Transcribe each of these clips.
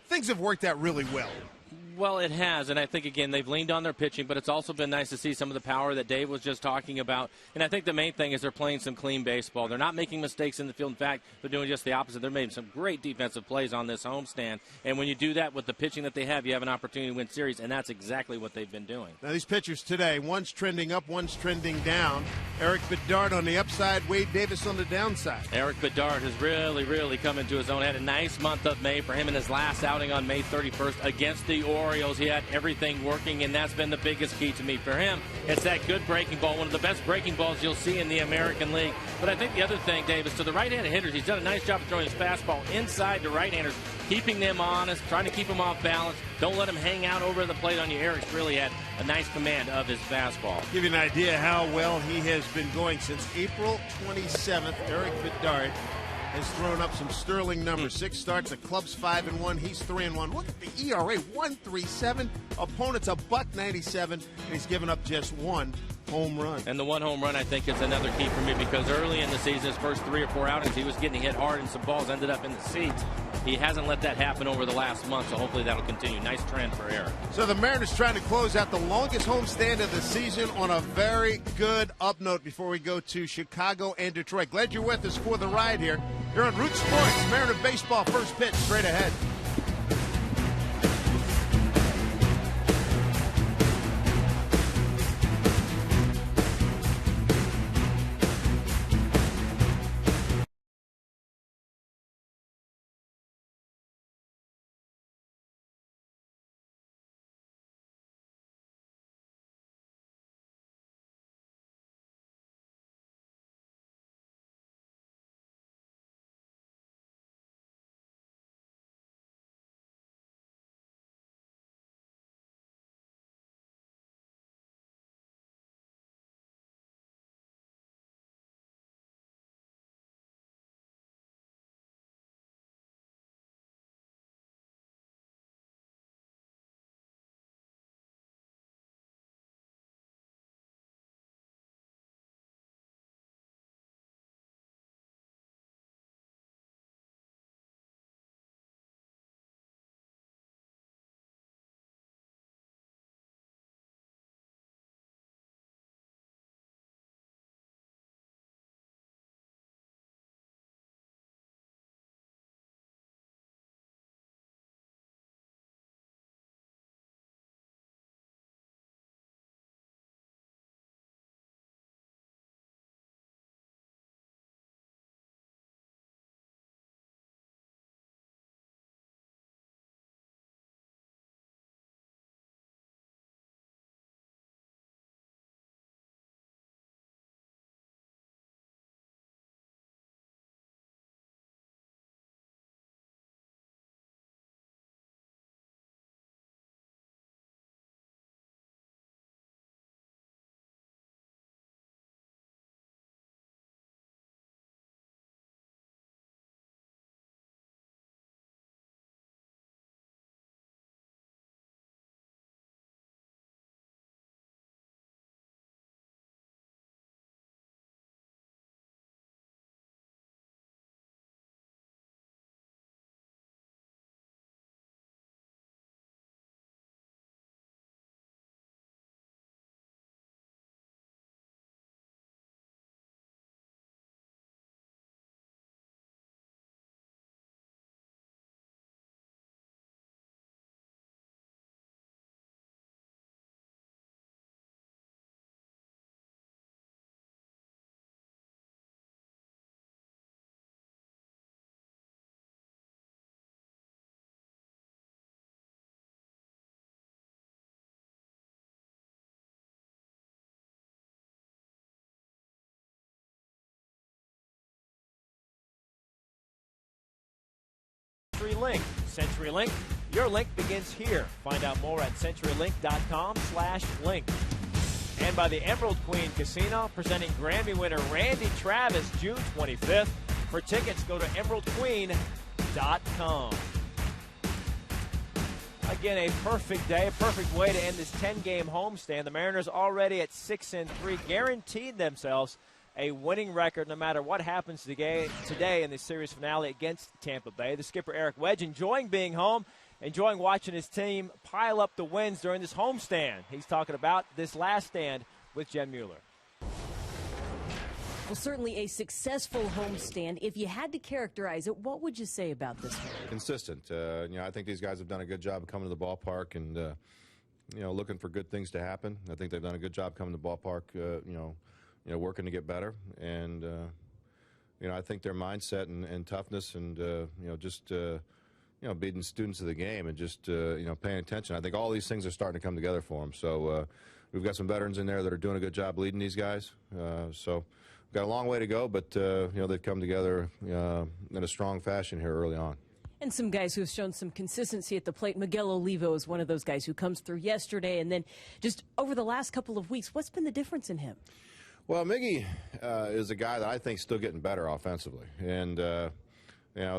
things have worked out really well. Well, it has, and I think, again, they've leaned on their pitching, but it's also been nice to see some of the power that Dave was just talking about. And I think the main thing is they're playing some clean baseball. They're not making mistakes in the field. In fact, they're doing just the opposite. They're making some great defensive plays on this homestand. And when you do that with the pitching that they have, you have an opportunity to win series, and that's exactly what they've been doing. Now, these pitchers today, one's trending up, one's trending down. Eric Bedard on the upside, Wade Davis on the downside. Eric Bedard has really come into his own. Had a nice month of May for him in his last outing on May 31st against the Orioles. He had everything working, and that's been the biggest key to me. For him, it's that good breaking ball, one of the best breaking balls you'll see in the American League. But I think the other thing, Dave, is to the right-handed hitters, he's done a nice job of throwing his fastball inside to right-handers, keeping them honest, trying to keep them off balance. Don't let him hang out over the plate on you. Eric's really had a nice command of his fastball. Give you an idea how well he has been going since April 27th. Eric Bedard has thrown up some sterling numbers. 6 starts, the club's 5-1. He's 3-1. Look at the ERA, 1.37. Opponent's $1.97, and he's given up just 1 home run. And the 1 home run, I think, is another key for me, because early in the season, his first 3 or 4 outings, he was getting hit hard, and some balls ended up in the seats. He hasn't let that happen over the last month, so hopefully that'll continue. Nice trend for Eric. So the Mariners trying to close out the longest homestand of the season on a very good up note before we go to Chicago and Detroit. Glad you're with us for the ride here. You're on Root Sports. Mariner baseball, first pitch, straight ahead. CenturyLink. CenturyLink, your link begins here. Find out more at CenturyLink.com/link. And by the Emerald Queen Casino, presenting Grammy winner Randy Travis June 25th. For tickets, go to emeraldqueen.com. Again, a perfect day, a perfect way to end this 10-game homestand. The Mariners already at 6-3, guaranteed themselves a winning record no matter what happens today in the series finale against Tampa Bay. The skipper, Eric Wedge, enjoying being home, enjoying watching his team pile up the wins during this homestand. He's talking about this last stand with Jen Mueller. Well, certainly a successful homestand. If you had to characterize it, what would you say about this one? Consistent. I think these guys have done a good job of coming to the ballpark and, looking for good things to happen. I think they've done a good job coming to the ballpark, working to get better. And, I think their mindset and toughness and, being students of the game and just, paying attention. I think all these things are starting to come together for them. So we've got some veterans in there that are doing a good job leading these guys. So we've got a long way to go, but, they've come together in a strong fashion here early on. And some guys who have shown some consistency at the plate. Miguel Olivo is one of those guys who comes through yesterday. And then just over the last couple of weeks, what's been the difference in him? Well, Miggy is a guy that I think is still getting better offensively. And,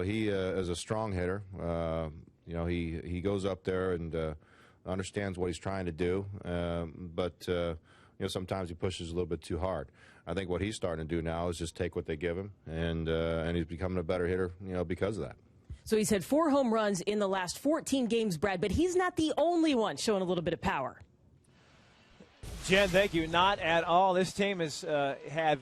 he is a strong hitter. He goes up there and understands what he's trying to do. But sometimes he pushes a little bit too hard. I think what he's starting to do now is just take what they give him, and he's becoming a better hitter, because of that. So he's had 4 home runs in the last 14 games, Brad, but he's not the only one showing a little bit of power. Jen, thank you. Not at all. This team has had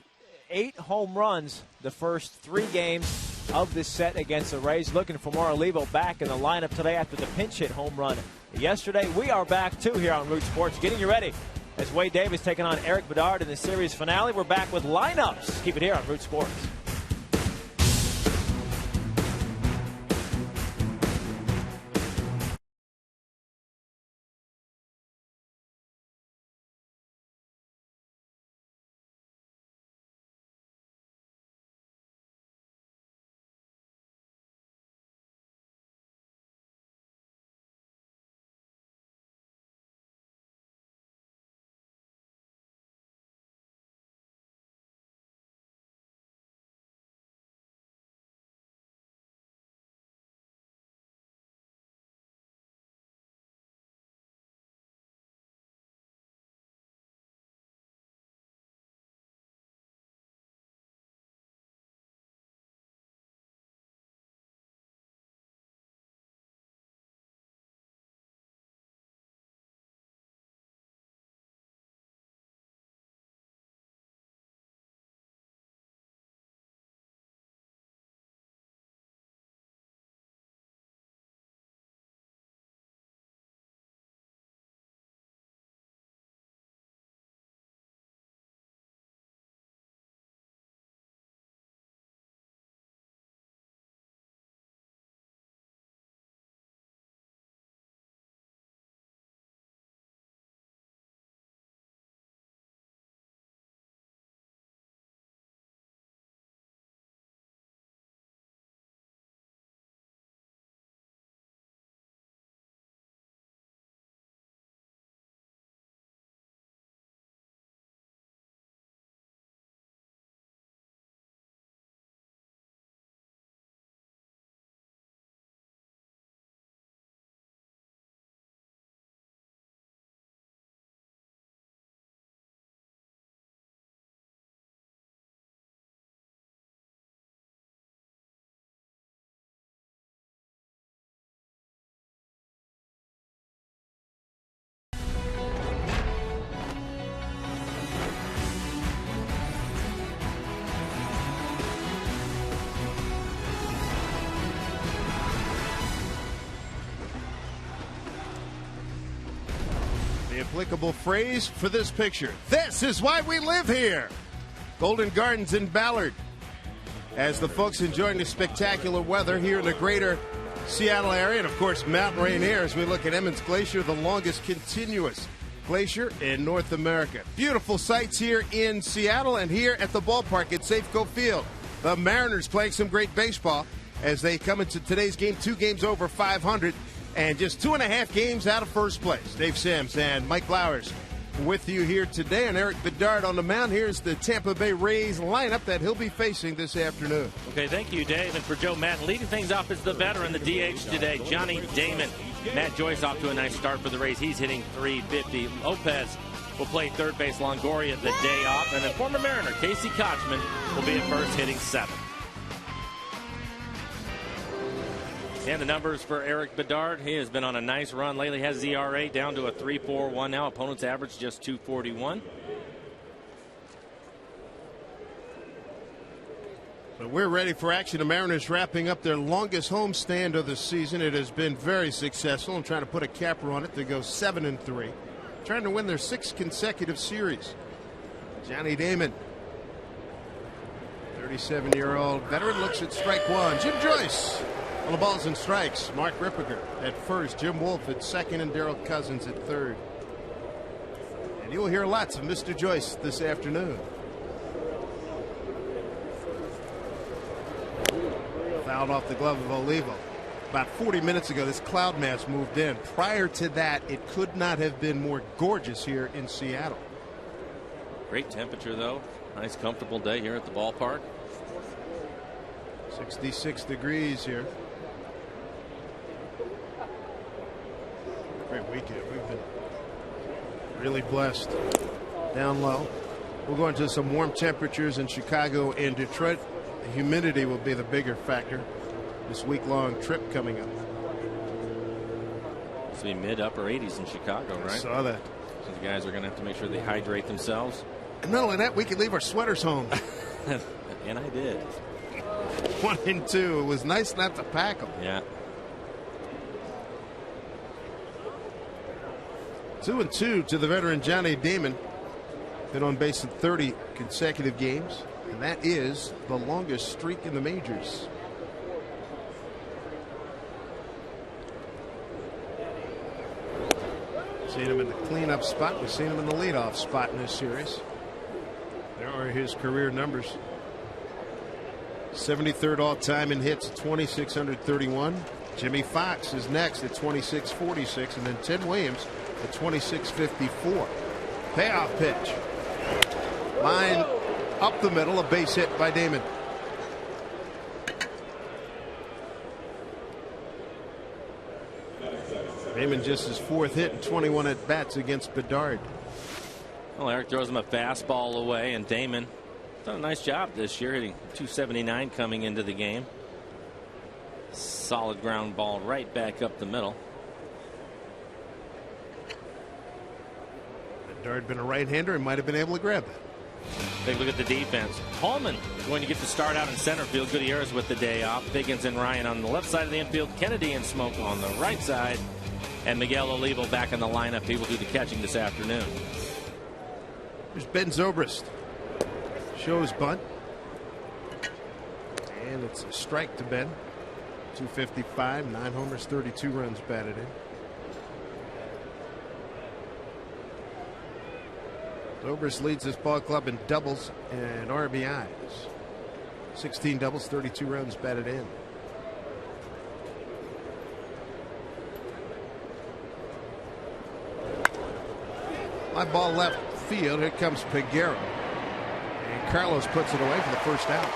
8 home runs the first 3 games of this set against the Rays. Looking for more Olivo back in the lineup today after the pinch hit home run yesterday. We are back, too, here on Root Sports, getting you ready as Wade Davis taking on Eric Bedard in the series finale. We're back with lineups. Keep it here on Root Sports. Applicable phrase for this picture. This is why we live here. Golden Gardens in Ballard. As the folks enjoying the spectacular weather here in the greater Seattle area, and of course Mountain Rainier as we look at Emmons Glacier, the longest continuous glacier in North America. Beautiful sights here in Seattle and here at the ballpark at Safeco Field. The Mariners playing some great baseball as they come into today's game, 2 games over 500. And just 2.5 games out of first place. Dave Sims and Mike Flowers with you here today. And Eric Bedard on the mound. Here's the Tampa Bay Rays lineup that he'll be facing this afternoon. Okay, thank you, Dave. And for Joe Madden, leading things off is the veteran, the DH today, Johnny Damon. Matt Joyce off to a nice start for the Rays. He's hitting .350. Lopez will play third base. Longoria the day off. And then former Mariner Casey Kochman will be at first, hitting 7th. And the numbers for Eric Bedard. He has been on a nice run lately. Has ERA down to a 3.41 now. Opponent's average just 2.41. But we're ready for action. The Mariners wrapping up their longest homestand of the season. It has been very successful. I'm trying to put a capper on it to go 7-3. Trying to win their 6th consecutive series. Johnny Damon, 37-year-old veteran, looks at strike 1. Jim Joyce on the balls and strikes. Mark Rippiger at first. Jim Wolf at second, and Darrell Cousins at third. And you will hear lots of Mr. Joyce this afternoon. Fouled off the glove of Olivo. About 40 minutes ago, this cloud mass moved in. Prior to that, it could not have been more gorgeous here in Seattle. Great temperature, though. Nice, comfortable day here at the ballpark. 66 degrees here. Great weekend. We've been really blessed. Down low. We'll go into some warm temperatures in Chicago and Detroit. The humidity will be the bigger factor this week-long trip coming up. It's be mid-upper 80s in Chicago, right? I saw that. So the guys are going to have to make sure they hydrate themselves. And not only that, we can leave our sweaters home. And I did. 1 and 2. It was nice not to pack them. Yeah. 2-2 to the veteran Johnny Damon. Been on base in 30 consecutive games. And that is the longest streak in the majors. Seen him in the cleanup spot. We've seen him in the leadoff spot in this series. There are his career numbers. 73rd all-time in hits at 2,631. Jimmy Fox is next at 2,646, and then Ted Williams at 2,654. Payoff pitch. Line up the middle, a base hit by Damon. Damon just his 4th hit and 21 at bats against Bedard. Well, Eric throws him a fastball away, and Damon done a nice job this year, hitting 279 coming into the game. Solid ground ball right back up the middle. Bedard been a right-hander and might have been able to grab that. Take a look at the defense. Hallman going to get to start out in center field. Gutierrez with the day off. Biggins and Ryan on the left side of the infield. Kennedy and Smoke on the right side. And Miguel Olivo back in the lineup. He will do the catching this afternoon. There's Ben Zobrist. Shows bunt. And it's a strike to Ben. 255, 9 homers, 32 runs batted in. Zobrist leads this ball club in doubles and RBIs. 16 doubles, 32 runs batted in. My ball left field. Here comes Peguero. And Carlos puts it away for the first out.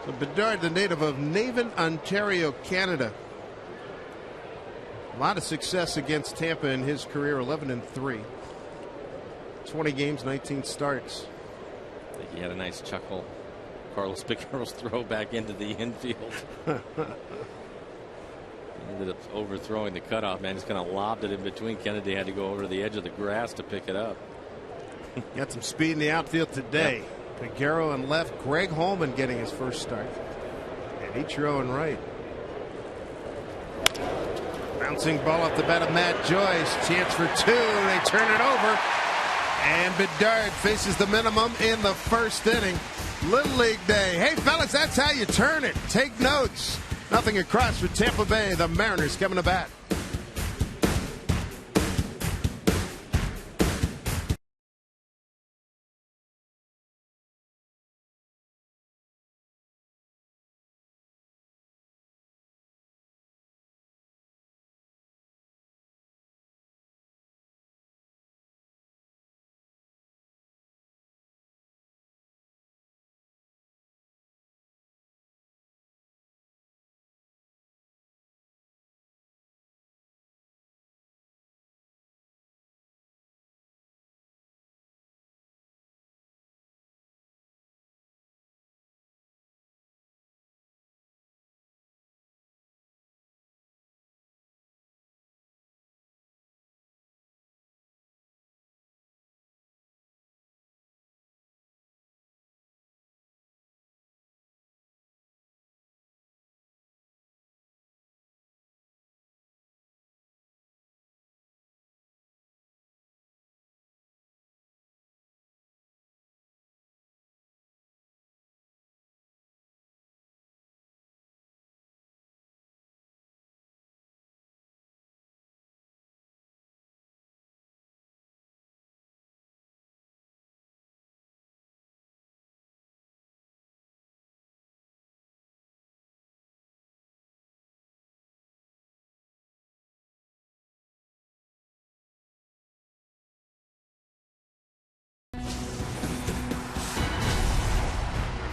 So Bedard, the native of Navan, Ontario, Canada. A lot of success against Tampa in his career, 11-3. 20 games, 19 starts. I think he had a nice chuckle. Carlos Peguero's throw back into the infield. Ended up overthrowing the cutoff man. Just kind of lobbed it in between. Kennedy had to go over to the edge of the grass to pick it up. Got some speed in the outfield today. Yep. Peguero on left. Greg Holman getting his first start. And Ichiro on right. Bouncing ball off the bat of Matt Joyce. Chance for 2. They turn it over. And Bedard faces the minimum in the first inning. Little League Day. Hey, fellas, that's how you turn it. Take notes. Nothing across for Tampa Bay. The Mariners coming to bat.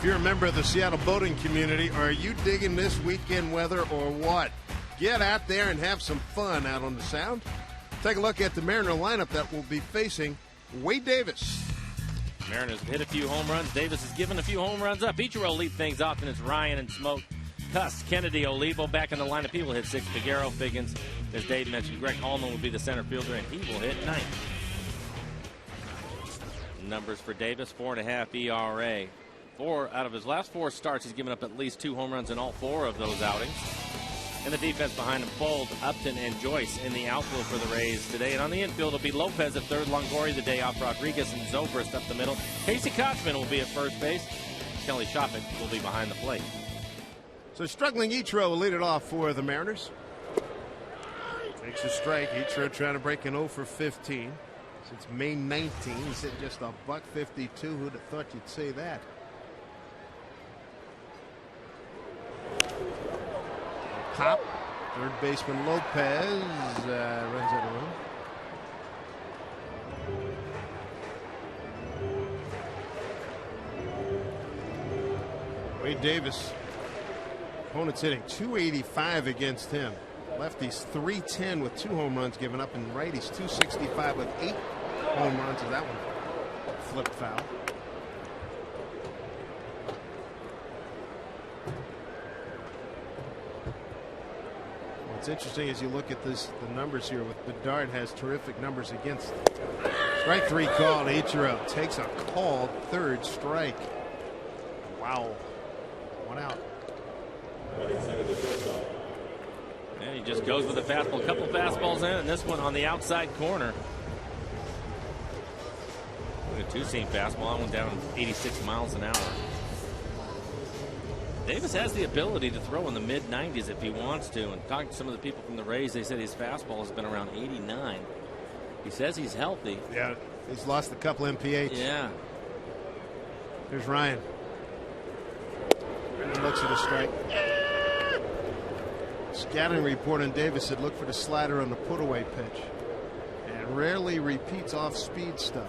you're a member of the Seattle boating community, are you digging this weekend weather or what? Get out there and have some fun out on the Sound. Take a look at the Mariner lineup that will be facing Wade Davis. Mariners have hit a few home runs. Davis has given a few home runs up. Ichiro will lead things off, and it's Ryan and Smoke. Cuss, Kennedy, Olivo back in the lineup. He will hit 6. Figueroa, Figgins, as Dave mentioned, Greg Hallman will be the center fielder, and he will hit 9. Numbers for Davis, 4.5 ERA. 4 out of his last 4 starts, he's given up at least 2 home runs in all 4 of those outings. And the defense behind him, Fold, Upton, and Joyce in the outfield for the Rays today. And on the infield, it'll be Lopez at third, Longoria the day off, Rodriguez and Zobrist up the middle. Casey Kochman will be at first base. Kelly Shopping will be behind the plate. So struggling Ichiro will lead it off for the Mariners. Takes a strike. Ichiro trying to break an 0 for 15. Since May 19, he's hit just a $152. Who'd have thought you'd say that? Pop, third baseman Lopez runs out of room. Wade Davis, opponent's hitting .285 against him. Lefty's .310 with 2 home runs given up, and righty's .265 with 8 home runs. And that one flipped foul. What's interesting as you look at the numbers here with Bedard has terrific numbers against. Strike 3 called. Ichiro takes a called third strike. Wow. 1 out. And he just goes with the fastball. A couple fastballs in, and this one on the outside corner. A 2-seam fastball. That one down 86 miles an hour. Davis has the ability to throw in the mid-90s if he wants to. And talking to some of the people from the Rays, they said his fastball has been around 89. He says he's healthy. Yeah, he's lost a couple MPH. Yeah. Here's Ryan. He looks at a strike. Scouting report on Davis said look for the slider on the put-away pitch. And rarely repeats off-speed stuff.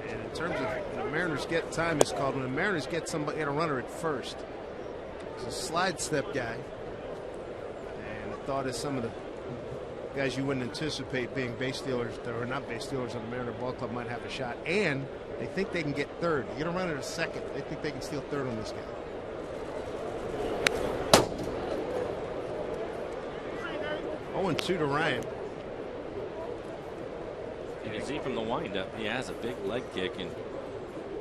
And in terms of when the Mariners get time is called when the Mariners get somebody in a runner at first. He's a slide step guy. And the thought is some of the guys you wouldn't anticipate being base stealers or not base stealers on the Mariner ball club might have a shot. And they think they can get third. You get a runner at second. They think they can steal third on this guy. Oh, and 2 to Ryan. You can see from the windup, he has a big leg kick, and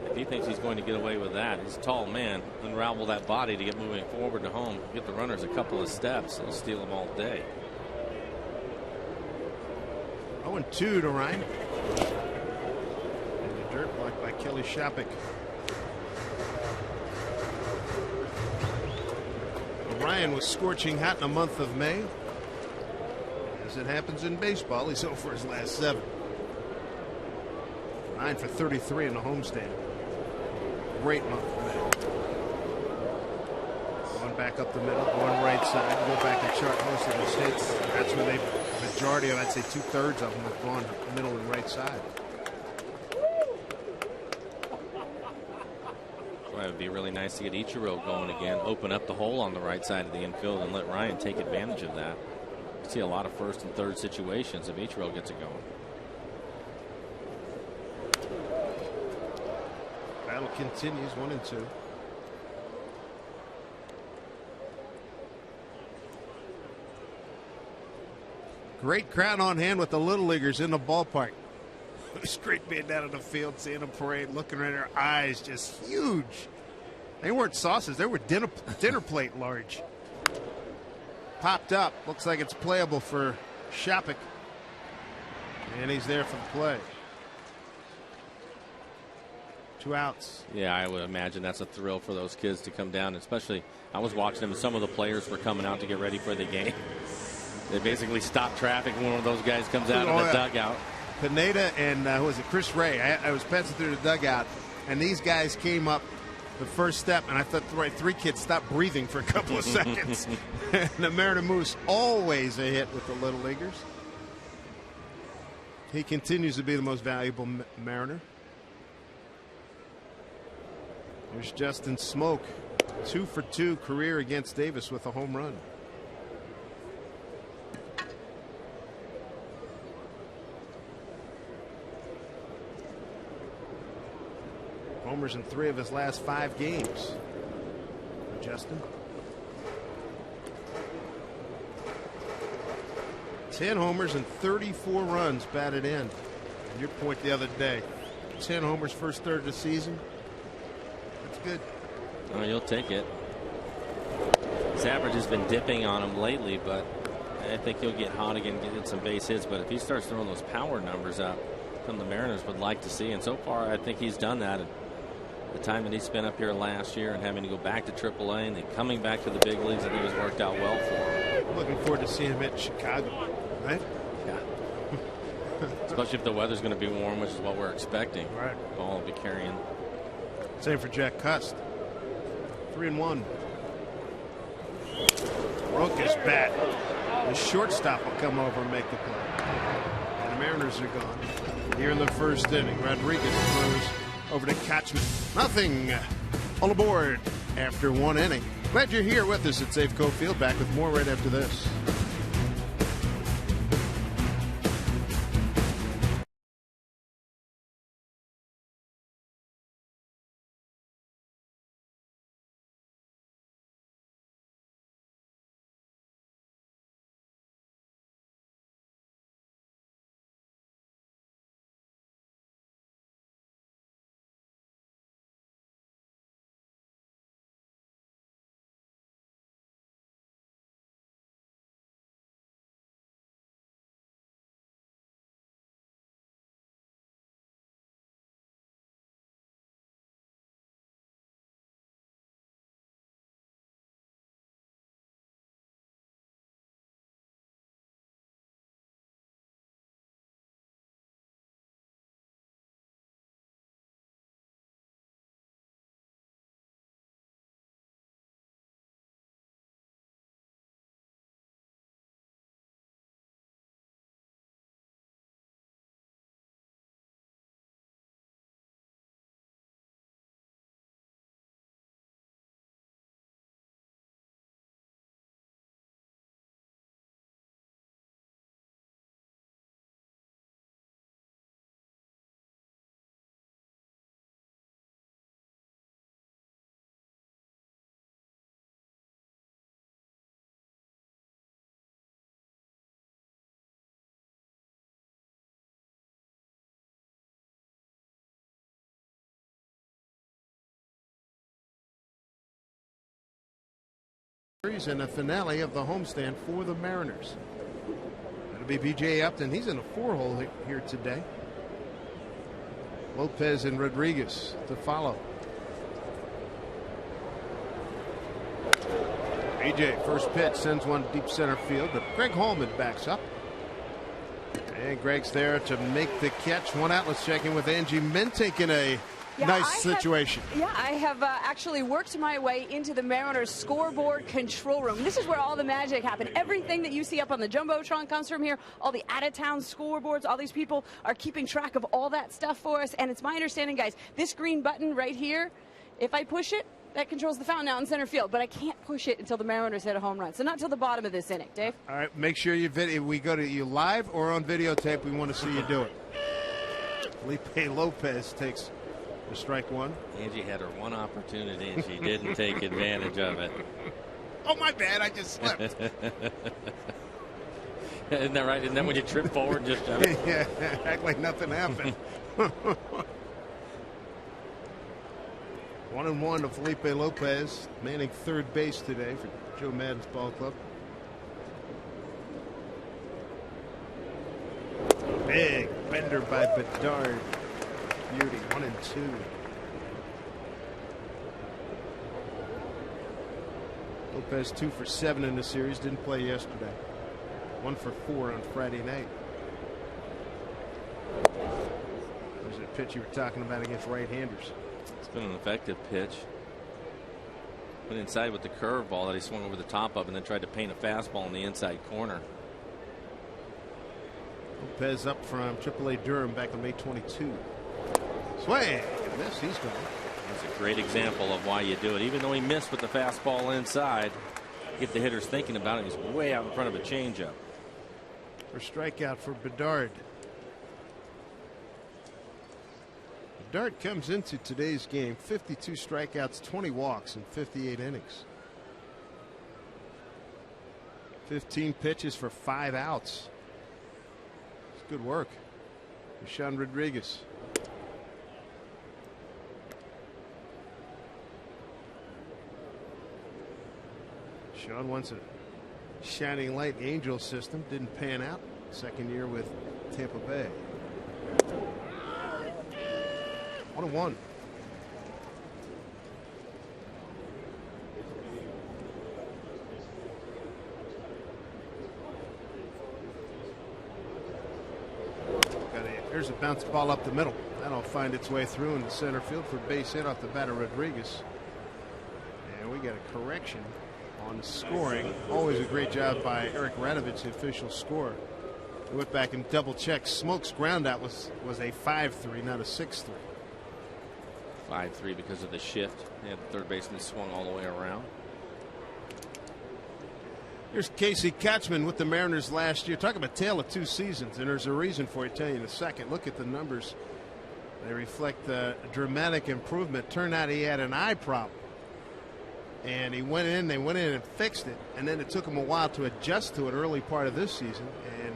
if he thinks he's going to get away with that, he's a tall man. Unravel that body to get moving forward to home. Get the runners a couple of steps. He'll steal them all day. 0-2 to Ryan. And the dirt blocked by Kelly Shopping. Ryan was scorching hot in the month of May. As it happens in baseball, he's 0 for his last 7. 9 for 33 in the homestand. Great month for that. Going back up the middle, going right side. Go back and chart most of his hits. That's where they, majority of, I'd say 2/3 of them have gone middle and right side. Well, it would be really nice to get Ichiro going again. Open up the hole on the right side of the infield and let Ryan take advantage of that. You see a lot of first and third situations if Ichiro gets it going. Battle continues, 1-2. Great crowd on hand with the Little Leaguers in the ballpark. It was great being down in the field, seeing a parade, looking at their eyes, just huge. They weren't saucers, they were dinner plate large. Popped up, looks like it's playable for Shopping. And he's there for the play. 2 outs. Yeah, I would imagine that's a thrill for those kids to come down, especially I was watching them and some of the players were coming out to get ready for the game. They basically stop traffic when one of those guys comes out of the dugout. Pineda and who was it, Chris Ray. I was passing through the dugout, and these guys came up the first step, and I thought the 3 kids stopped breathing for a couple of seconds. And the Mariner Moose always a hit with the Little Leaguers. He continues to be the most valuable Mariner. There's Justin Smoke. 2 for 2 career against Davis with a home run. Homers in 3 of his last 5 games. Justin. 10 homers and 34 runs batted in. Your point the other day. 10 homers first third of the season. That's good. Oh, you'll take it. His average has been dipping on him lately, but I think he'll get hot again, get some base hits. But if he starts throwing those power numbers up, some the Mariners would like to see. And so far, I think he's done that. The time that he spent up here last year and having to go back to AAA and then coming back to the big leagues, I think has worked out well for him. Looking forward to seeing him at Chicago, right? Yeah. Especially if the weather's going to be warm, which is what we're expecting. Right. Ball will be carrying. Same for Jack Cust. 3-1. Broke his bat. The shortstop will come over and make the play. And the Mariners are gone. Here in the first inning, Rodriguez throws over to Kachman. Nothing. All aboard after 1 inning. Glad you're here with us at Safeco Field. Back with more right after this. And a finale of the homestand for the Mariners. That'll be B.J. Upton. He's in a 4-hole here today. Lopez and Rodriguez to follow. B.J. first pitch sends one deep center field, but Greg Holman backs up. And Greg's there to make the catch. 1 out. Let's check in with Angie Mentink in a nice situation. I have actually worked my way into the Mariners scoreboard control room. This is where all the magic happened. Everything that you see up on the Jumbotron comes from here. All the out-of-town scoreboards, all these people are keeping track of all that stuff for us. And it's my understanding, guys, this green button right here, if I push it, that controls the fountain out in center field. But I can't push it until the Mariners hit a home run. So not till the bottom of this inning. Dave? All right, make sure we go to you live or on videotape. We want to see you do it. Felipe Lopez takes the strike 1. Angie had her one opportunity and she didn't take advantage of it. Oh, my bad. I just slipped. Isn't that right? Isn't that when you trip forward and just yeah, act like nothing happened. 1-1 to Felipe Lopez, manning third base today for Joe Maddon's ball club. Big bender by Bedard. Beauty. 1-2. Lopez 2 for 7 in the series. Didn't play yesterday. 1 for 4 on Friday night. There's a pitch you were talking about against right-handers. It's been an effective pitch. Went inside with the curveball that he swung over the top of and then tried to paint a fastball in the inside corner. Lopez up from AAA Durham back on May 22. Swing and miss. He's gone. That's a great example of why you do it. Even though he missed with the fastball inside, get the hitters thinking about it. He's way out in front of a changeup. For strikeout for Bedard. Bedard comes into today's game 52 strikeouts, 20 walks in 58 innings. 15 pitches for 5 outs. It's good work. Sean Rodriguez. Sean wants a shining light in the Angels system. Didn't pan out. Second year with Tampa Bay. 1-1. There's a bounce ball up the middle. That'll find its way through into center field for base hit off the batter Rodriguez. And we got a correction on scoring. Always a great job by Eric Radovich, the official scorer. We went back and double checked. Smoke's ground out was a 5-3, not a 6-3. 5-3 because of the shift. And the third baseman swung all the way around. Here's Casey Kotchman with the Mariners last year. Talk about a tale of 2 seasons, and there's a reason for it. I'll tell you in a second. Look at the numbers. They reflect the dramatic improvement. Turned out he had an eye problem. And they went in and fixed it. And then it took him a while to adjust to it early part of this season. And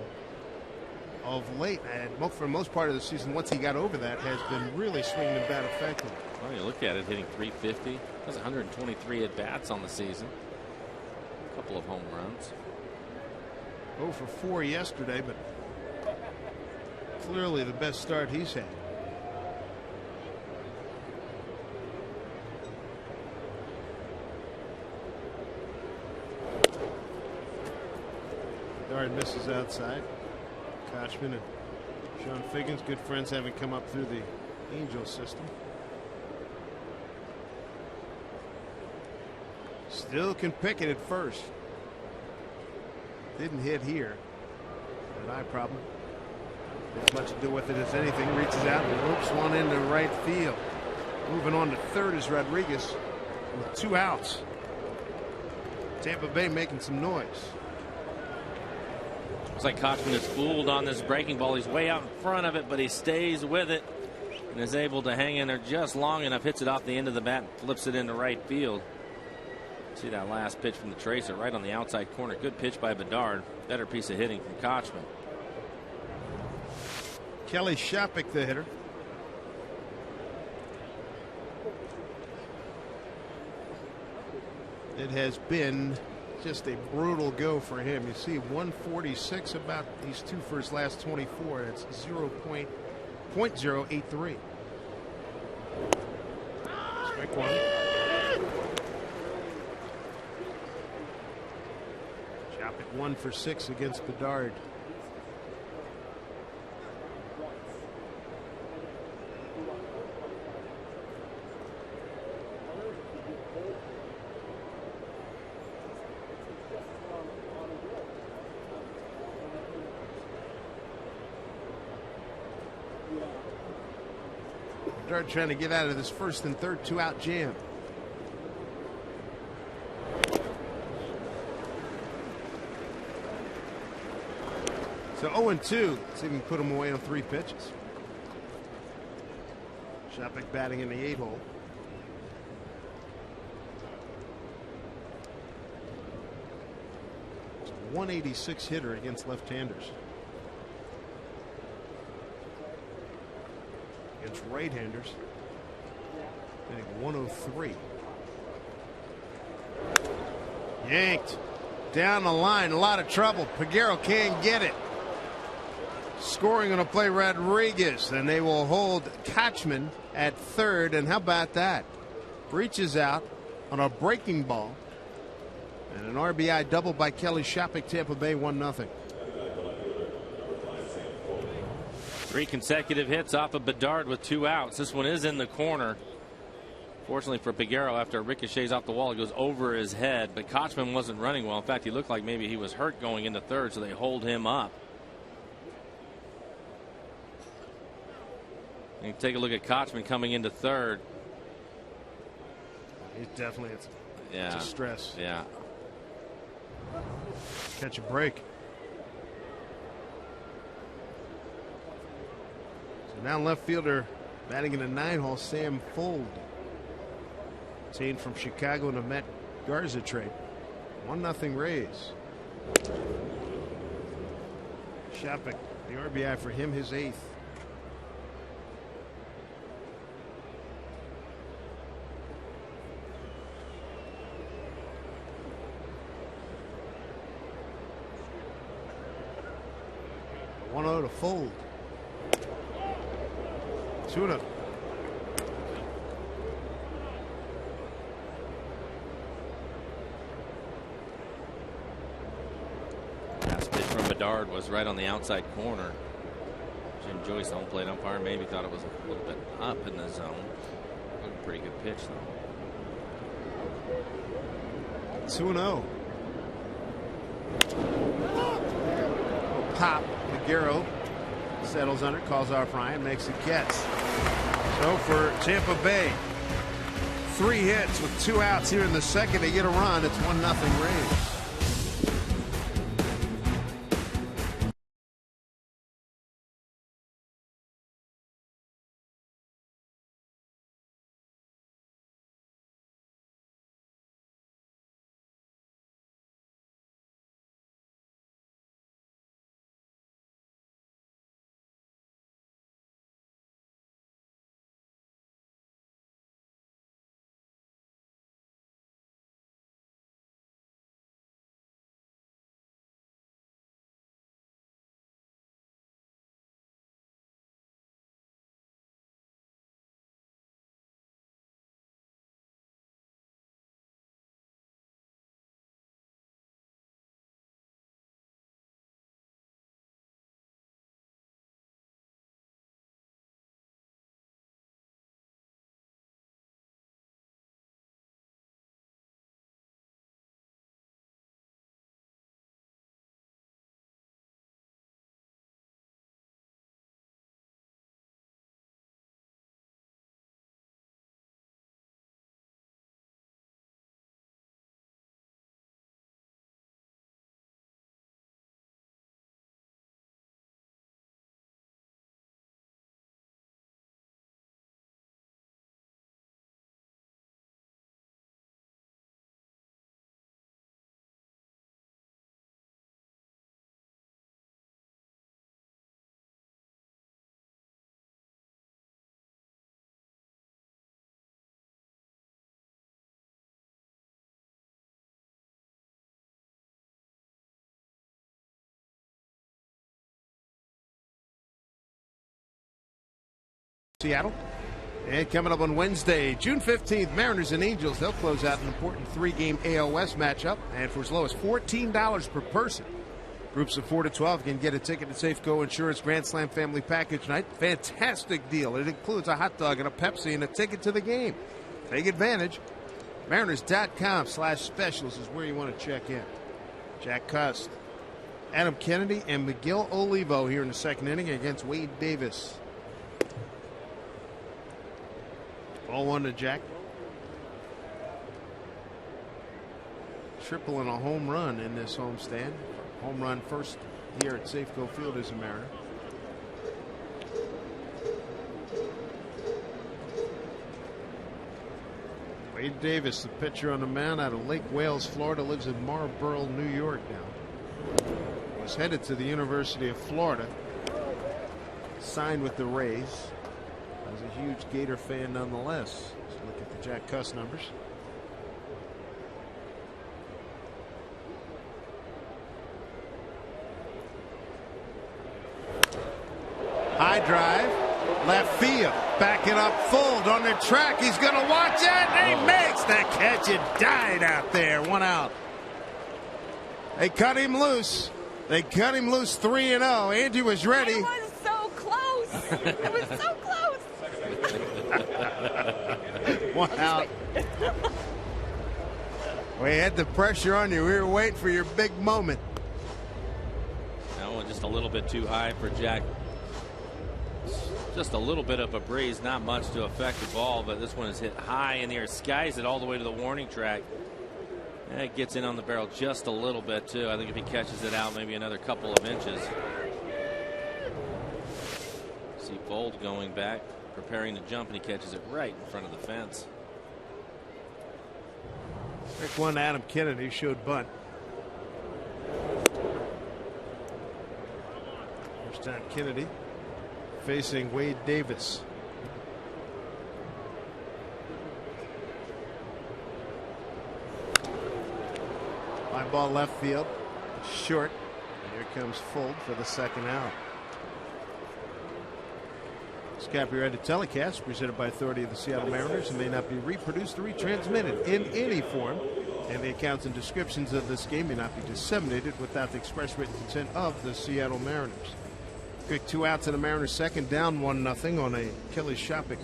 of late, and for the most part of the season, once he got over that, has been really swinging the bat effectively. Well, you look at it, hitting .350. That's 123 at-bats on the season. Couple of home runs. 0 for 4 yesterday, but clearly the best start he's had. Bedard misses outside. Kotchman and Sean Figgins, good friends, having come up through the Angels system. Still can pick it at first. Didn't hit here. An eye problem. As much to do with it as anything. Reaches out and loops one into right field. Moving on to third is Rodriguez with 2 outs. Tampa Bay making some noise. Looks like Kotchman is fooled on this breaking ball. He's way out in front of it, but he stays with it and is able to hang in there just long enough. Hits it off the end of the bat and flips it into right field. See that last pitch from the tracer right on the outside corner. Good pitch by Bedard. Better piece of hitting from Kotchman. Kelly Shopik, the hitter. It has been just a brutal go for him. You see 146 about these 2 for his last 24. That's 0.083. Strike one. Shopik 1 for 6 against Bedard. Bedard trying to get out of this first and third 2-out jam. So 0-2. See if he can put him away on 3 pitches. Shopik batting in the 8-hole. It's a 186 hitter against left-handers. Against right-handers, hitting 103. Yanked down the line, a lot of trouble. Peguero can't get it. Scoring on a play, Rodriguez, and they will hold Kotchman at third. And how about that? Reaches out on a breaking ball, and an RBI double by Kelly Shopik. Tampa Bay 1-0. 3 consecutive hits off of Bedard with 2 outs. This one is in the corner. Fortunately for Peguero, after it ricochets off the wall, it goes over his head. But Kotchman wasn't running well. In fact, he looked like maybe he was hurt going into third, so they hold him up. And take a look at Kotchman coming into third. definitely it's a stress. Yeah. Catch a break. So now left fielder batting in the 9-hole, Sam Fuld. Obtained from Chicago in a Matt Garza trade. 1-0 Rays. Shopik, the RBI for him, his 8th. To Fold. 2-0. Last pitch from Bedard was right on the outside corner. Jim Joyce, the home plate umpire, maybe thought it was a little bit up in the zone. A pretty good pitch, though. 2-0. Pop. Guerrero settles under, calls off Ryan, makes a catch. So for Tampa Bay, 3 hits with 2 outs here in the second. They get a run. It's 1-0 Rays. Seattle. And coming up on Wednesday, June 15th, Mariners and Angels. They'll close out an important 3-game AL West matchup. And for as low as $14 per person, groups of 4 to 12 can get a ticket to Safeco Insurance Grand Slam Family Package Night. Fantastic deal. It includes a hot dog and a Pepsi and a ticket to the game. Take advantage. Mariners.com/specials is where you want to check in. Jack Cust, Adam Kennedy, and Miguel Olivo here in the second inning against Wade Davis. Ball 1 to Jack. Triple and a home run in this homestand. Home run first here at Safeco Field as a Mariner. Wade Davis, the pitcher on the mound out of Lake Wales, Florida, lives in Marlboro, New York now. Was headed to the University of Florida. Signed with the Rays. Was a huge Gator fan nonetheless. Let's look at the Jack Cust numbers. High drive, left field, backing up Fuld on the track. He's going to watch it, and he makes the catch. It died out there. 1 out. They cut him loose. They cut him loose 3-0. Angie was ready. It was so close. It was so close. 1 out. We had the pressure on you. We were waiting for your big moment. That one just a little bit too high for Jack. Just a little bit of a breeze, not much to affect the ball, but this one is hit high in the air, skies it all the way to the warning track. And it gets in on the barrel just a little bit too. I think if he catches it out, maybe another couple of inches. See Bold going back, preparing to jump, and he catches it right in front of the fence. Pick one, Adam Kennedy showed bunt. First time Kennedy facing Wade Davis. Fly ball left field, short. And here comes Fold for the second out. This copyrighted telecast presented by authority of the Seattle Mariners and may not be reproduced or retransmitted in any form, and the accounts and descriptions of this game may not be disseminated without the express written consent of the Seattle Mariners. Quick 2 outs in the Mariners second, down 1-0 on a Kelly Shopik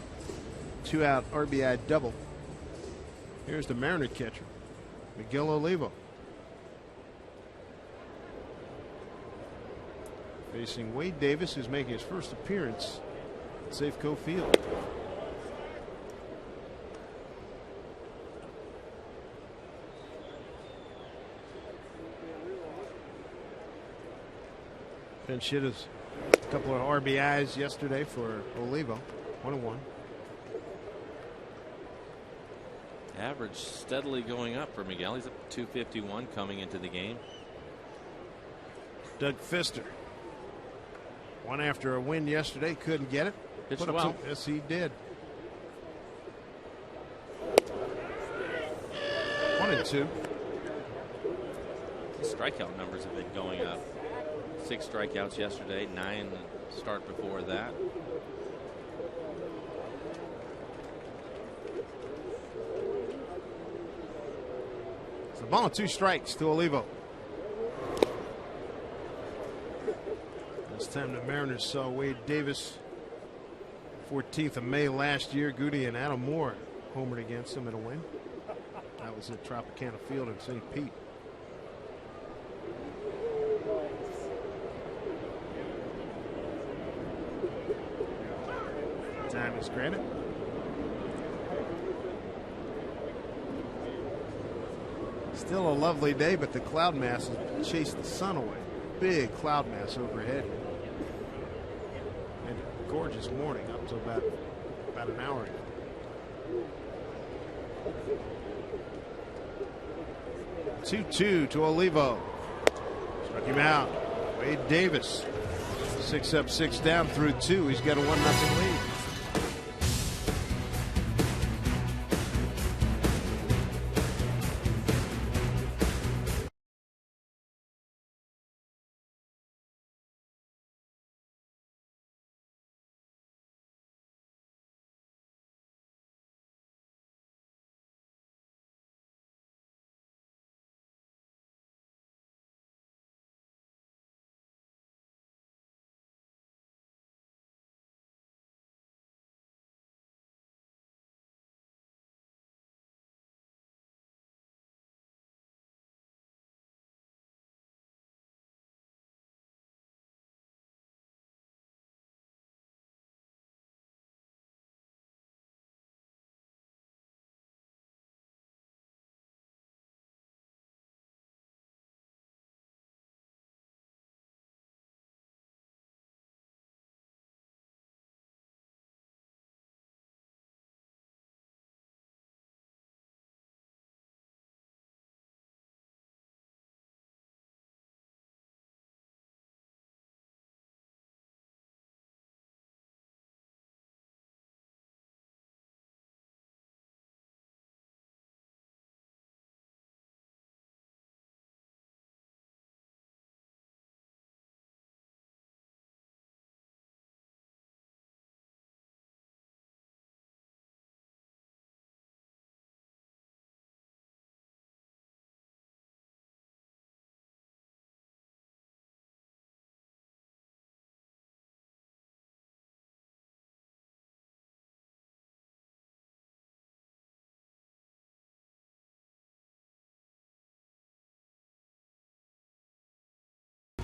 2-out RBI double. Here's the Mariner catcher, Miguel Olivo. Facing Wade Davis, who's making his first appearance at Safeco Field. Pinch hit his couple of RBIs yesterday for Olivo. 1-1. Average steadily going up for Miguel. He's up 251 coming into the game. Doug Fister. One after a win yesterday, couldn't get it. Pitched well. Yes, he did. 1-2. The strikeout numbers have been going up. 6 strikeouts yesterday, 9 the start before that. It's a ball and 2 strikes to Olivo. This time the Mariners saw Wade Davis 14th of May last year. Goody and Adam Moore homered against him in a win. That was at Tropicana Field in St. Pete. Time is granted. Still a lovely day, but the cloud mass has chased the sun away. Big cloud mass overhead. And a gorgeous morning up to about an hour ago. 2-2 to Olivo. Struck him out. Wade Davis. 6 up, 6 down through 2. He's got a 1-0 lead.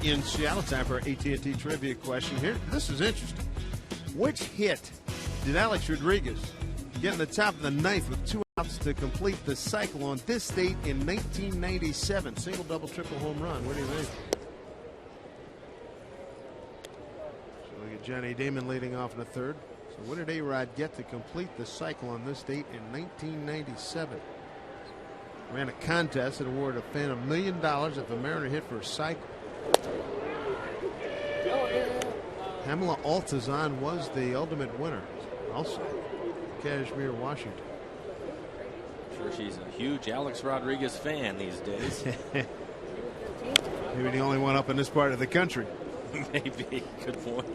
In Seattle, time for our AT&T trivia question here. This is interesting. Which hit did Alex Rodriguez get in the top of the ninth with 2 outs to complete the cycle on this date in 1997? Single, double, triple, home run. What do you think? So we get Johnny Damon leading off in the third. So what did A-Rod get to complete the cycle on this date in 1997? Ran a contest and awarded a fan $1 million if a Mariner hit for a cycle. Pamela Altazan was the ultimate winner. Also, Kashmir, Washington. Sure, she's a huge Alex Rodriguez fan these days. Maybe the only one up in this part of the country. Maybe. Good point.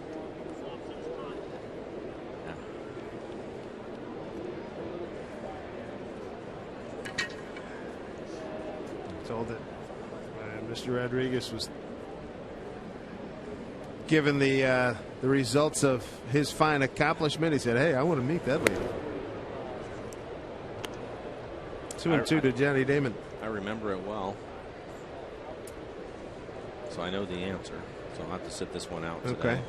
Told that Mr. Rodriguez was given the results of his fine accomplishment. He said, "Hey, I want to meet that lady." 2-2 to Johnny Damon. I remember it well, so I know the answer. So I'll have to sit this one out today. Okay.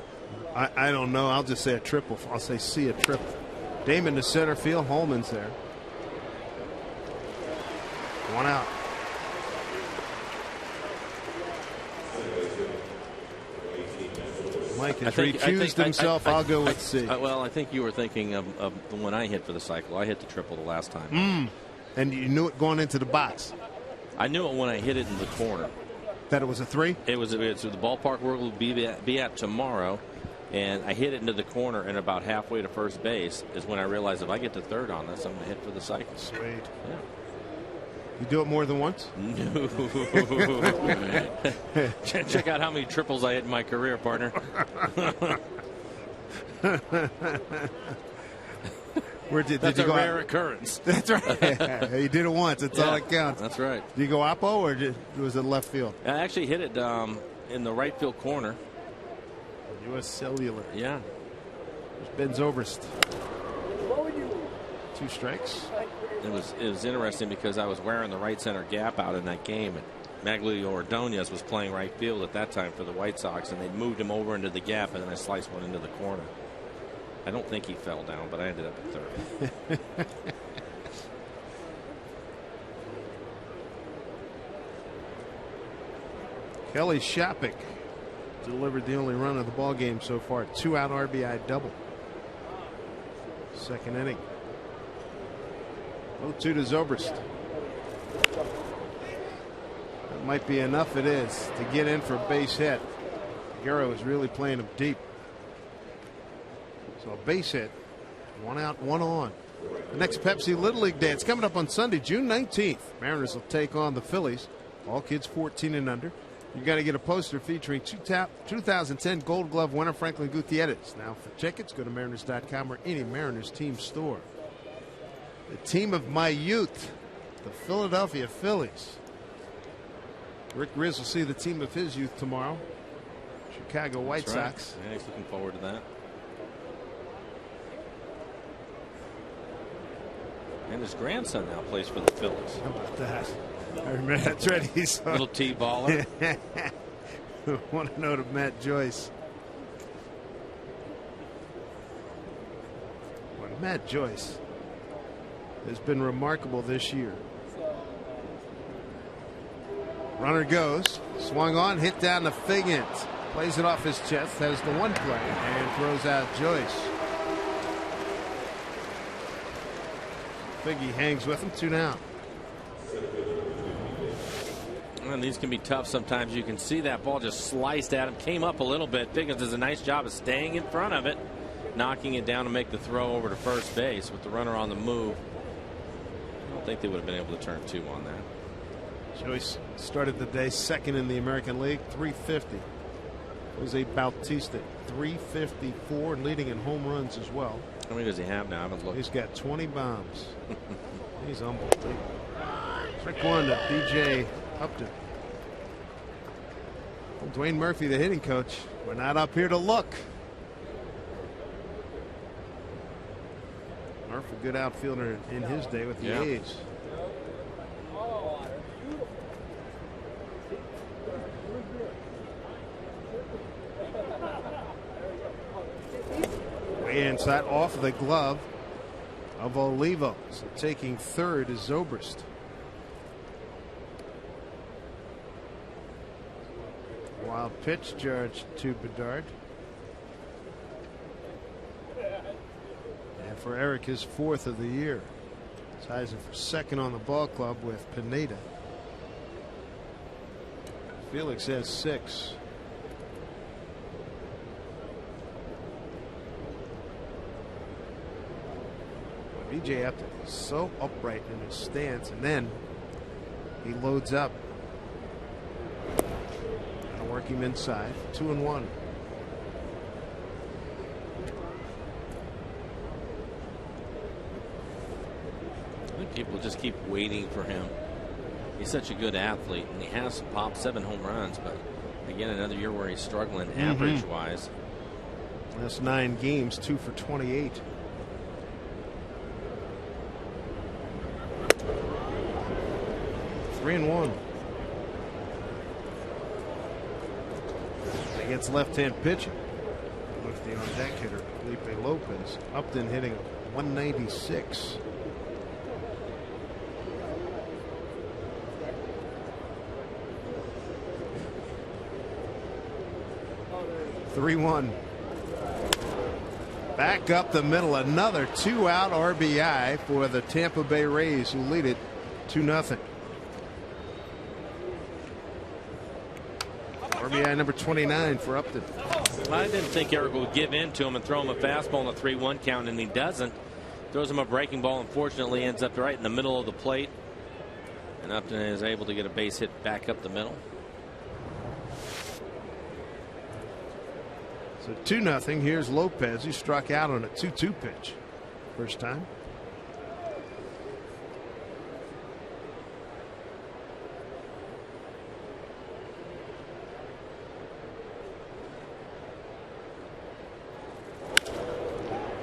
I don't know. I'll just say a triple. I'll say C, a triple. Damon to center field. Holman's there. 1 out. Mike has recused himself. I'll go with C. Well, I think you were thinking of the one I hit for the cycle. I hit the triple the last time. And you knew it going into the box. I knew it when I hit it in the corner. That it was a 3? It's the ballpark where we'll be at tomorrow. And I hit it into the corner, and about halfway to first base is when I realized if I get to third on this, I'm going to hit for the cycle. Sweet. Yeah. You do it more than once? No. Check out how many triples I hit in my career, partner. That's a rare occurrence. That's right. You did it once. That's all that counts. That's right. Did you go oppo or was it left field? I actually hit it in the right field corner. U.S. Cellular. Yeah. There's Ben Zobrist. 2 strikes. It was interesting because I was wearing the right center gap out in that game, and Maglio Ordonez was playing right field at that time for the White Sox, and they moved him over into the gap, and then I sliced one into the corner. I don't think he fell down, but I ended up at third. Kelly Shapik delivered the only run of the ball game so far. 2-out RBI double. Second inning. 0-2 to Zobrist. That might be enough. It is to get in for a base hit. Guerrero is really playing him deep. So a base hit. 1 out, 1 on. The next Pepsi Little League Day. It's coming up on Sunday, June 19th. Mariners will take on the Phillies. All kids 14 and under. You got to get a poster featuring 2010 Gold Glove winner Franklin Gutierrez. Now for tickets, go to Mariners.com or any Mariners team store. The team of my youth, the Philadelphia Phillies. Rick Riz will see the team of his youth tomorrow. Chicago White Sox. Yeah, he's looking forward to that. And his grandson now plays for the Phillies. How about that? I remember that's right. He's little T-baller. Want to note of Matt Joyce. Well, Matt Joyce has been remarkable this year. Runner goes, swung on, hit down the Figgins, plays it off his chest, has the one play, and throws out Joyce. Figgy hangs with him, 2 down. And these can be tough sometimes. You can see that ball just sliced at him, came up a little bit. Figgins does a nice job of staying in front of it, knocking it down to make the throw over to first base with the runner on the move. I don't think they would have been able to turn 2 on that. Joyce started the day second in the American League, 350. Jose Bautista, 354, and leading in home runs as well. How many does he have now? I haven't looked. He's got 20 bombs. He's unbelievable. Trick one to BJ Upton. Well, Dwayne Murphy, the hitting coach. We're not up here to look. Murphy, a good outfielder in his day with the A's. And that off the glove of Olivo. So taking third is Zobrist. Wild pitch charge to Bedard. And for Eric, his fourth of the year. Ties him for second on the ball club with Pineda. Felix has 6. BJ Upton is so upright in his stance, and then he loads up. Gonna work him inside. 2-1. I think people just keep waiting for him. He's such a good athlete, and he has popped 7 home runs, but again, another year where he's struggling average wise. Last 9 games, 2 for 28. And 1 against left-hand pitching with the on-deck hitter Felipe Lopez. Upton hitting 196. Back up the middle, another 2-out RBI for the Tampa Bay Rays, who lead it 2-0. RBI number 29 for Upton. I didn't think Eric would give in to him and throw him a fastball in a 3-1 count, and he doesn't. Throws him a breaking ball, unfortunately ends up right in the middle of the plate, and Upton is able to get a base hit back up the middle. So 2-0. Here's Lopez, who struck out on a 2-2 pitch first time.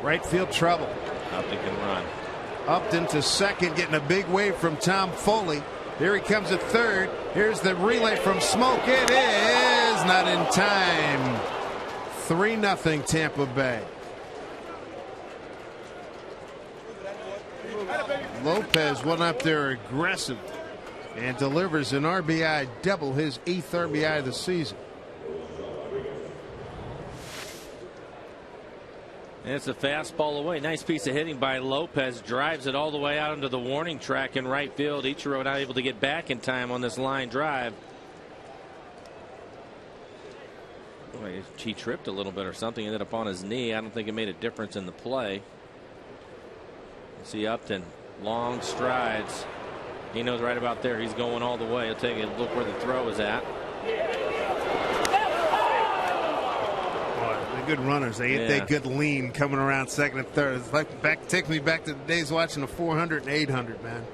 Right field trouble. Upton can run. Upton to second, getting a big wave from Tom Foley. Here he comes at third. Here's the relay from Smoke. It is not in time. 3-0 Tampa Bay. Lopez went up there aggressive and delivers an RBI double, his 8th RBI of the season. And it's a fastball away. Nice piece of hitting by Lopez. Drives it all the way out into the warning track in right field. Ichiro not able to get back in time on this line drive. He tripped a little bit or something. Ended up on his knee. I don't think it made a difference in the play. See Upton. Long strides. He knows right about there. He's going all the way. He'll take a look where the throw is at. Good runners. They get that good lean coming around second and third. It's like takes me back to the days watching the 400 and 800, man.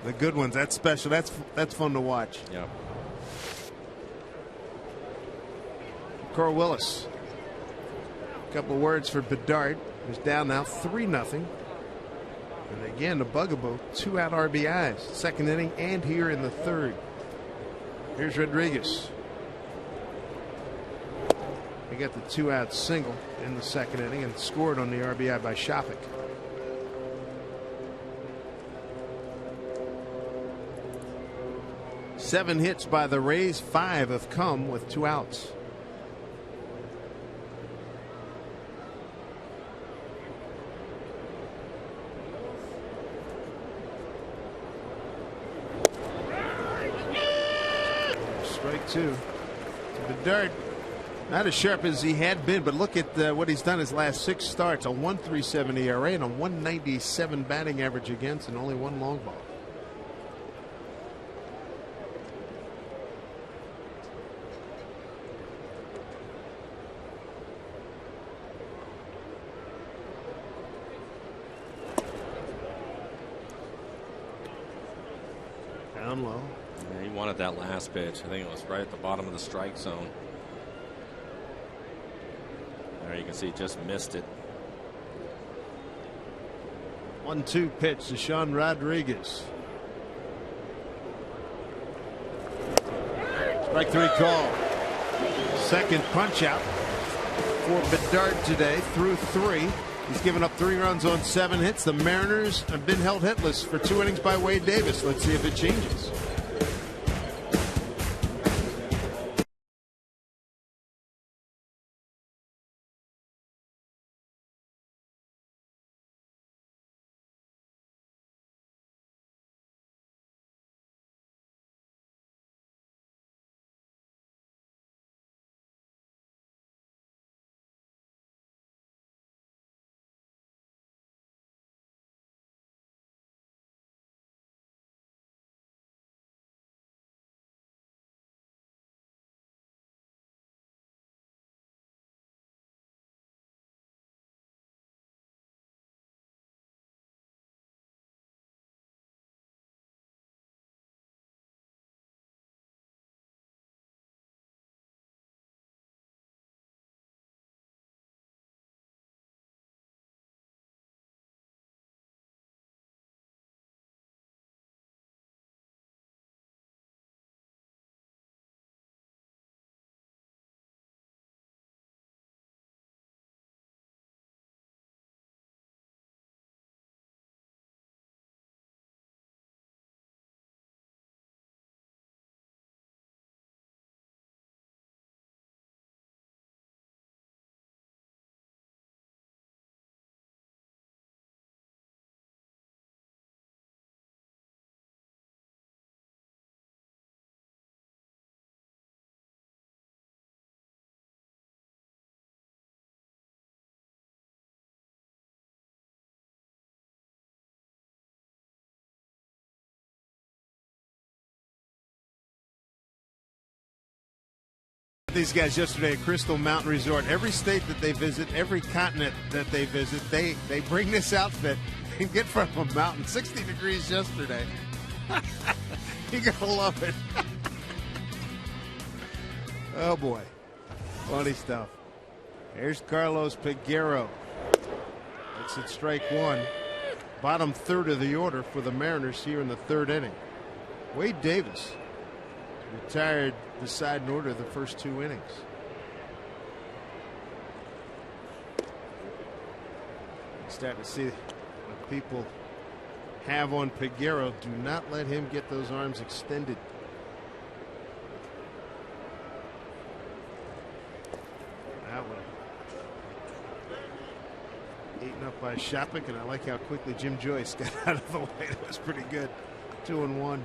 The good ones. That's special. That's fun to watch. Yeah. Carl Willis. A couple words for Bedard, who's down now 3-0. And again, the bugaboo, 2-out RBIs, second inning and here in the third. Here's Rodriguez. He got the 2-out single in the second inning and scored on the RBI by Shopik. Seven hits by the Rays, 5 have come with 2 outs. Strike 2 to Bedard. Not as sharp as he had been, but look at what he's done his last 6 starts. A 1.37 ERA and a 1.97 batting average against, and only 1 long ball. Down low. Yeah, he wanted that last pitch. I think it was right at the bottom of the strike zone. There you can see, just missed it. 1-2 pitch to Sean Rodriguez. Strike 3 call. Second punch out for Bedard today through 3. He's given up 3 runs on 7 hits. The Mariners have been held hitless for 2 innings by Wade Davis. Let's see if it changes. These guys yesterday at Crystal Mountain Resort. Every state that they visit, every continent that they visit, they bring this outfit and get from a mountain. 60 degrees yesterday. You're going to love it. Oh, boy. Funny stuff. Here's Carlos Peguero. Makes it strike 1. Bottom third of the order for the Mariners here in the 3rd inning. Wade Davis retired the side in order the first 2 innings. Starting to see what people have on Peguero. Do not let him get those arms extended. That one eaten up by Shopik, and I like how quickly Jim Joyce got out of the way. That was pretty good. 2-1.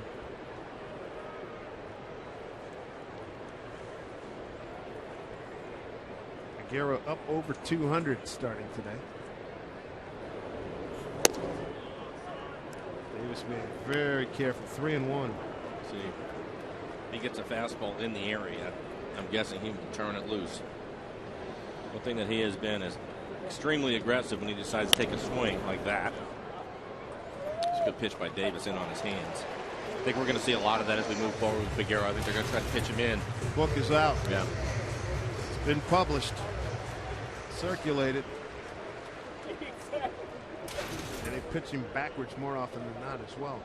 Peguero up over 200 starting today. Davis being very careful. 3-1. See, if he gets a fastball in the area, I'm guessing he will turn it loose. One thing that he has been is extremely aggressive when he decides to take a swing like that. It's a good pitch by Davis in on his hands. I think we're going to see a lot of that as we move forward with Peguero. I think they're going to try to pitch him in. Book is out. Yeah. It's been published. Circulated. And they pitch him backwards more often than not as well.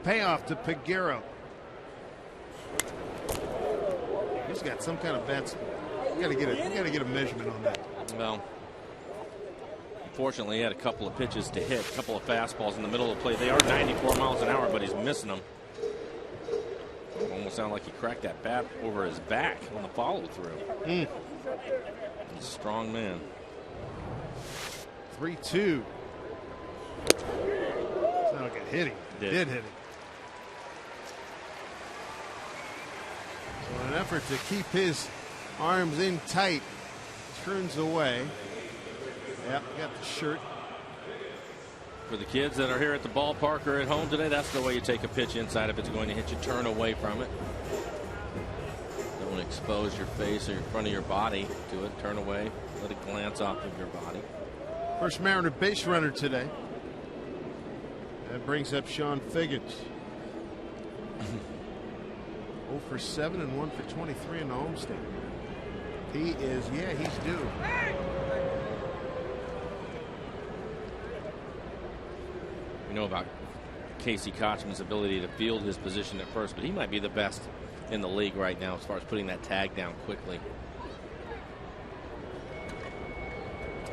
Payoff to Peguero. He's got some kind of bats. You got to get a measurement on that. Well, unfortunately, he had a couple of pitches to hit, a couple of fastballs in the middle of the play. They are 94 miles an hour, but he's missing them. It almost sounded like he cracked that bat over his back on the follow-through. He's a strong man. 3-2. Sounded like it hit him. Did hit him. So in an effort to keep his arms in tight, turns away. Yep, got the shirt. For the kids that are here at the ballpark or at home today, that's the way you take a pitch inside. If it's going to hit you, turn away from it. Don't want to expose your face or in front of your body to it. Turn away. Let it glance off of your body. First Mariner base runner today. That brings up Sean Figgins. 0 for 7 and 1 for 23 in the homestand. He is, he's due. We know about Casey Kochman's ability to field his position at first, but he might be the best in the league right now as far as putting that tag down quickly.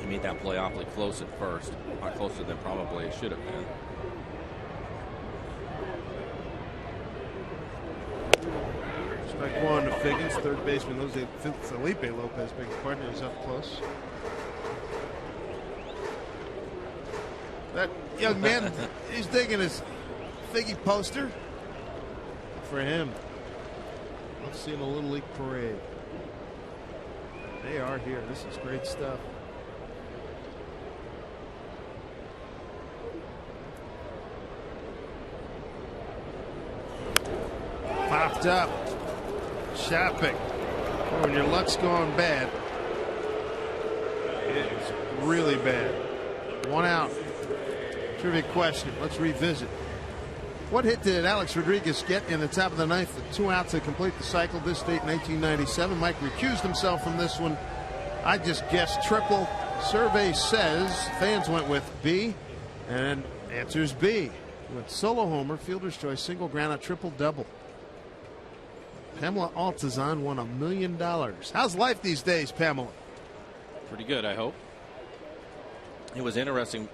He made that play awfully close at first, a lot closer than probably it should have been. Strike one to Figgins, third baseman Felipe Lopez, big partner, is up close. That young man, he's digging his Figgy poster. For him, let's see in a Little League parade. They are here. This is great stuff. Popped up. Shopping. When your luck's going bad, it's really bad. One out. Trivia question. Let's revisit. What hit did Alex Rodriguez get in the top of the ninth with 2 outs to complete the cycle? This date, 1997. Mike recused himself from this one. I just guessed triple. Survey says fans went with B, and answers B. With solo homer, fielder's choice, single ground out, triple double. Pamela Altazan won $1 million. How's life these days, Pamela? Pretty good, I hope. It was interesting.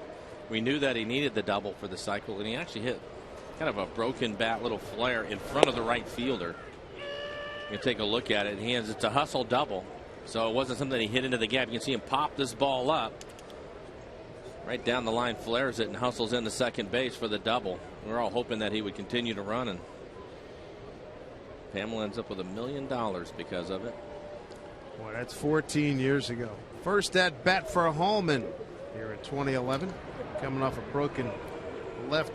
We knew that he needed the double for the cycle, and he actually hit kind of a broken bat little flare in front of the right fielder. You can take a look at it. It's a hustle double, so it wasn't something that he hit into the gap. You can see him pop this ball up right down the line, flares it, and hustles into second base for the double. We're all hoping that he would continue to run, and Pamela ends up with $1 million because of it. Boy, that's 14 years ago. First at bat for Holman here in 2011, coming off a broken left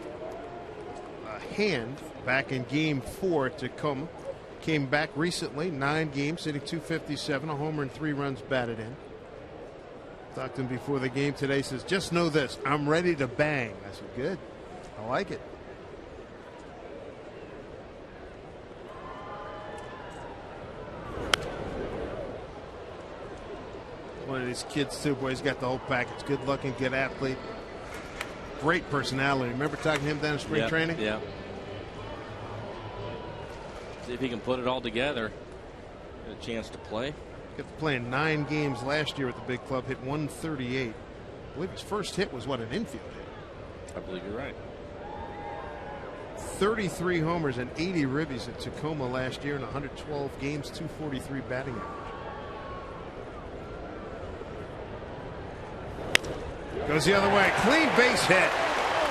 hand back in Game 4 at Tacoma. Came back recently, 9 games, hitting .257, a homer and 3 runs batted in. Talked to him before the game today. Says, just know this, I'm ready to bang. I said, good. I like it. One of these kids too, boy, he's got the whole package. Good looking, good athlete. Great personality. Remember talking to him down in spring training? Yeah. See if he can put it all together. Get a chance to play. Got to play in 9 games last year with the big club. Hit 138. I believe his first hit was what, an infield hit? I believe you're right. 33 homers and 80 ribbies at Tacoma last year in 112 games, .243 batting average. Goes the other way. Clean base hit.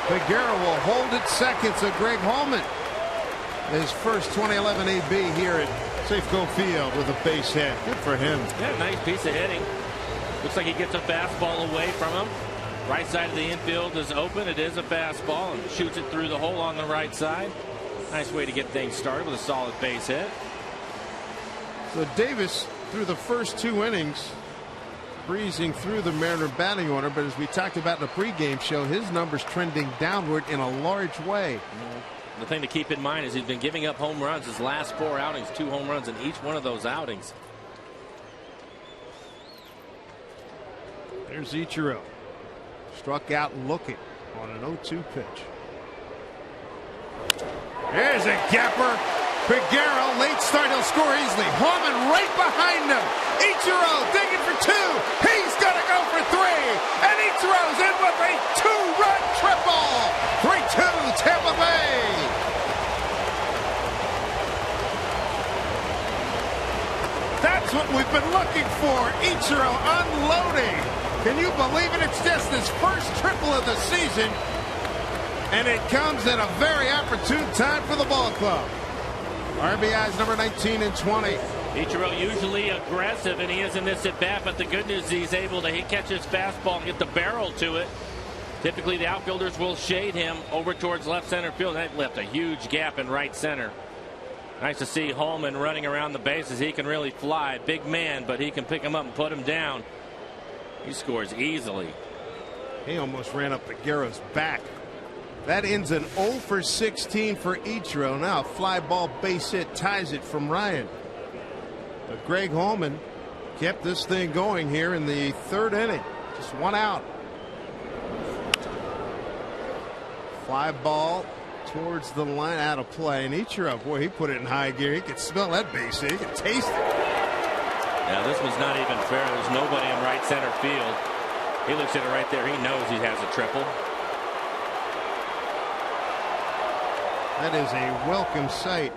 Figueroa will hold it second to Greg Holman. His first 2011 AB here at Safeco Field with a base hit. Good for him. Yeah, nice piece of hitting. Looks like he gets a fastball away from him. Right side of the infield is open. It is a fastball and shoots it through the hole on the right side. Nice way to get things started with a solid base hit. So Davis, through the first 2 innings, breezing through the Mariner batting order, but as we talked about in the pregame show, his numbers trending downward in a large way. The thing to keep in mind is he's been giving up home runs his last 4 outings, 2 home runs in each one of those outings. There's Ichiro. Struck out looking on an 0-2 pitch. There's a gapper. Figueroa, late start, he'll score easily. Holman right behind him. Ichiro digging for 2. He's going to go for 3. And Ichiro's in with a 2-run triple. 3-2 Tampa Bay. That's what we've been looking for. Ichiro unloading. Can you believe it? It's just his first triple of the season. And it comes at a very opportune time for the ball club. RBIs number 19 and 20. Ichiro usually aggressive, and he is in this at bat, but the good news is he's able to catch his fastball and get the barrel to it. Typically the outfielders will shade him over towards left center field. That left a huge gap in right center. Nice to see Holman running around the bases. He can really fly. Big man, but he can pick him up and put him down. He scores easily. He almost ran up Figueroa's back. That ends an 0 for 16 for Ichiro. Now a fly ball base hit ties it from Ryan. But Greg Holman kept this thing going here in the 3rd inning. Just 1 out. Fly ball towards the line, out of play. And Ichiro, boy, he put it in high gear. He could smell that base hit. He could taste it. Yeah, this was not even fair. There's nobody in right center field. He looks at it right there. He knows he has a triple. That is a welcome sight.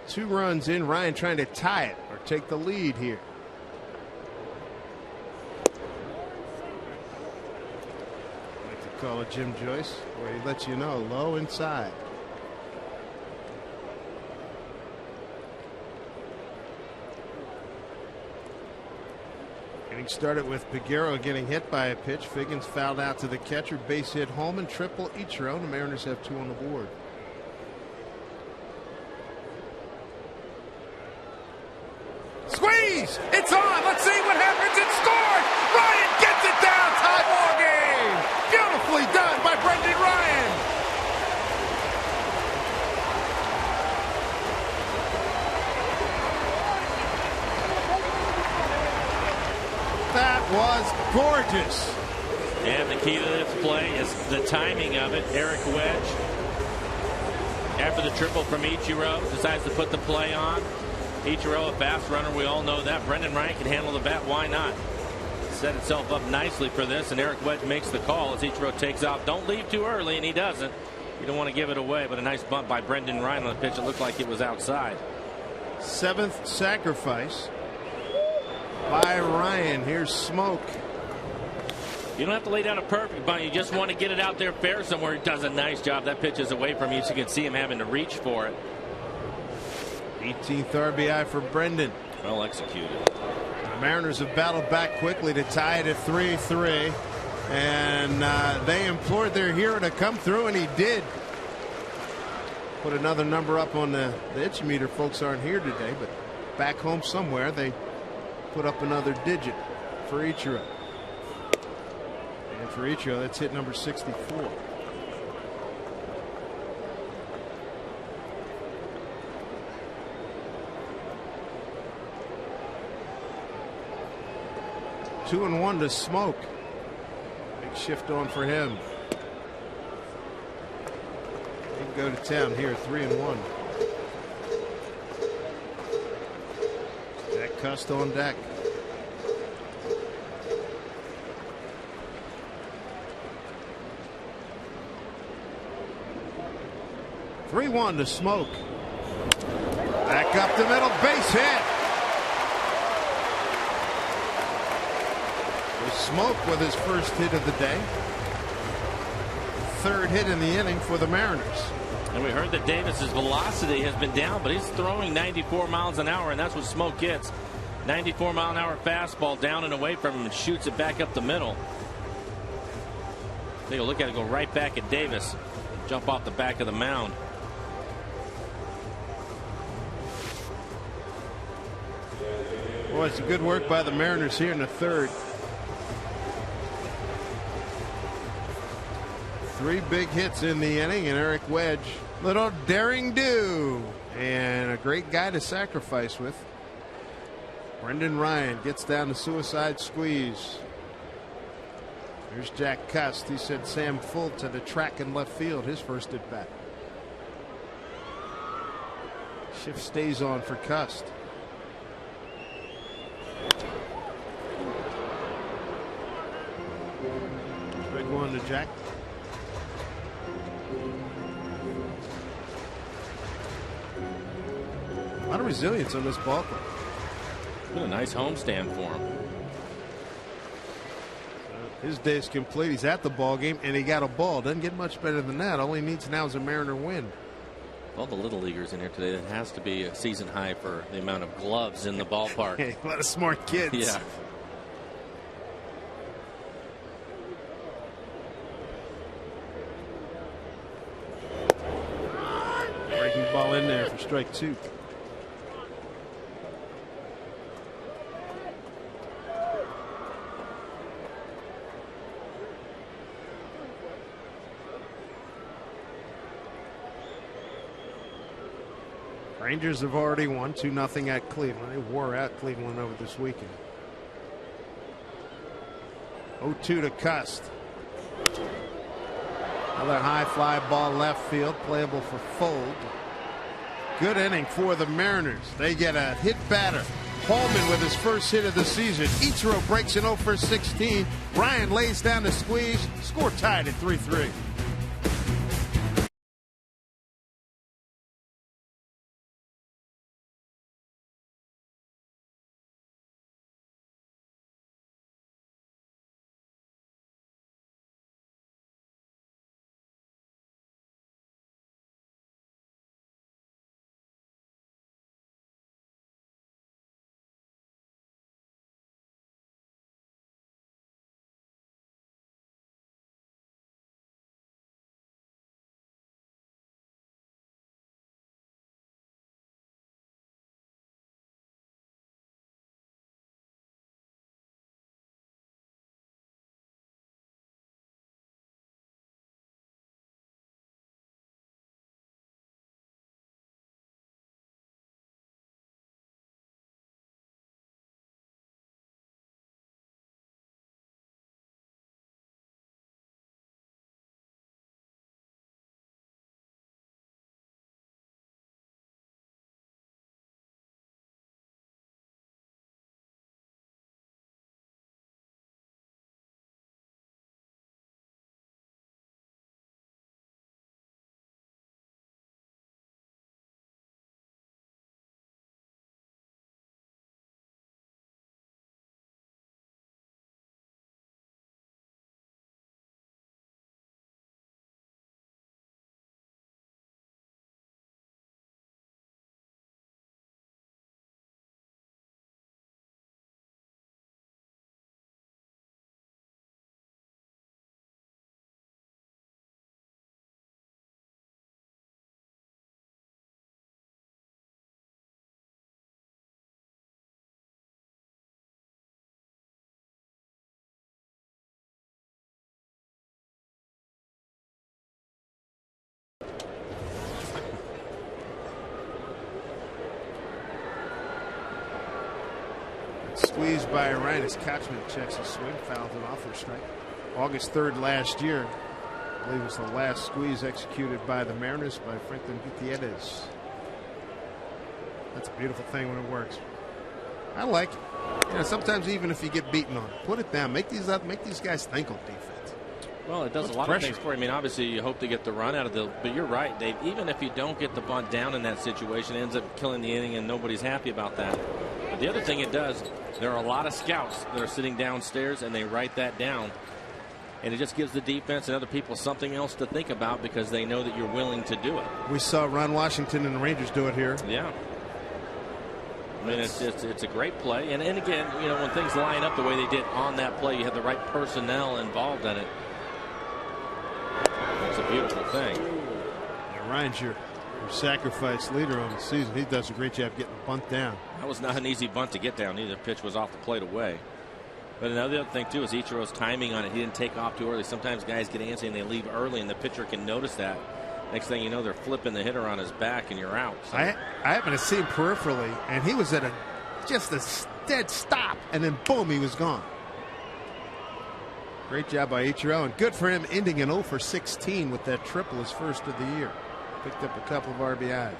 Two runs in. Ryan trying to tie it or take the lead here. Like to call it Jim Joyce, where he lets you know low inside. Getting started with Peguero getting hit by a pitch. Figgins fouled out to the catcher. Base hit Holman. Triple Ichiro. The Mariners have 2 on the board. Squeeze! It's on! Let's see what happens. It's scored! Ryan gets it down! Tie ball game! Beautifully done by Brendan Ryan! That was gorgeous. And the key to this play is the timing of it. Eric Wedge, after the triple from Ichiro, decides to put the play on. Ichiro, a fast runner, we all know that. Brendan Ryan can handle the bat. Why not? Set itself up nicely for this, and Eric Wedge makes the call as Ichiro takes off. Don't leave too early, and he doesn't. You don't want to give it away, but a nice bunt by Brendan Ryan on the pitch. It looked like it was outside. 7th sacrifice by Ryan. Here's Smoke. You don't have to lay down a perfect bunt. You just want to get it out there fair somewhere. He does a nice job. That pitch is away from you, so you can see him having to reach for it. 18th RBI for Brendan. Well executed. The Mariners have battled back quickly to tie it at 3-3. And they implored their hero to come through, and he did. Put another number up on the itch meter. Folks aren't here today, but back home somewhere they put up another digit for Ichiro. And for Ichiro, that's hit number 64. Two and one to Smoke. Big shift on for him. He can go to town here, 3-1. Jack Cust on deck. Three one to Smoke. Back up the middle, base hit. Smoke with his first hit of the day. 3rd hit in the inning for the Mariners. And we heard that Davis's velocity has been down, but he's throwing 94 miles an hour, and that's what Smoke gets. 94-mile-an-hour fastball down and away from him and shoots it back up the middle. Take a look at it, go right back at Davis. Jump off the back of the mound. Boy, it's a good work by the Mariners here in the 3rd. 3 big hits in the inning, and Eric Wedge, little daring do, and a great guy to sacrifice with. Brendan Ryan gets down the suicide squeeze. Here's Jack Cust. He sent Sam Full to the track in left field, his first at bat. Shift stays on for Cust. Big one to Jack. A lot of resilience on this ball club. Been a nice homestand for him. His day's complete. He's at the ball game, and he got a ball. Doesn't get much better than that. All he needs now is a Mariner win. All the little leaguers in here today, that has to be a season high for the amount of gloves in the ballpark. Hey, a lot of smart kids. Yeah. Breaking the ball in there for strike 2. Rangers have already won 2-0 at Cleveland. They wore out Cleveland over this weekend. 0-2 to Cust. Another high fly ball left field, playable for Fold. Good inning for the Mariners. They get a hit batter. Hallman with his first hit of the season. Ichiro breaks an 0 for 16. Ryan lays down the squeeze. Score tied at 3-3. Squeezed by Ryan as Kachman checks his swing, fouls it off for a strike. August 3rd last year, I believe, was the last squeeze executed by the Mariners by Franklin Gutierrez. That's a beautiful thing when it works. I like it. You know, sometimes even if you get beaten on it, put it down. Make these guys think on defense. Well, it does a lot of things for you. I mean, obviously, you hope to get the run out of the. But you're right, Dave. Even if you don't get the bunt down in that situation, it ends up killing the inning, and nobody's happy about that. But the other thing it does, there are a lot of scouts that are sitting downstairs, and they write that down. And it just gives the defense and other people something else to think about because they know that you're willing to do it. We saw Ron Washington and the Rangers do it here. Yeah. I mean, it's a great play. And again, you know, when things line up the way they did on that play, you have the right personnel involved in it. It's a beautiful thing. Yeah, Ryan's your sacrifice leader on the season. He does a great job getting the bunt down. That was not an easy bunt to get down. Either pitch was off the plate away. But another thing, too, is Ichiro's timing on it. He didn't take off too early. Sometimes guys get antsy and they leave early, and the pitcher can notice that. Next thing you know, they're flipping the hitter on his back, and you're out. So. I happened to see him peripherally, and he was at just a dead stop, and then boom, he was gone. Great job by Ichiro, and good for him ending an 0 for 16 with that triple, his first of the year. Picked up a couple of RBIs.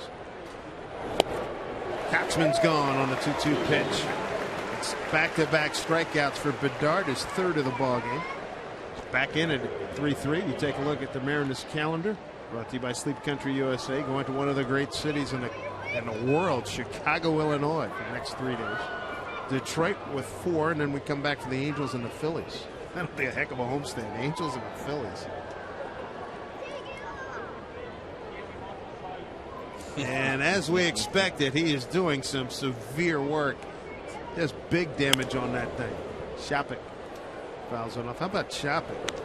Kachman's gone on the 2-2 pitch. It's back-to-back strikeouts for Bedard, his third of the ballgame. Back in at 3-3. You take a look at the Mariners calendar. Brought to you by Sleep Country USA. Going to one of the great cities in the world, Chicago, Illinois, for the next 3 days. Detroit with 4, and then we come back for the Angels and the Phillies. That'll be a heck of a homestand. The Angels and the Phillies. And as we expected, he is doing some severe work. There's big damage on that thing. Shopik fouls it off. How about Shopik?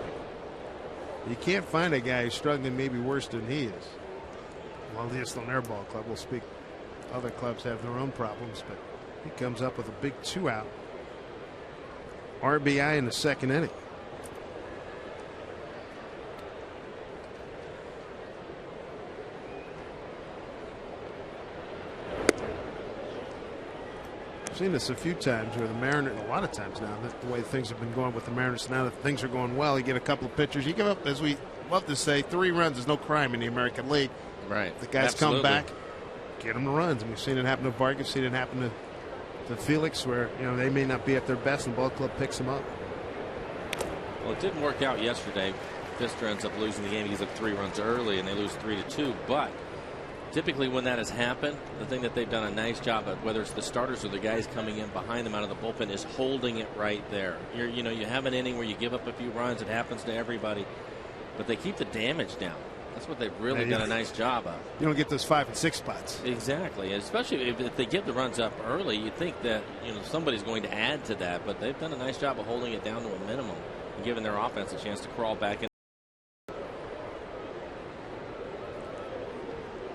You can't find a guy who's struggling maybe worse than he is. Well, just on their ball club. We'll speak. Other clubs have their own problems, but he comes up with a big 2-out. RBI in the second inning. I've seen this a few times where the Mariners, a lot of times now, the way things have been going with the Mariners now that things are going well, you get a couple of pitchers. You give up, as we love to say, 3 runs is no crime in the American League. Right. The guys come back, get them the runs. And we've seen it happen to Vargas, seen it happen to Felix, where they may not be at their best, and the ball club picks them up. Well, it didn't work out yesterday. Fister ends up losing the game. He gives up 3 runs early, and they lose 3-2. But typically, when that has happened, the thing that they've done a nice job of, whether it's the starters or the guys coming in behind them out of the bullpen, is holding it right there. You have an inning where you give up a few runs. It happens to everybody, but they keep the damage down. That's what they've really done a nice job of. You don't get those 5 and 6 spots. Exactly, especially if they give the runs up early. You'd think that somebody's going to add to that, but they've done a nice job of holding it down to a minimum and giving their offense a chance to crawl back in.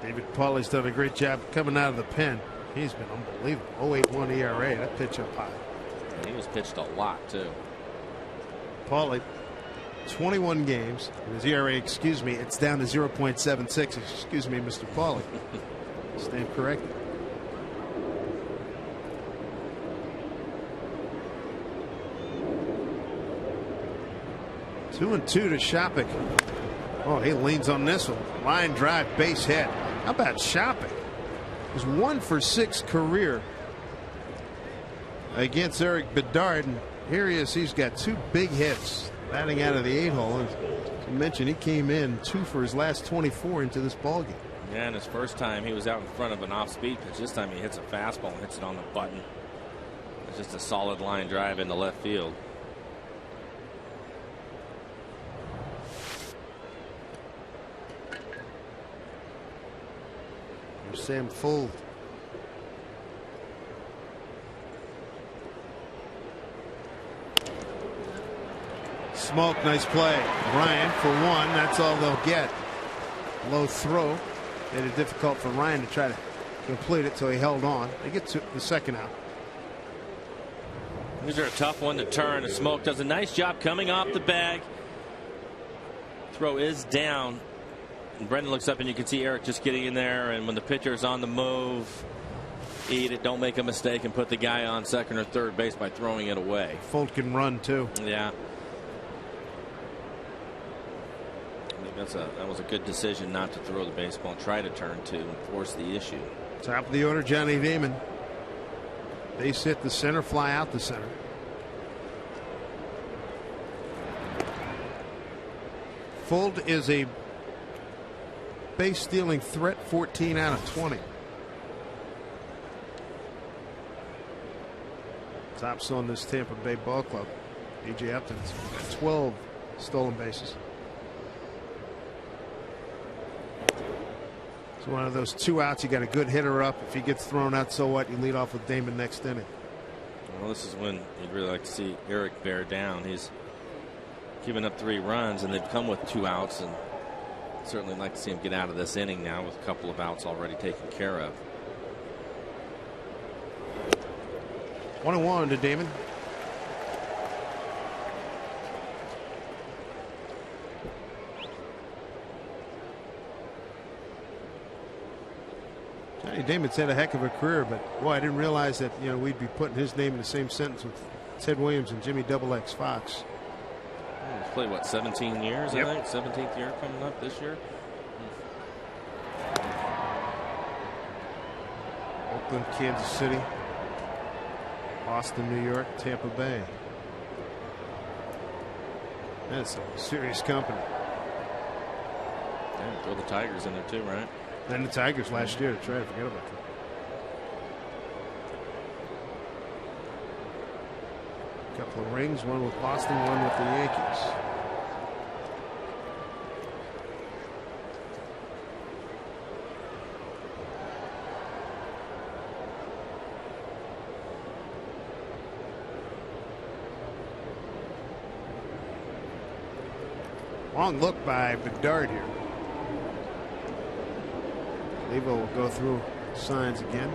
David Pauly's done a great job coming out of the pen. He's been unbelievable. 0.81 ERA. That pitch up high. And he was pitched a lot too. Pauly, 21 games. His ERA, it's down to 0.76. Excuse me, Mr. Pauly. Stand corrected. Two and 2 to Shopping. Oh, he leans on this one. Line drive, base hit. How about Shopping? His 1 for 6 career against Eric Bedard. And here he is. He's got 2 big hits batting out of the 8-hole. As you mentioned, he came in 2 for his last 24 into this ballgame. Yeah, and his first time he was out in front of an off-speed pitch. This time he hits a fastball and hits it on the button. It's just a solid line drive into left field. Here's Sam Fuld. Smoke, nice play. Ryan for 1. That's all they'll get. Low throw. Made it difficult for Ryan to try to complete it, so he held on. They get to the second out. These are a tough one to turn. Smoke does a nice job coming off the bag. Throw is down. And Brendan looks up and you can see Eric just getting in there, and when the pitcher is on the move, eat it, don't make a mistake and put the guy on second or third base by throwing it away. Fuld can run too. Yeah. I think that was a good decision not to throw the baseball and try to turn 2 and force the issue. Top of the order, Johnny Damon. Base hit the center, fly out the center. Fuld is a base stealing threat, 14 out of 20. Tops on this Tampa Bay ball club. A.J. Upton's got 12 stolen bases. It's one of those 2 outs. You got a good hitter up. If he gets thrown out, so what? You lead off with Damon next inning. Well, this is when you'd really like to see Eric bear down. He's given up 3 runs, and they've come with 2 outs, and certainly like to see him get out of this inning now with a couple of outs already taken care of. 1-1 to Damon. Johnny Damon's had a heck of a career, but boy, I didn't realize that we'd be putting his name in the same sentence with Ted Williams and Jimmy XX Fox. He's played what, 17 years? Yep. I think 17th year coming up this year. Oakland, Kansas City, Boston, New York, Tampa Bay. That's some serious company. Yeah, throw the Tigers in there too, right? And the Tigers last year. That's right. I forget about that. Couple of rings, one with Boston, one with the Yankees. Long look by Bedard here. Levo will go through signs again.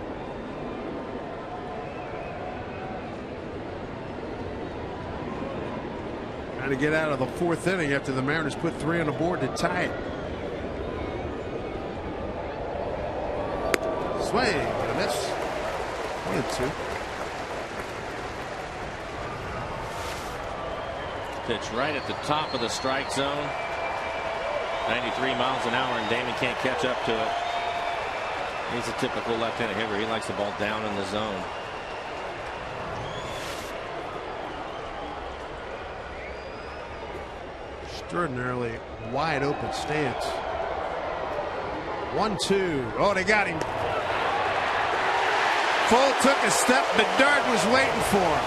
Trying to get out of the 4th inning after the Mariners put 3 on the board to tie it. Swing and a miss. 1-2. Pitch right at the top of the strike zone. 93 miles an hour, and Damon can't catch up to it. He's a typical left-handed hitter. He likes the ball down in the zone. Extraordinarily wide open stance. 1-2. Oh, they got him. Full took a step. Bedard was waiting for him.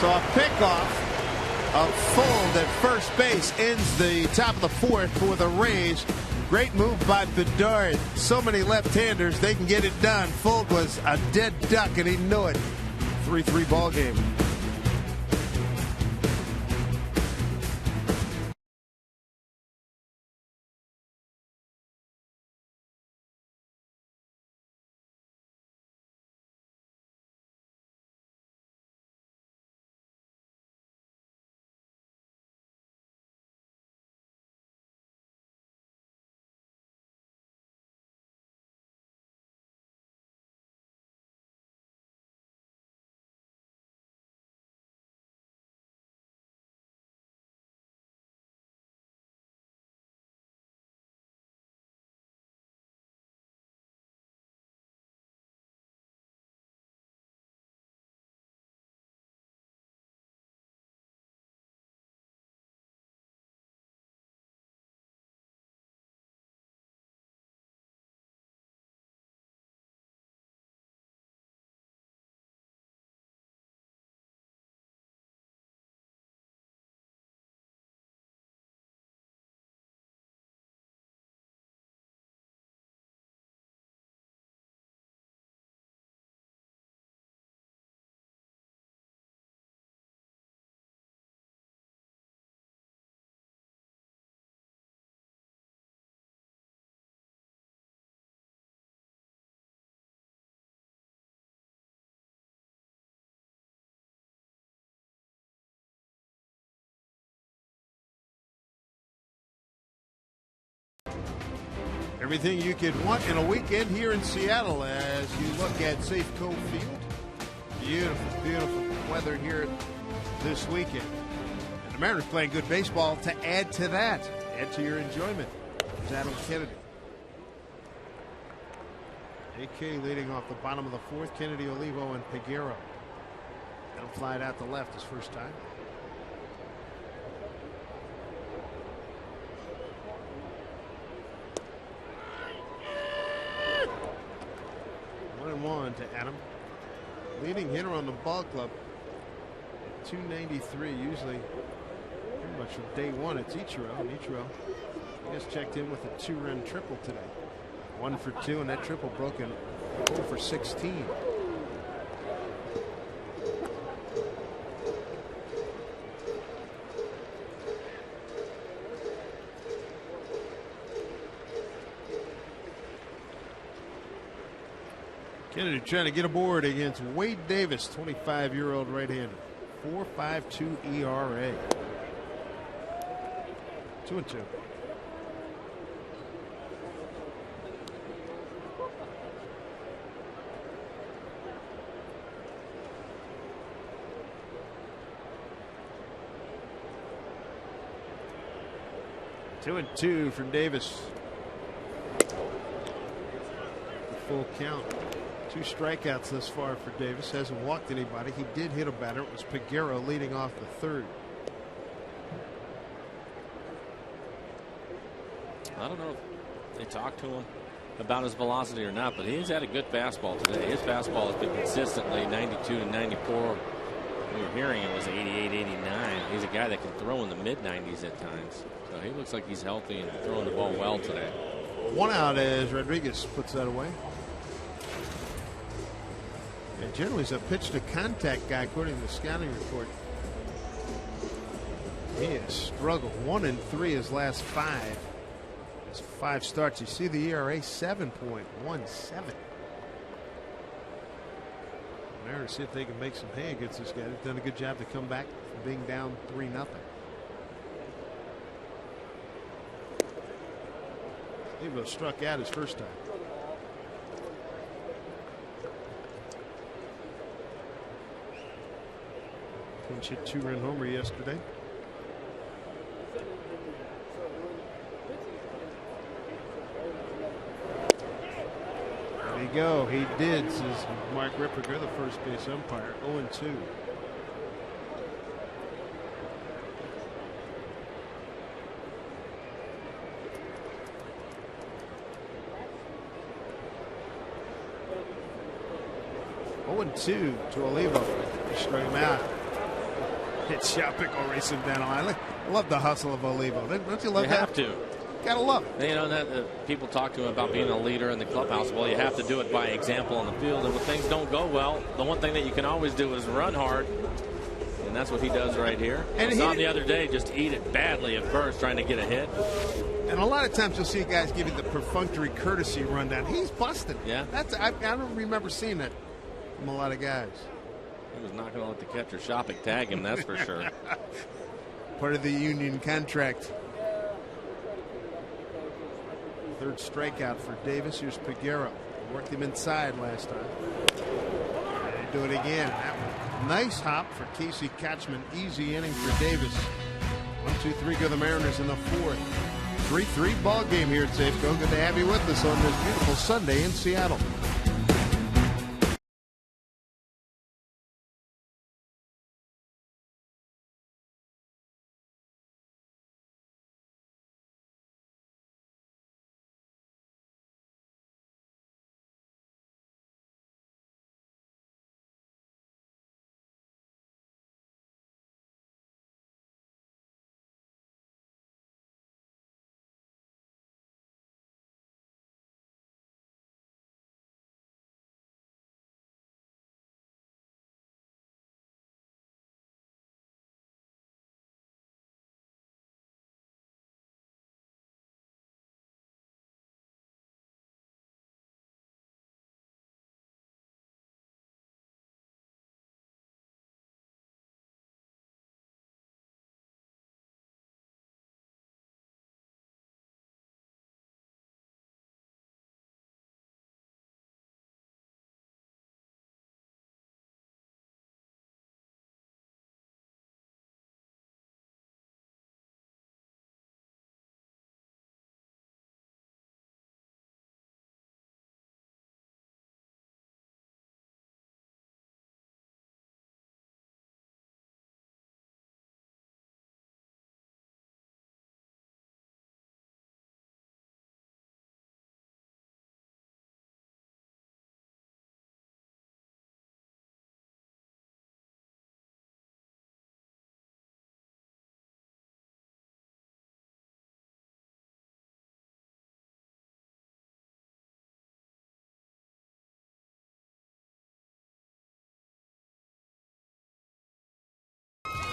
So a pickoff of Full at first base ends the top of the fourth for the Rays. Great move by Bedard. So many left-handers, they can get it done. Full was a dead duck, and he knew it. 3-3 ball game. Everything you could want in a weekend here in Seattle as you look at Safeco Field. Beautiful, beautiful weather here this weekend. And the Mariners playing good baseball to add to that. Add to your enjoyment. There's Adam Kennedy. AK leading off the bottom of the fourth. Kennedy, Olivo, and Peguero. That'll fly it out to left his first time. 1-1 to Adam. Leading hitter on the ball club. 293 usually. Pretty much from day one it's Ichiro. And Ichiro just checked in with a 2-run triple today. 1 for 2, and that triple broken 0 for 16. Kennedy trying to get aboard against Wade Davis, 25-year-old right-hander. 4.52 ERA. 2-2. Two and two from Davis. Full count. 2 strikeouts thus far for Davis. Hasn't walked anybody. He did hit a batter. It was Peguero leading off the third. I don't know if they talked to him about his velocity or not, but he's had a good fastball today. His fastball has been consistently 92 to 94. We were hearing it was 88, 89. He's a guy that can throw in the mid-90s at times. So he looks like he's healthy and throwing the ball well today. 1 out as Rodriguez puts that away. And generally he's a pitch to contact guy according to the scouting report. He has struggled. 1 and 3 his last 5. His 5 starts. You see the ERA 7.17. Mariners see if they can make some hay against this guy. They've done a good job to come back from being down 3-0. Olivo struck out his first time. Pinch hit 2-run homer yesterday. go. He did, says Mark Ripperger, the first base umpire. 0-2. To Olivo. He struck him out. Hit Shopik will race him down. I love the hustle of Olivo. Don't you love that? You have to. Gotta love it. You know, that people talk to him about being a leader in the clubhouse. Well, you have to do it by example on the field. And when things don't go well, the one thing that you can always do is run hard. And that's what he does right here. And he saw the other day just eat it badly at first, trying to get a hit. And a lot of times you'll see guys giving the perfunctory courtesy rundown. He's busted. Yeah. I don't remember seeing that from a lot of guys. He was not going to let the catcher Shopik tag him, that's for sure. Part of the union contract. Third strikeout for Davis. Here's Peguero. Worked him inside last time. And they do it again. That one. Nice hop for Casey Kotchman. Easy inning for Davis. 1-2-3 go the Mariners in the fourth. 3-3 ball game here at Safeco. Good to have you with us on this beautiful Sunday in Seattle.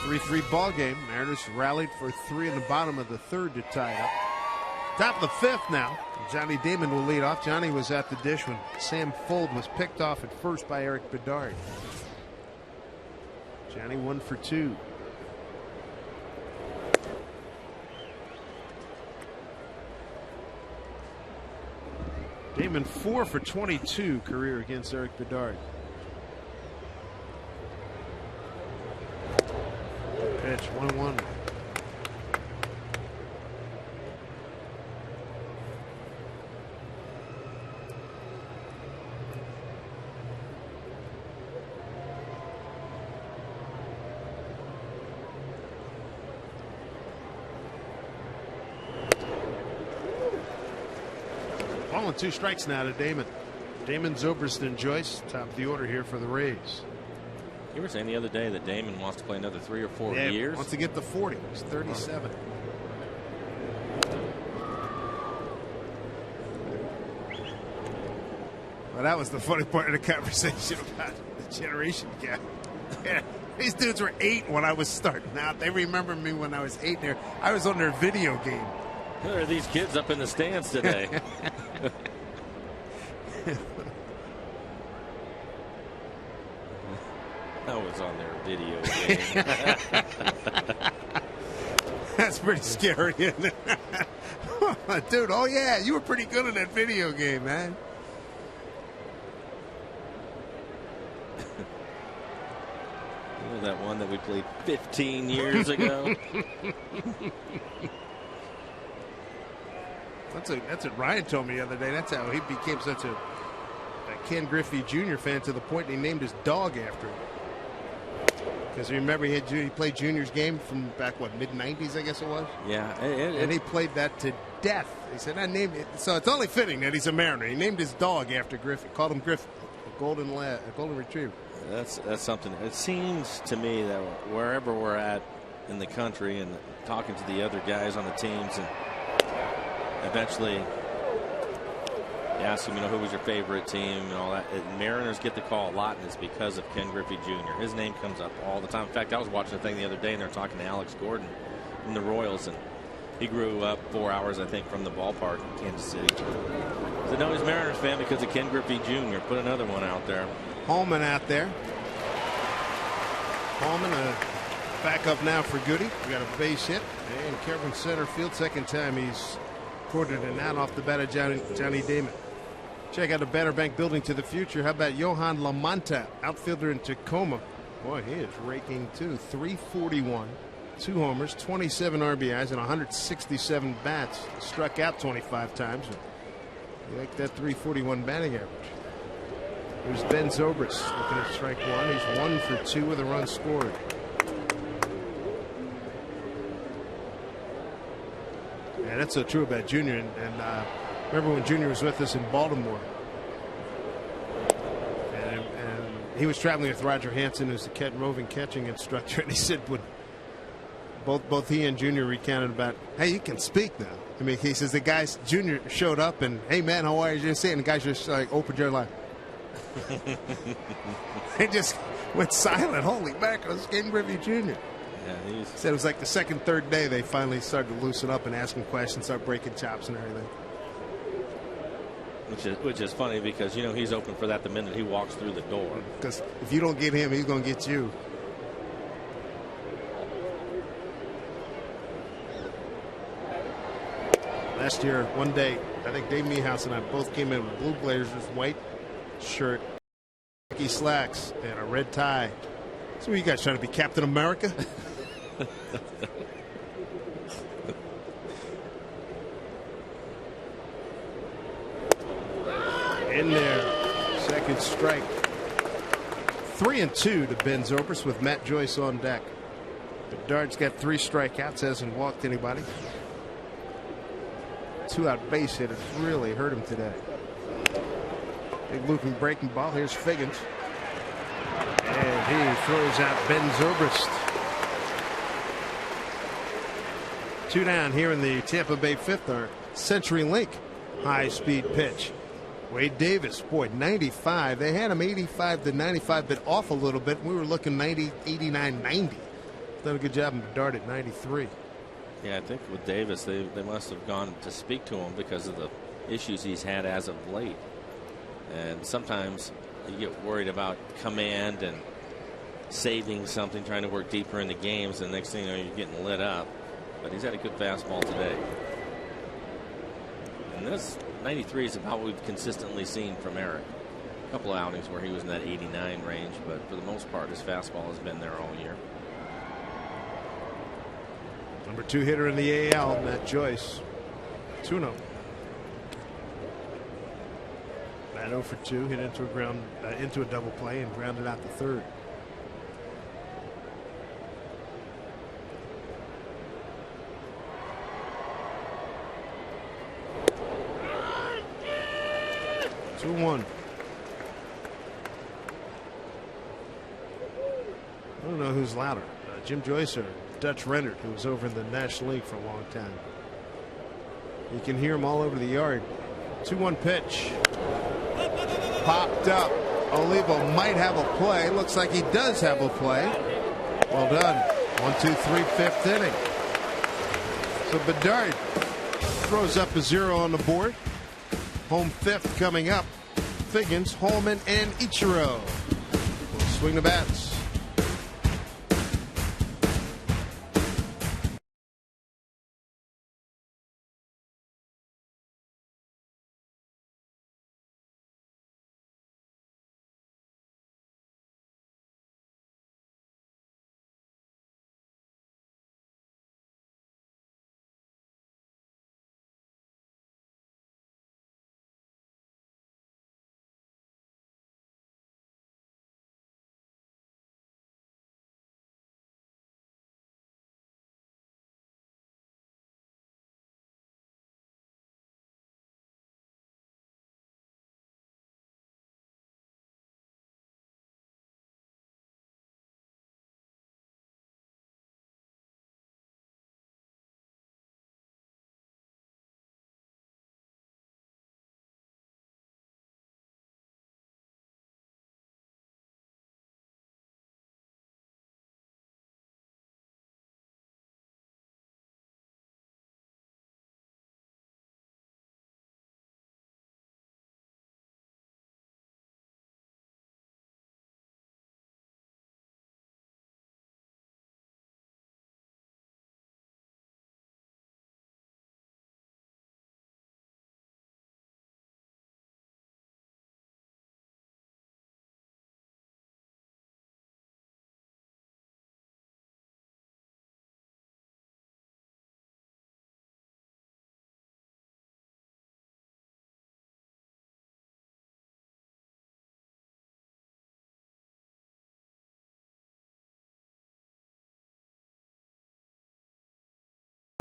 Three-3 ball game. Mariners rallied for 3 in the bottom of the third to tie it up. Top of the fifth now. Johnny Damon will lead off. Johnny was at the dish when Sam Fuld was picked off at first by Eric Bedard. Johnny 1 for 2. Damon 4 for 22 career against Eric Bedard. Pitch 1-1. Ball and 2 strikes now to Damon. Damon, Zobrist, and Joyce top of the order here for the Rays. You were saying the other day that Damon wants to play another 3 or 4 years. Wants to get to 40. He's 37. Well, that was the funny part of the conversation about the generation gap. Yeah, these dudes were 8 when I was starting out. They remember me when I was 8 there. I was on their video game. Who are these kids up in the stands today? I was on their video game. That's pretty scary, isn't it? Dude, oh yeah, you were pretty good in that video game, man. Remember that one that we played 15 years ago? That's what Ryan told me the other day. That's how he became such a Ken Griffey Jr. fan to the point he named his dog after him. Because remember, he played juniors game from back, mid-'90s, I guess it was? Yeah. And he played that to death. He said, I named it. So it's only fitting that he's a Mariner. He named his dog after Griffey. Called him Griffey, a golden retriever. That's something. It seems to me that wherever we're at in the country and talking to the other guys on the teams, and eventually you ask them, who was your favorite team and all that. Mariners get the call a lot, and it's because of Ken Griffey Jr. His name comes up all the time. In fact, I was watching a thing the other day, and they're talking to Alex Gordon from the Royals, and he grew up 4 hours, I think, from the ballpark in Kansas City. So no, he's a Mariners fan because of Ken Griffey Jr. Put another one out there. Holman out there. Holman back up now for Goody. We got a base hit, and Kevin center field. Second time he's recorded an out off the bat of Johnny Damon. Check out the Banner Bank building to the future. How about Johan Lamonta, outfielder in Tacoma? Boy, he is raking too. 341, 2 homers, 27 RBIs, and 167 bats. Struck out 25 times. You like that 341 batting average. There's Ben Zobrist looking at strike one. He's 1 for 2 with a run scored. Yeah, that's so true about Junior. And remember when Junior was with us in Baltimore, and he was traveling with Roger Hanson, who's the roving catching instructor, and he said when both he and Junior recounted about, hey, you can speak now. I mean, he says the guys, Junior showed up and, hey man, how are you? And the guys just like opened their like. They just went silent. Holy mackerel, it's Ken Griffey Jr. Yeah, he said it was like the second, third day they finally started to loosen up and ask him questions, start breaking chops and everything. Which is funny because he's open for that the minute he walks through the door. Because if you don't get him, he's going to get you. Last year, one day, I think Dave Niehaus and I both came in with blue blazers, white shirt, khaki slacks, and a red tie. So what, you guys trying to be Captain America? In there, second strike. 3-2 to Ben Zobrist with Matt Joyce on deck. Bedard's got 3 strikeouts, hasn't walked anybody. 2-out base hit has really hurt him today. Big looping breaking ball. Here's Figgins. And he throws out Ben Zobrist. 2 down here in the Tampa Bay fifth. Our Century Link high speed pitch. Wade Davis, boy, 95. They had him 85 to 95, but off a little bit. We were looking 90, 89, 90. Done a good job in Bedard at 93. Yeah, I think with Davis, they must have gone to speak to him because of the issues he's had as of late. And sometimes you get worried about command and saving something, trying to work deeper into games, and next thing you know, you're getting lit up. But he's had a good fastball today. And this 93 is about what we've consistently seen from Eric. A couple of outings where he was in that 89 range, but for the most part, his fastball has been there all year. Number 2 hitter in the AL, Matt Joyce. 2-0. Matt 0 for 2, hit into a double play and grounded out the third. Two one. I don't know who's louder, Jim Joyce or Dutch Rennert, who was over in the National League for a long time. You can hear him all over the yard. 2-1 pitch. Popped up. Olivo might have a play. Looks like he does have a play. Well done. 1-2-3, fifth inning. So Bedard throws up a 0 on the board. Home fifth coming up. Figgins, Holman, and Ichiro will swing the bats.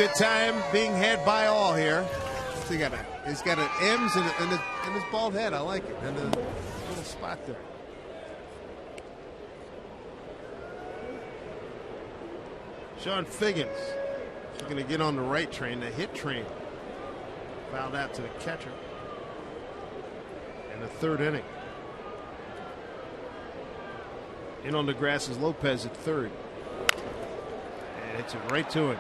Good time being had by all here. So he's got an M's in his bald head. I like it. And a little spot there. Sean Figgins looking to get on the right train, the hit train. Fouled out to the catcher in the third inning. In on the grass is Lopez at third. And hits it right to it.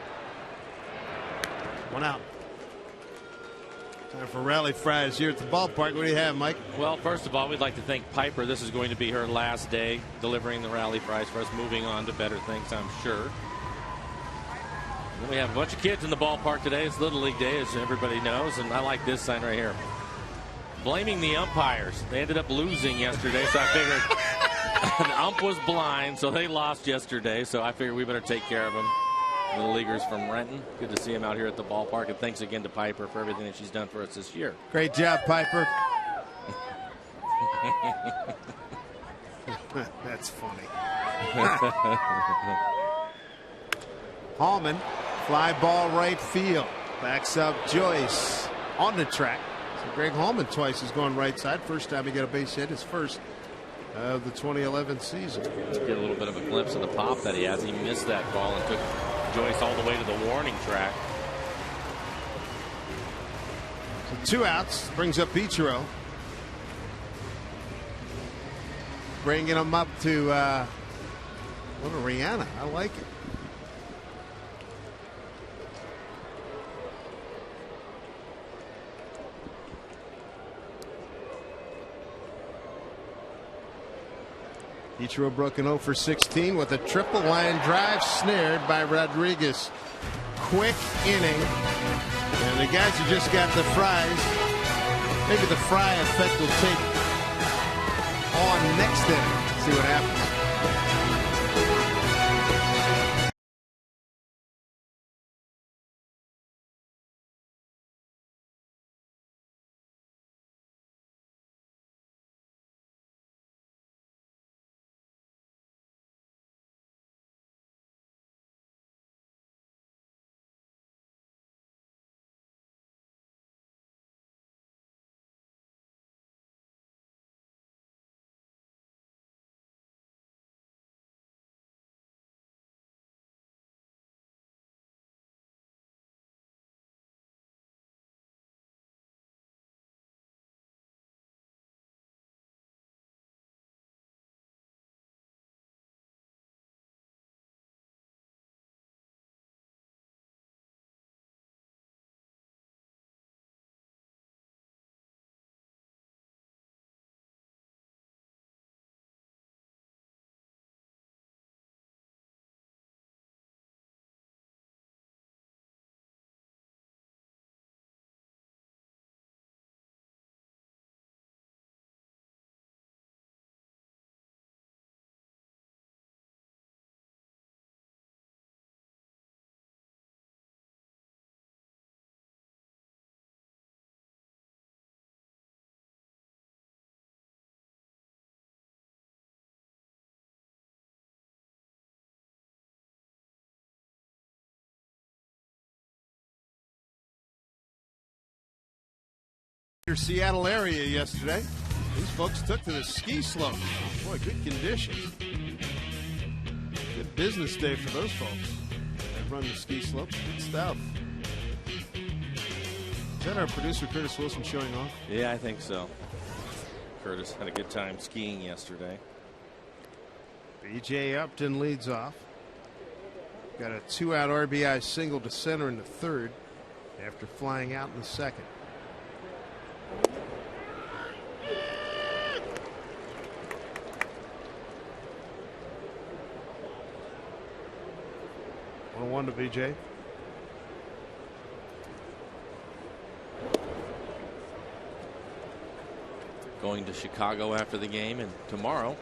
One out. Time for rally fries here at the ballpark. What do you have, Mike? Well, first of all, we'd like to thank Piper. This is going to be her last day delivering the rally fries for us, moving on to better things, I'm sure. We have a bunch of kids in the ballpark today. It's Little League Day, as everybody knows, and I like this sign right here. Blaming the umpires. They ended up losing yesterday, so I figured the ump was blind, so they lost yesterday, so I figured we better take care of them. Little leaguers from Renton. Good to see him out here at the ballpark, and thanks again to Piper for everything that she's done for us this year. Great job, Piper. That's funny. Hallman, fly ball right field. Backs up Joyce on the track. So Greg Hallman twice has gone right side. First time he got a base hit, his first of the 2011 season. Let's get a little bit of a glimpse of the pop that he has. He missed that ball and took Joyce all the way to the warning track. So 2 outs, brings up Ichiro. Bringing him up to little Rihanna. I like it. Ichiro broken 0 for 16 with a triple line drive snared by Rodriguez. Quick inning. And the guys who just got the fries, maybe the fry effect will take on next inning. See what happens. Seattle area yesterday. These folks took to the ski slope. Boy, good condition. Good business day for those folks. They run the ski slopes. Good stuff. Is that our producer, Curtis Wilson, showing off? Yeah, I think so. Curtis had a good time skiing yesterday. B.J. Upton leads off. Got a 2-out RBI single to center in the third after flying out in the second. 1-1 to BJ. Going to Chicago after the game, and tomorrow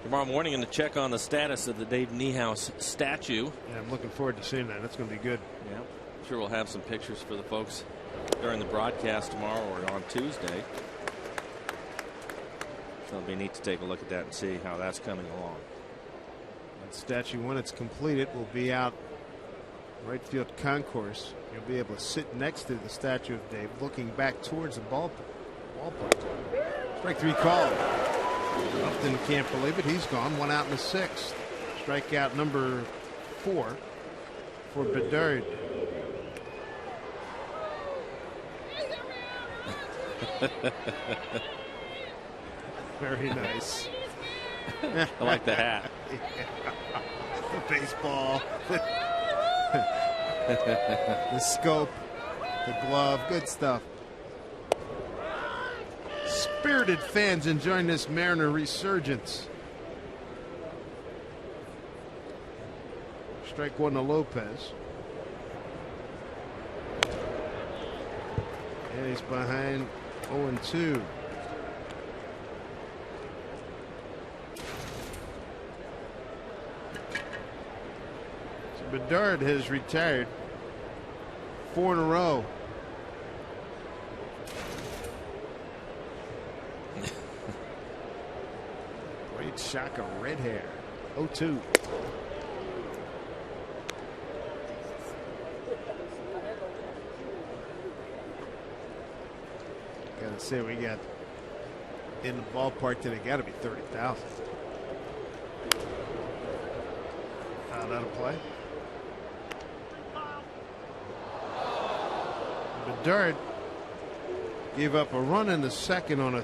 morning, going to check on the status of the Dave Niehaus statue. Yeah, I'm looking forward to seeing that. That's going to be good. Yeah, I'm sure we'll have some pictures for the folks during the broadcast tomorrow or on Tuesday. So it'll be neat to take a look at that and see how that's coming along. That statue, when it's completed, will be out right field concourse. You'll be able to sit next to the statue of Dave, looking back towards the ballpark. Strike 3 called. Upton can't believe it. He's gone. 1 out in the 6th. Strikeout number 4 for Bedard. Very nice. I like the hat. The baseball. The scope. The glove. Good stuff. Spirited fans enjoying this Mariner resurgence. Strike 1 to Lopez. And he's behind 0-2. So Bedard has retired 4 in a row. Great shock of red hair. 0-2. Gotta say, we got in the ballpark today, gotta be 30,000. That'll play. Bedard gave up a run in the second on a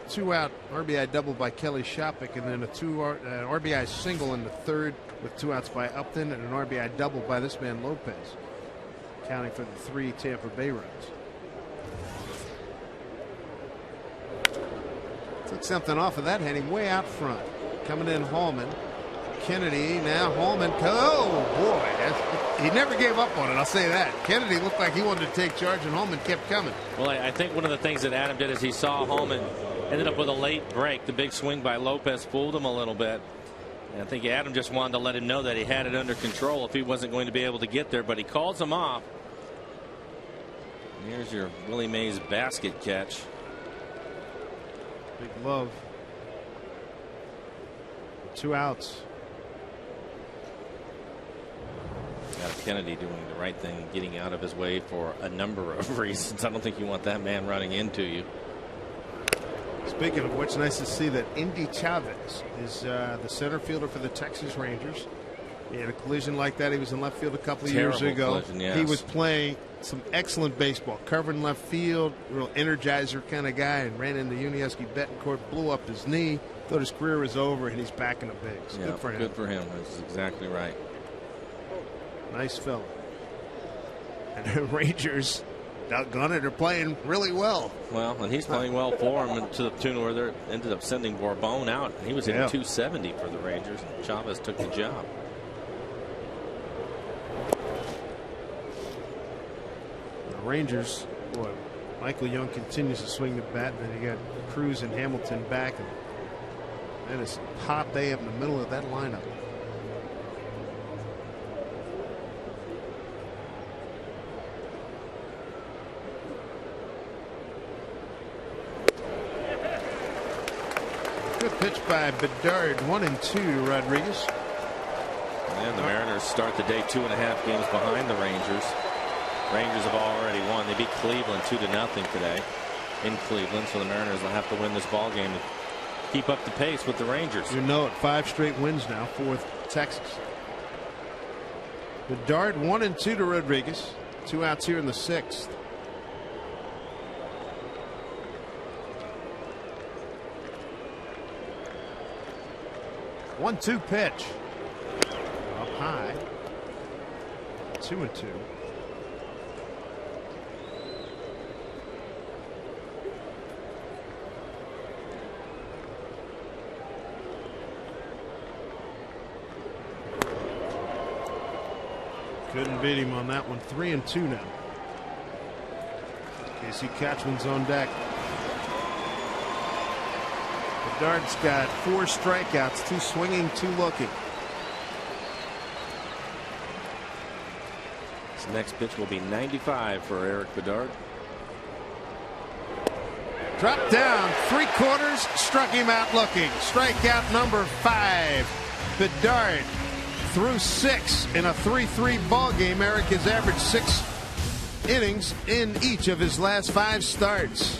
2-out RBI double by Kelly Shopik, and then a RBI single in the third with 2 outs by Upton, and an RBI double by this man Lopez, counting for the 3 Tampa Bay runs. Took something off of that, heading way out front. Coming in Hallman. Kennedy, now Hallman. Oh, boy. He never gave up on it, I'll say that. Kennedy looked like he wanted to take charge, and Hallman kept coming. Well, I think one of the things that Adam did is he saw Hallman ended up with a late break. The big swing by Lopez fooled him a little bit. And I think Adam just wanted to let him know that he had it under control if he wasn't going to be able to get there, but he calls him off. Here's your Willie Mays basket catch. Big love. 2 outs. Kennedy doing the right thing, getting out of his way for a number of reasons. I don't think you want that man running into you. Speaking of which, nice to see that Indy Chavez is the center fielder for the Texas Rangers. He had a collision like that. He was in left field a couple of years ago. Yes. He was playing some excellent baseball, covering left field, real energizer kind of guy, and ran into Yuniesky Betancourt, blew up his knee, thought his career was over, and he's back in the bigs. Yeah, good for him. Good for him. That's exactly right. Nice fella. And the Rangers, doggone it, are playing really well. Well, and he's playing well for him, to the tune where they ended up sending Bourbon out. He was hitting 270 for the Rangers, and Chavez took the job. The Rangers, boy, Michael Young continues to swing the bat, and then you got Cruz and Hamilton back, and that is a hot day up in the middle of that lineup. Good pitch by Bedard. 1-2, Rodriguez. And the Mariners start the day 2.5 games behind the Rangers. Rangers have already won. They beat Cleveland 2-0 today in Cleveland, so the Mariners will have to win this ball game to keep up the pace with the Rangers. You know it, 5 straight wins now for Texas. Bedard 1-2 to Rodriguez. 2 outs here in the 6th. One-two pitch. Up high. 2-2. Couldn't beat him on that one. 3-2 now. Casey Catchman's on deck. Bedard's got 4 strikeouts, 2 swinging, 2 looking. This next pitch will be 95 for Eric Bedard. Dropped down, 3/4, struck him out looking. Strikeout number 5. Bedard, through 6 in a 3-3 ball game. Eric has averaged 6 innings in each of his last 5 starts.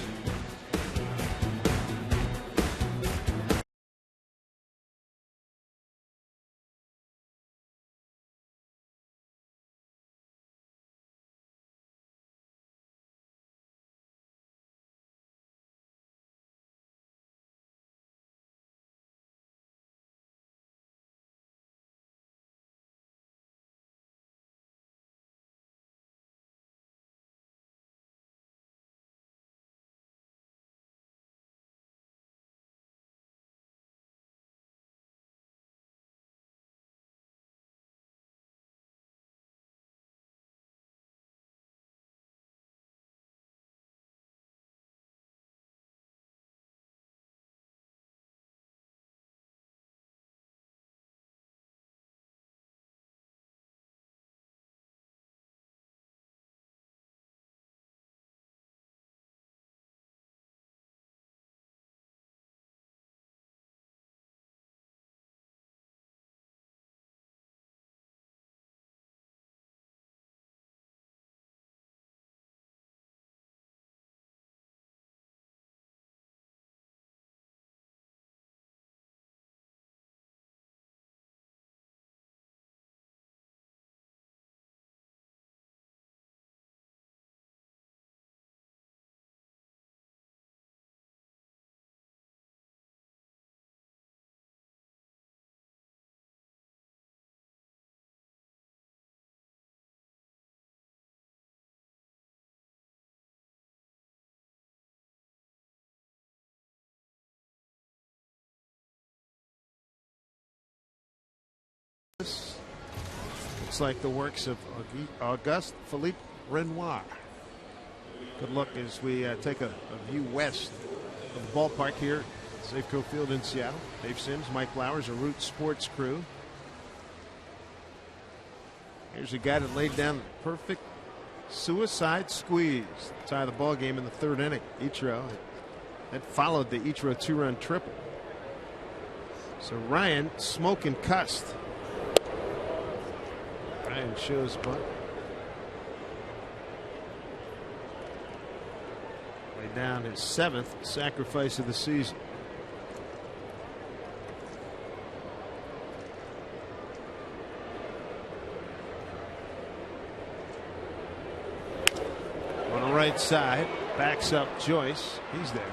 Looks like the works of Auguste Philippe Renoir. Good look as we take a view west of the ballpark here at Safeco Field in Seattle. Dave Sims, Mike Flowers, a Root Sports crew. Here's a guy that laid down the perfect suicide squeeze to tie the ball game in the 3rd inning. Ichiro that followed the Ichiro 2-run triple. So Ryan smoking cussed. Ryan shows bunt. Way down his 7th sacrifice of the season. On the right side, backs up Joyce. He's there.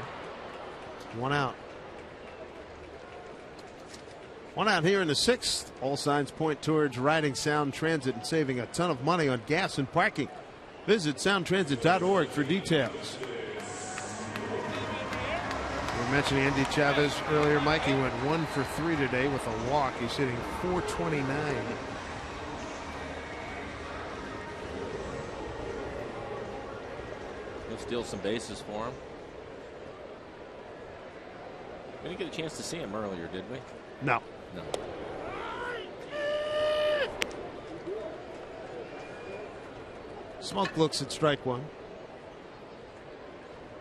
1 out. 1 out here in the 6th. All signs point towards riding Sound Transit and saving a ton of money on gas and parking. Visit soundtransit.org for details. We were mentioning Andy Chavez earlier, Mike. He went 1 for 3 today with a walk. He's hitting .429. He'll steal some bases for him. We didn't get a chance to see him earlier, did we? No. No. Smoke looks at strike 1.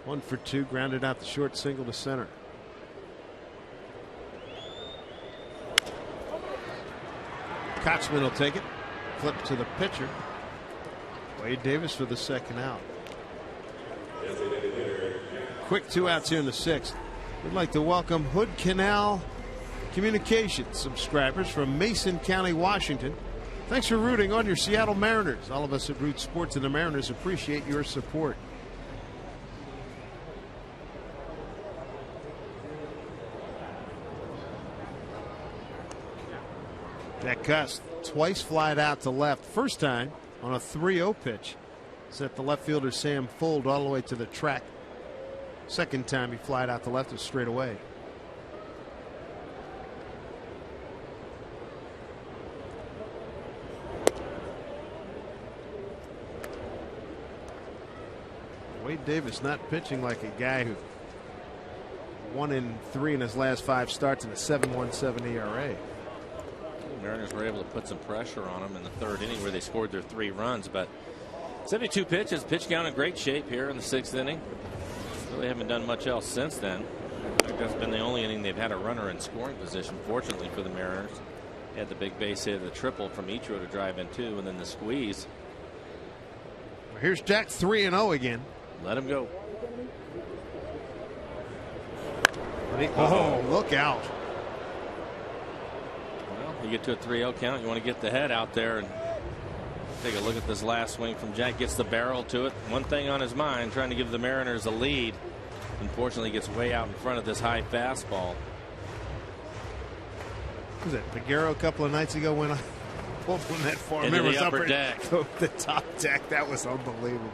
1 for 2, grounded out the short single to center. Kotzman will take it. Flip to the pitcher. Wade Davis for the 2nd out. Quick 2 outs here in the 6th. We'd like to welcome Hood Canal Communications subscribers from Mason County, Washington. Thanks for rooting on your Seattle Mariners. All of us at Root Sports and the Mariners appreciate your support. That Gus twice flied out to left. First time on a 3-0 pitch. Set the left fielder Sam Fuld all the way to the track. Second time he flied out to left, was straight away. Wade Davis not pitching like a guy who 1 in 3 in his last 5 starts in a 7.17 ERA. The Mariners were able to put some pressure on them in the 3rd inning where they scored their 3 runs, but 72 pitches, pitch count in great shape here in the 6th inning. Really haven't done much else since then. I think that's been the only inning they've had a runner in scoring position, fortunately for the Mariners. Had the big base hit, the triple from Ichiro to drive in 2, and then the squeeze. Here's Jack 3-0 again. Let him go. Oh, look out. Well, you get to a 3-0 count. You want to get the head out there and take a look at this last swing from Jack. Gets the barrel to it. One thing on his mind, trying to give the Mariners a lead. Unfortunately, gets way out in front of this high fastball. Was it Figueroa a couple of nights ago when I pulled from that far? Into the upper deck. The top deck. That was unbelievable.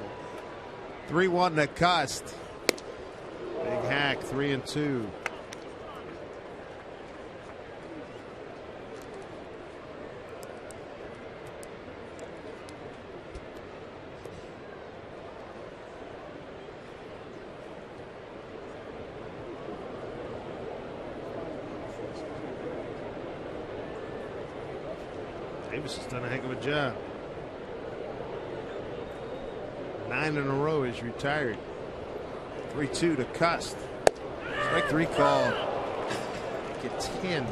3-1 to Cust. Big hack, 3-2. Davis has done a heck of a job. 9 in a row. He's retired. 3-2 to Cust. Strike 3 call. Get 10.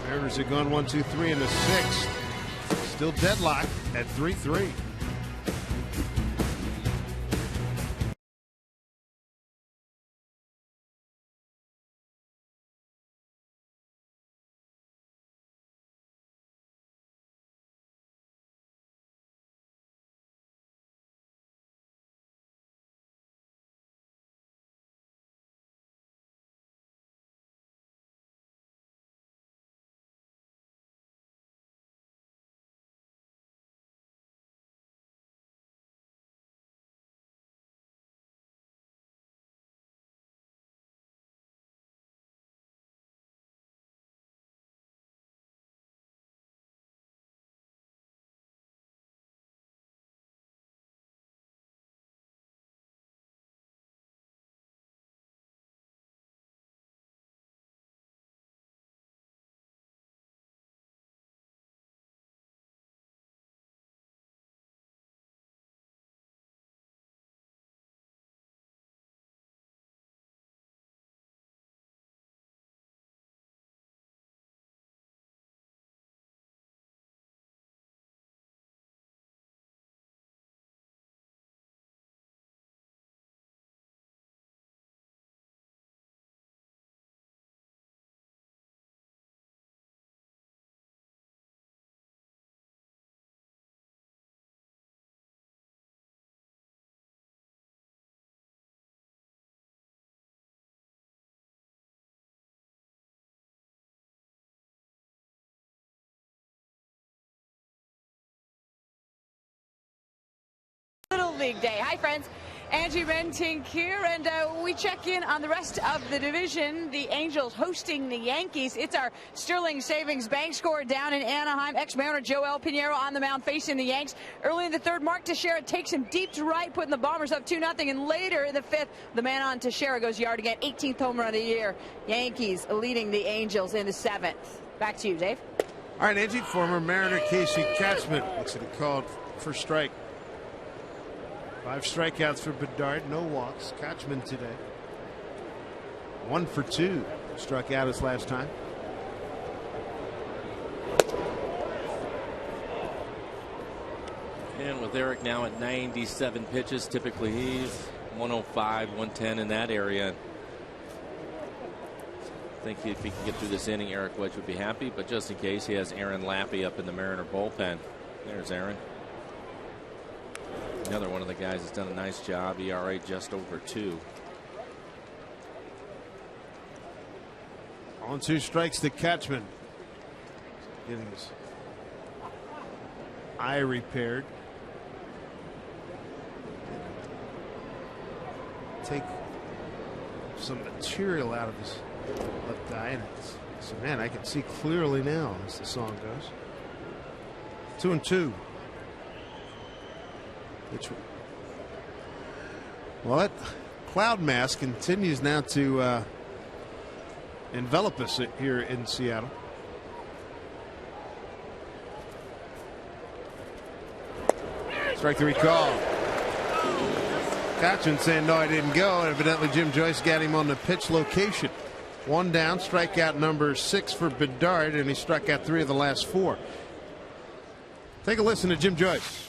Mariners have gone 1, 2, 3 in the 6th. Still deadlocked at 3-3. Little League Day. Hi, friends. Angie Mentink here, and we check in on the rest of the division. The Angels hosting the Yankees. It's our Sterling Savings Bank score down in Anaheim. Ex-Mariner Joel Pinheiro on the mound facing the Yanks. Early in the 3rd, Mark Teixeira takes him deep to right, putting the Bombers up 2-0. And later in the 5th, the man on Teixeira goes yard again. 18th home run of the year. Yankees leading the Angels in the 7th. Back to you, Dave. All right, Angie, former Mariner Casey Katzman looks at it called for strike. 5 strikeouts for Bedard, no walks. Katzman today. 1 for 2. Struck out his last time. And with Eric now at 97 pitches, typically he's 105, 110 in that area. I think if he can get through this inning, Eric Wedge would be happy. But just in case, he has Aaron Lappy up in the Mariner bullpen. There's Aaron. Another one of the guys that's done a nice job. ERA just over 2. On 2 strikes to Katzman. Getting his eye repaired. Take some material out of his left eye, and so man, I can see clearly now as the song goes. 2-2. Well, that cloud mass continues now to envelop us here in Seattle. Strike 3 call. Katzman saying no, I didn't go. Evidently Jim Joyce got him on the pitch location. One down, strikeout number 6 for Bedard, and he struck out 3 of the last 4. Take a listen to Jim Joyce.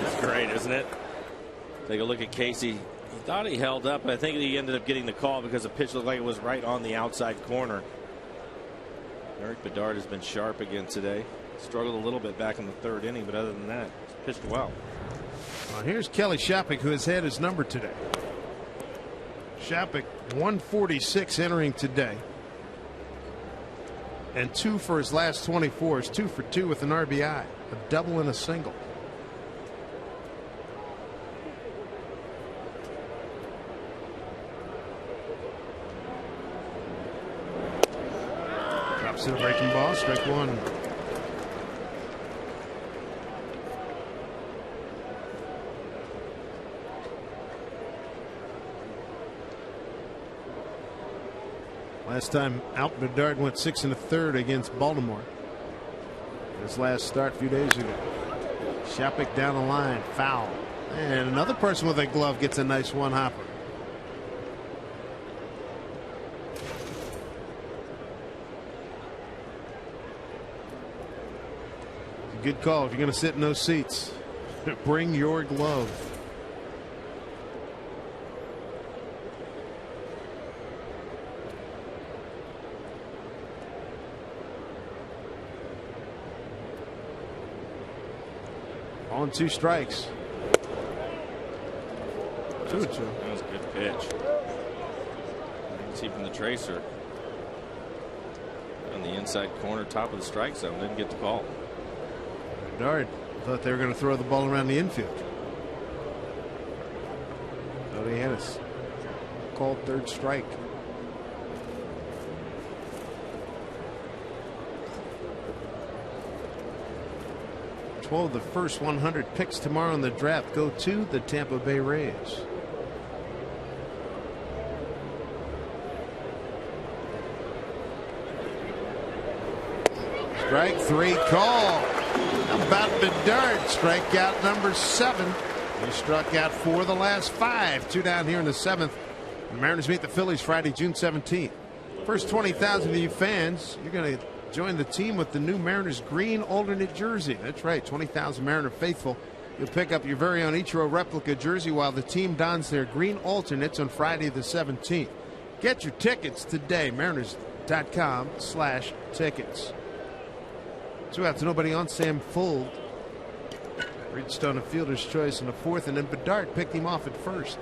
That's great, isn't it? Take a look at Casey. He thought he held up, but I think he ended up getting the call because the pitch looked like it was right on the outside corner. Eric Bedard has been sharp again today. Struggled a little bit back in the 3rd inning, but other than that, pitched well. Here's Kelly Shapik, who has had his number today. Shapik 146 entering today, and 2 for his last 24. Is 2 for 2 with an RBI, a double and a single. Drops to the breaking ball, strike 1. Last time out, Bedard went 6 1/3 against Baltimore. His last start a few days ago. Shapik down the line, foul. And another person with a glove gets a nice one-hopper. Good call if you're going to sit in those seats. Bring your glove. On 2 strikes. 2-2. That was a good pitch. You can see from the tracer on the inside corner, top of the strike zone. Didn't get the call. Bedard thought they were going to throw the ball around the infield. So he had a called 3rd strike. Of the first 100 picks tomorrow in the draft go to the Tampa Bay Rays. Strike 3 call. How about Bedard? Strikeout number 7. He struck out 4 of the last 5. 2 down here in the 7th. The Mariners meet the Phillies Friday, June 17th. First 20,000 of you fans, you're going to join the team with the new Mariners green alternate jersey. That's right, 20,000 Mariner faithful. You'll pick up your very own Ichiro replica jersey while the team dons their green alternates on Friday the 17th. Get your tickets today, mariners.com/tickets. 2 outs, nobody on. Sam Fuld reached on a fielder's choice in the 4th, and then Bedard picked him off at first.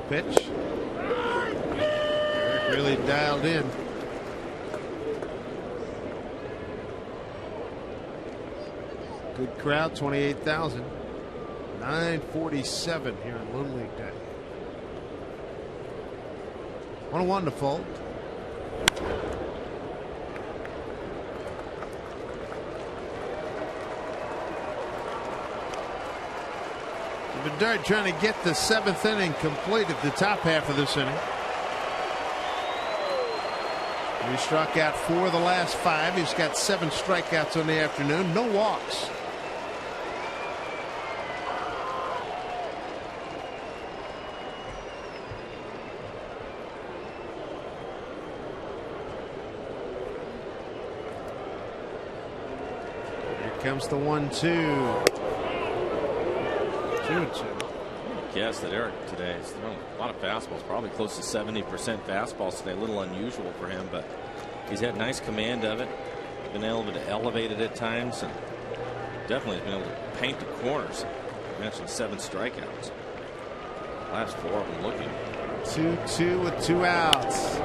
Pitch. Eric really dialed in. Good crowd, 28,000. 9:47 here in Little League Day. 1-1 to Fold. Bedard trying to get the 7th inning completed, the top half of this inning. He struck out 4 of the last 5. He's got 7 strikeouts on the afternoon, no walks. Here comes the 1-2. Guess that Eric today has thrown a lot of fastballs, probably close to 70% fastballs today. A little unusual for him, but he's had nice command of it. Been able to elevate it at times, and definitely has been able to paint the corners. I mentioned 7 strikeouts. Last 4 of them looking. 2-2 with 2 outs.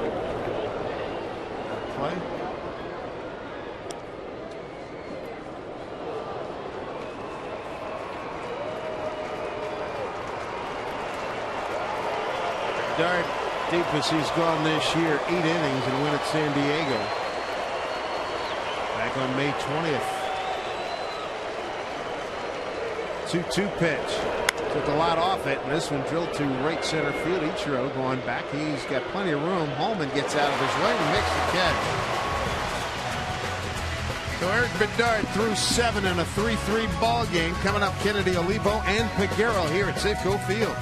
Play. Bedard, deepest he's gone this year, 8 innings and win at San Diego. Back on May 20th. 2-2 pitch. Took a lot off it, and this one drilled to right center field. Ichiro going back. He's got plenty of room. Holman gets out of his way and makes the catch. So Eric Bedard threw 7 in a 3-3 ball game. Coming up, Kennedy Olivo and Peguero here at Safeco Field.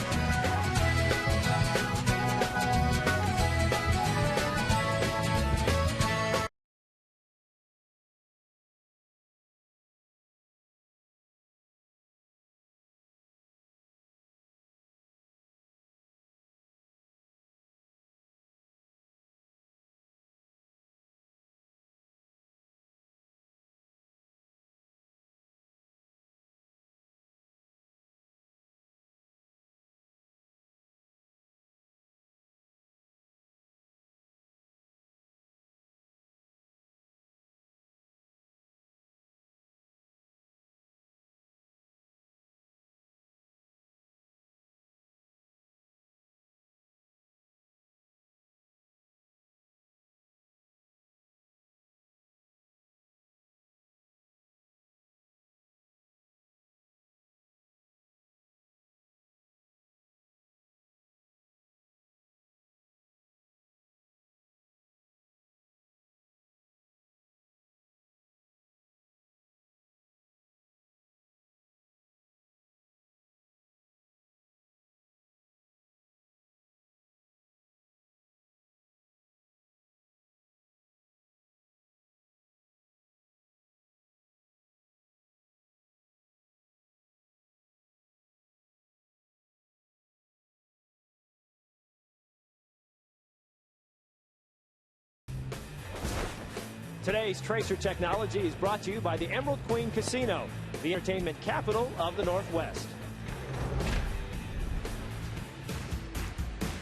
Today's Tracer Technology is brought to you by the Emerald Queen Casino, the entertainment capital of the Northwest.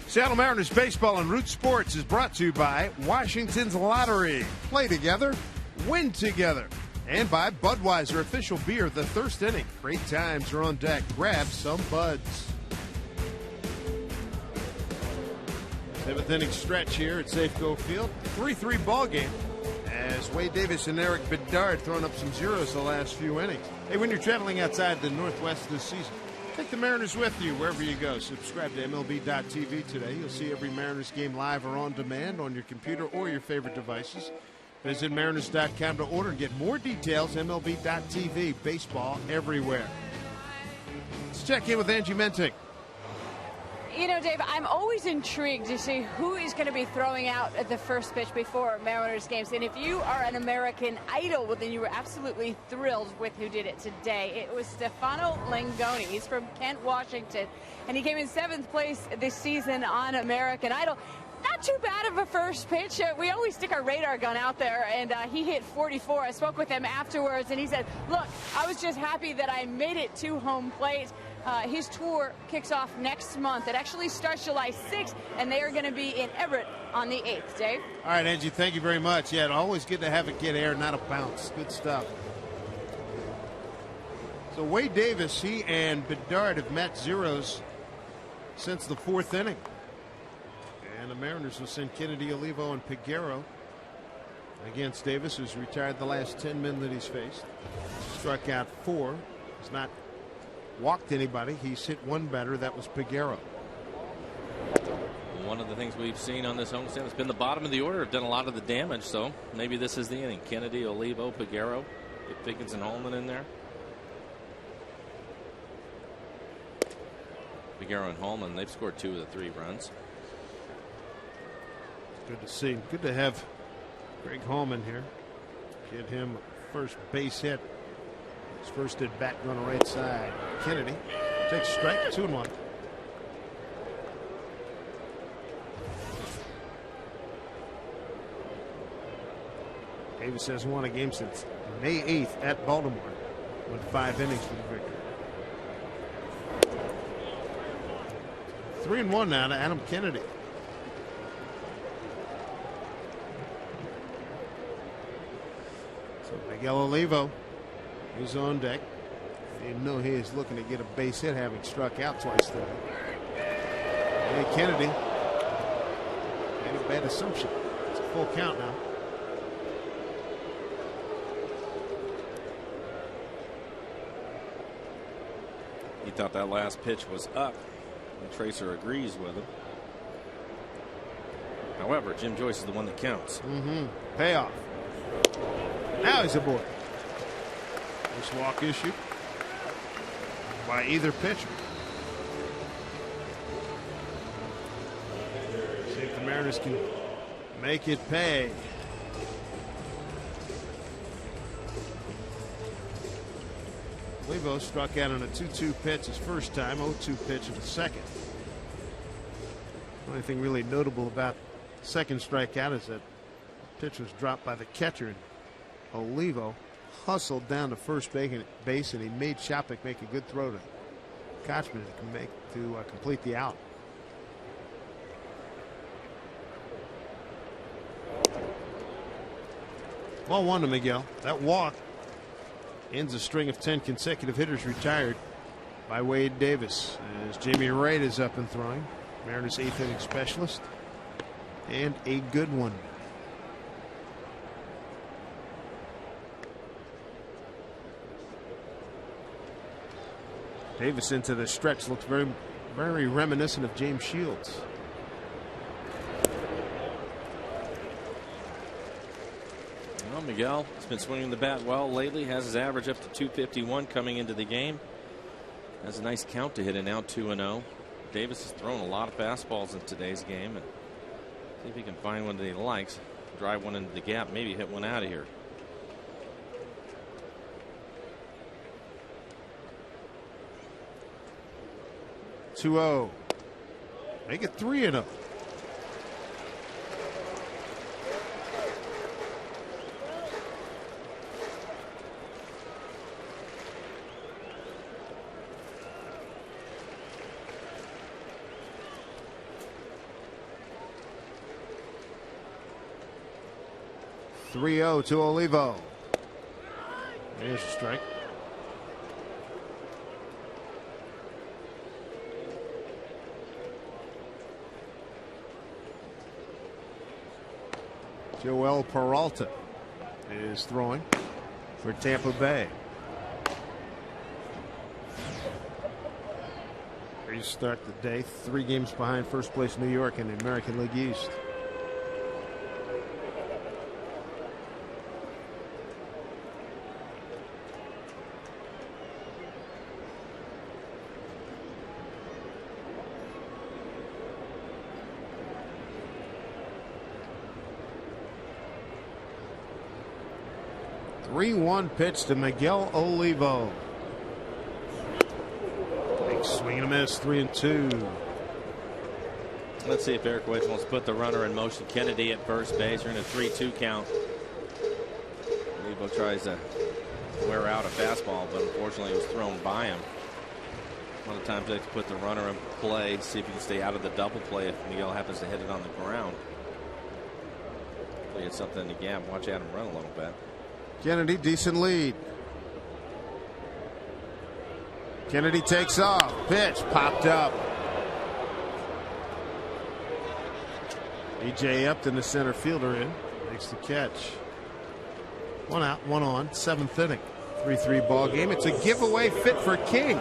Seattle Mariners baseball and Root Sports is brought to you by Washington's Lottery. Play together, win together. And by Budweiser, official beer of the Thirst Inning. Great times are on deck. Grab some Buds. 7th inning stretch here at Safeco Field. 3-3 ball game. As Wade Davis and Eric Bedard throwing up some zeros the last few innings. Hey, when you're traveling outside the Northwest this season, take the Mariners with you wherever you go. Subscribe to MLB.tv today. You'll see every Mariners game live or on demand on your computer or your favorite devices. Visit Mariners.com to order and get more details. MLB.tv. Baseball everywhere. Let's check in with Angie Mentic. You know, Dave, I'm always intrigued to see who is going to be throwing out at the first pitch before Mariners games. And if you are an American Idol, well, then you were absolutely thrilled with who did it today. It was Stefano Langoni. He's from Kent, Washington, and he came in 7th place this season on American Idol. Not too bad of a first pitch. We always stick our radar gun out there, and he hit 44. I spoke with him afterwards, and he said, look, I was just happy that I made it to home plate. His tour kicks off next month. It actually starts July 6th, and they are going to be in Everett on the 8th. Dave? All right, Angie, thank you very much. Yeah, always good to have it get air, not a bounce. Good stuff. So Wade Davis, he and Bedard have met zeros since the 4th inning. And the Mariners will send Kennedy, Olivo, and Peguero against Davis, who's retired the last 10 men that he's faced. Struck out 4. He's not walked anybody. He's hit one batter. That was Peguero. One of the things we've seen on this homestand has been the bottom of the order have done a lot of the damage, so maybe this is the inning. Kennedy, Olivo, Peguero. Get Pickens and Holman in there. Peguero and Holman, they've scored 2 of the 3 runs. Good to see. Good to have Greg Holman here. Get him first base hit. His first at bat on the right side. Kennedy takes a strike, 2-1. Davis has won a game since May 8th at Baltimore. Went 5 innings for the victory. 3-1 now to Adam Kennedy. So Miguel Olivo is on deck. You know he is looking to get a base hit, having struck out twice today. Hey, Kennedy made a bad assumption. It's a full count now. he thought that last pitch was up. And Tracer agrees with him. However, Jim Joyce is the one that counts. Payoff. Now he's aboard. This walk issue by either pitcher. See if the Mariners can make it pay. Levo struck out on a 2-2 pitch his first time, 0-2 pitch in the second. The only thing really notable about the second strikeout is that the pitch was dropped by the catcher, and Olivo hustled down to first base, and he made Shopik make a good throw to Kochman to complete the out. Ball 1 to Miguel. That walk ends a string of 10 consecutive hitters retired by Wade Davis, as Jamie Wright is up and throwing. Mariners 8th inning specialist, and a good one. Davis into the stretch looks very, very reminiscent of James Shields. Well, Miguel has been swinging the bat well lately. Has his average up to 251 coming into the game. Has a nice count to hit it now, 2-0. Davis has thrown a lot of fastballs in today's game, and see if he can find one that he likes. Drive one into the gap, maybe hit one out of here. (2-0). Make it 3-0. (3-0) to Olivo. There's a strike. Joel Peralta is throwing for Tampa Bay. Ready to start the day. 3 games behind first place New York in the American League East. (3-1) pitch to Miguel Olivo. Big swing and a miss, 3-2. Let's see if Eric Wedge wants to put the runner in motion. Kennedy at first base. You're in a 3-2 count. Olivo tries to wear out a fastball, but unfortunately it was thrown by him. A lot of times they have to put the runner in play, see if he can stay out of the double play if Miguel happens to hit it on the ground. If he hit something in the gap, watch Adam run a little bit. Kennedy, decent lead. Kennedy takes off. Pitch popped up. E.J. Upton, the center fielder, in. Makes the catch. 1 out, 1 on, 7th inning. 3-3 ball game. It's a giveaway fit for King.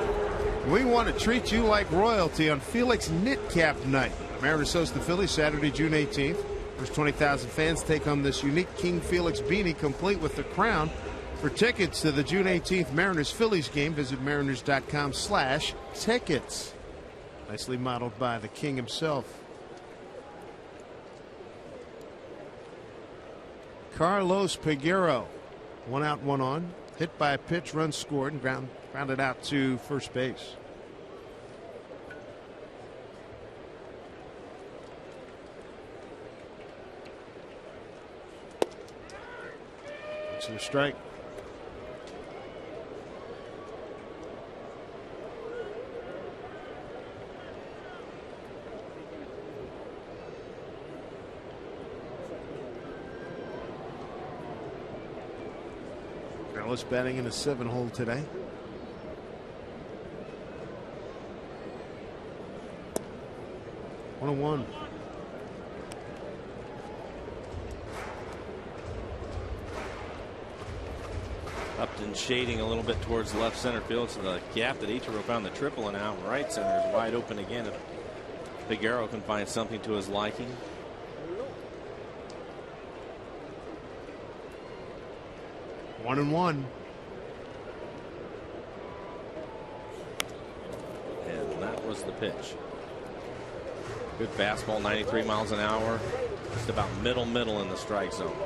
We want to treat you like royalty on Felix Knit Cap Night. Mariners host the Phillies Saturday, June 18th. First 20,000 fans take home this unique King Felix beanie complete with the crown. For tickets to the June 18th Mariners-Phillies game, visit mariners.com/tickets. Nicely modeled by the King himself. Carlos Peguero, 1 out, 1 on. Hit by a pitch, run scored, and grounded out to first base. To a strike. Dallas batting in a 7-hole today. One on one. Upton shading a little bit towards left center field, so the gap that Ichiro found the triple and out right center is wide open again. If Figueroa can find something to his liking. One and one. And that was the pitch. Good fastball, 93 miles an hour. Just about middle in the strike zone.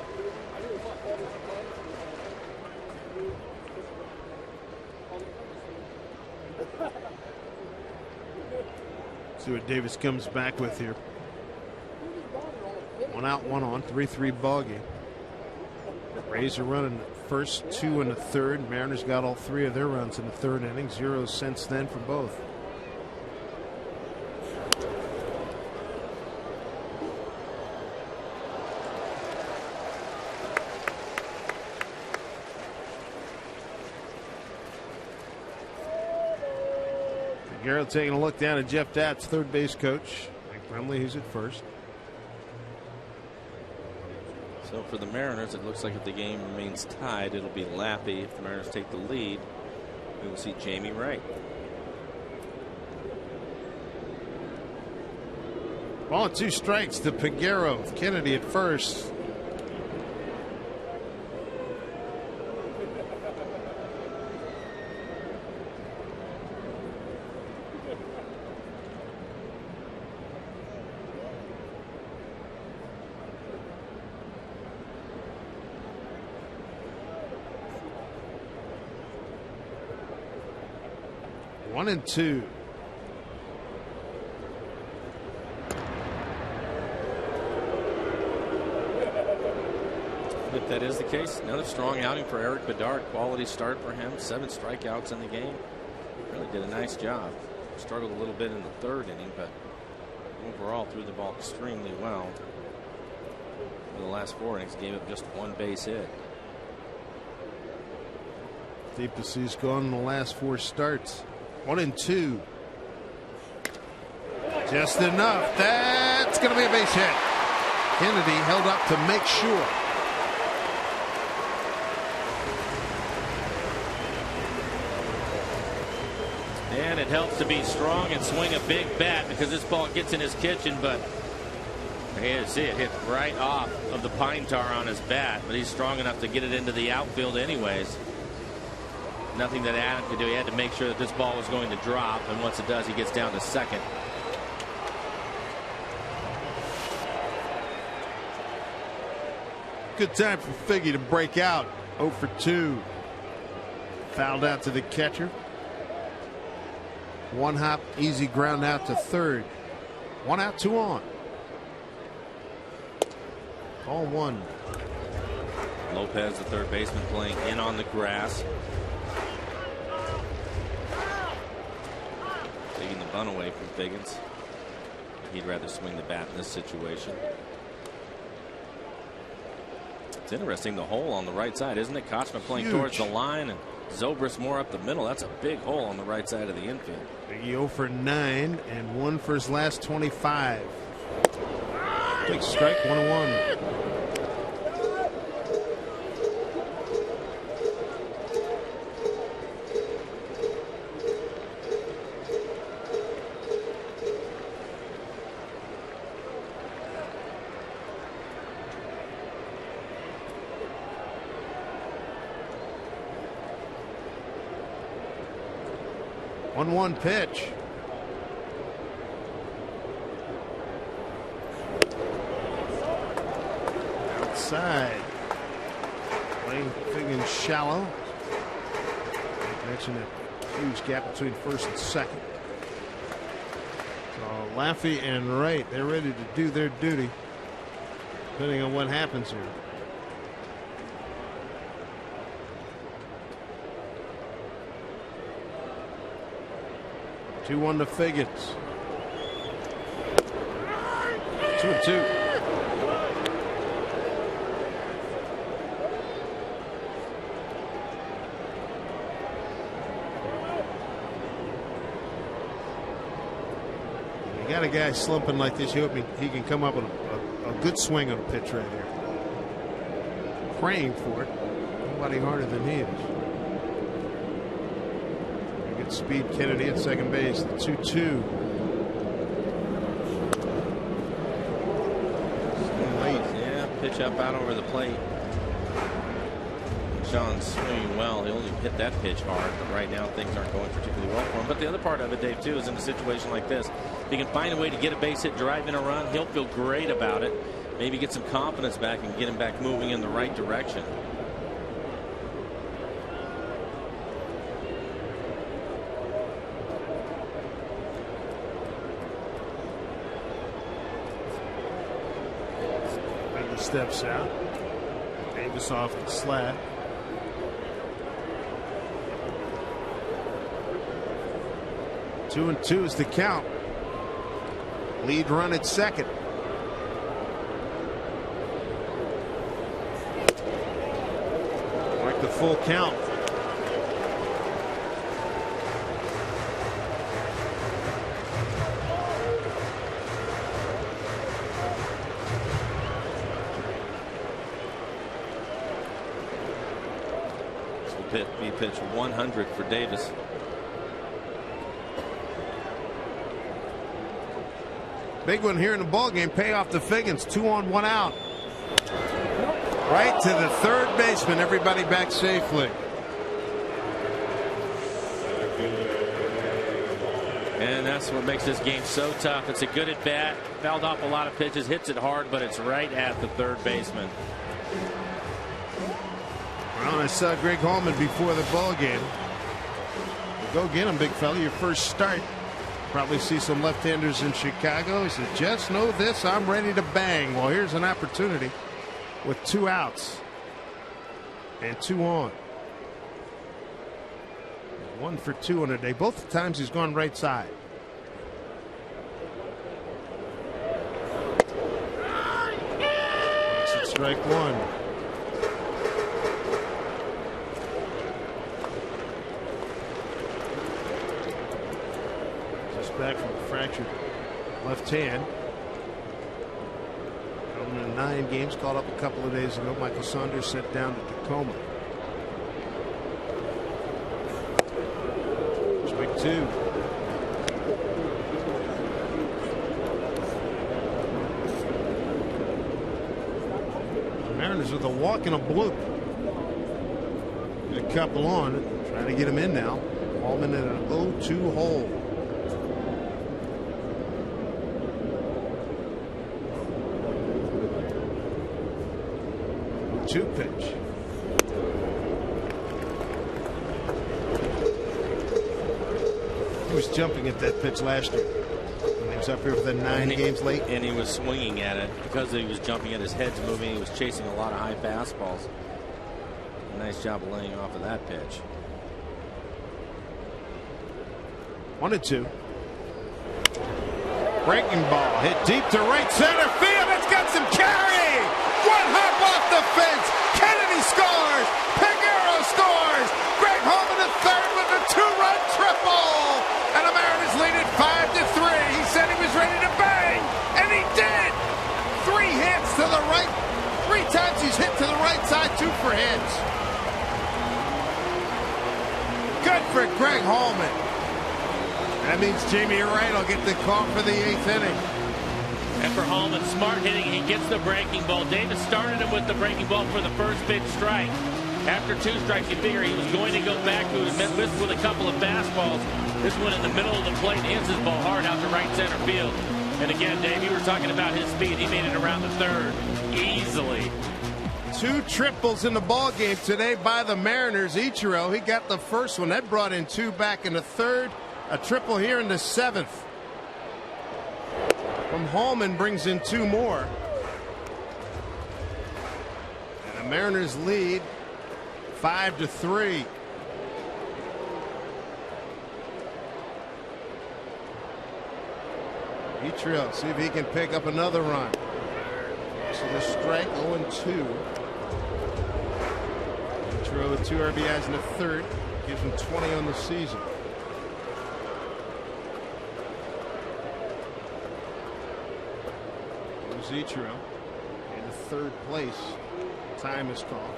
See what Davis comes back with here. 1 out, 1 on, 3-3 ball game. Rays are running first, 2 in the third. Mariners got all 3 of their runs in the third inning. 0 since then for both. Garrett taking a look down at Jeff Datz, third base coach. Mike Bremley, who's at first. So for the Mariners, it looks like if the game remains tied, it'll be Lappy. If the Mariners take the lead, we will see Jamie Wright. Ball and 2 strikes to Figueroa. Kennedy at first. One and 2. If that is the case, another strong outing for Eric Bedard. Quality start for him. 7 strikeouts in the game. Really did a nice job. Struggled a little bit in the third inning, but overall threw the ball extremely well. In the last 4 innings, gave up just 1 base hit. Deepasse's gone in the last 4 starts. 1 and 2. Just enough. That's going to be a base hit. Kennedy held up to make sure. And it helps to be strong and swing a big bat because this ball gets in his kitchen, but you see it hit right off of the pine tar on his bat, but he's strong enough to get it into the outfield anyways. Nothing that Adam could do. He had to make sure that this ball was going to drop, and once it does, he gets down to second. Good time for Figgy to break out. 0 for 2. Fouled out to the catcher. 1 hop, easy ground out to third. 1 out, 2 on. Ball 1. Lopez, the third baseman, playing in on the grass. Taking the bunt away from Figgins. He'd rather swing the bat in this situation. It's interesting, the hole on the right side, isn't it? Kochman playing towards the line, and Zobrist more up the middle. That's a big hole on the right side of the infield. Biggie 0 for 9 and 1 for his last 25. Big strike, 1-1. One pitch. Outside. Playing Figgins shallow. I mentioned a huge gap between first and second. So Laffey and Wright, they're ready to do their duty, depending on what happens here. 2-1 to Figgins. 2-2. You got a guy slumping like this, you hope he can come up with a good swing on a pitch right there. Praying for it. Nobody harder than he is. Good speed, Kennedy at second base. The 2-2. Yeah, pitch up out over the plate. Sean's swinging well. He only hit that pitch hard, but right now things aren't going particularly well for him. But the other part of it, Dave, too, is in a situation like this, if he can find a way to get a base hit, drive in a run, he'll feel great about it. Maybe get some confidence back and get him back moving in the right direction. Steps out. Davis off the slab. Two and two is the count. Lead run at second. Like the full count. He pitched 100 for Davis. Big one here in the ball game. Pay off the Figgins. 2 on, 1 out. Right to the third baseman. Everybody back safely. And that's what makes this game so tough. It's a good at bat. Fouled off a lot of pitches. Hits it hard, but it's right at the third baseman. Well, I saw Greg Holman before the ball game. Go get him, big fella. Your first start. Probably see some left-handers in Chicago. He said, just know this, I'm ready to bang. Well, here's an opportunity with 2 outs and 2 on. 1 for 2 on a day. Both times he's gone right side. It's strike 1. Back from a fractured left hand. Coming in 9 games, called up a couple of days ago. Michael Saunders sent down to Tacoma. Strike 2. The Mariners with a walk and a bloop. Get a couple on, trying to get him in now. Allman in an 0-2 hole. 2 pitch. He was jumping at that pitch last year. When he was up here for the 9 games late. And he was swinging at it because he was jumping at his head's moving. He was chasing a lot of high fastballs. Nice job of laying off of that pitch. 1-2. Breaking ball hit deep to right center field. It's got some carry. 1 hop off the fence. Kennedy scores. Peguero scores. Greg Holman at third with a 2-run triple. And the Mariners lead it 5-3. He said he was ready to bang, and he did. 3 hits to the right. 3 times he's hit to the right side. 2 for hits. Good for Greg Holman. That means Jamie Wright will get the call for the 8th inning. And for Holman, smart hitting, he gets the breaking ball. Davis started him with the breaking ball for the first big strike. After 2 strikes, you figure he was going to go back to his missed with a couple of fastballs. This one in the middle of the plate hits his ball hard out to right center field. And again, Dave, you were talking about his speed. He made it around the third easily. 2 triples in the ball game today by the Mariners. Ichiro, he got the first one. That brought in 2 back in the third. A triple here in the 7th. From Holman brings in 2 more. And the Mariners lead 5-3. Ichiro, see if he can pick up another run. So the strike 0-2. Ichiro with 2 RBIs in the third. Gives him 20 on the season. Ichiro in the 3rd place. Time is called.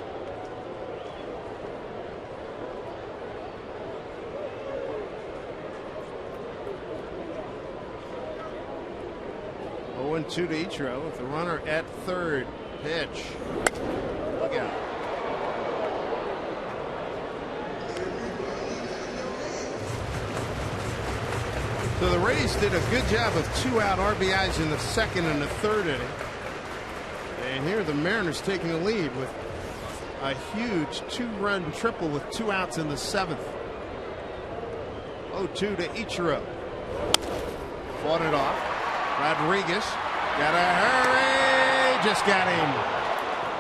0-2 to Ichiro with the runner at third. Pitch. Look out. So the Rays did a good job of 2-out RBIs in the second and the third inning. And here the Mariners taking the lead with a huge 2-run triple with 2 outs in the seventh. 0-2 to Ichiro. Fought it off. Rodriguez. Gotta hurry. Just got him.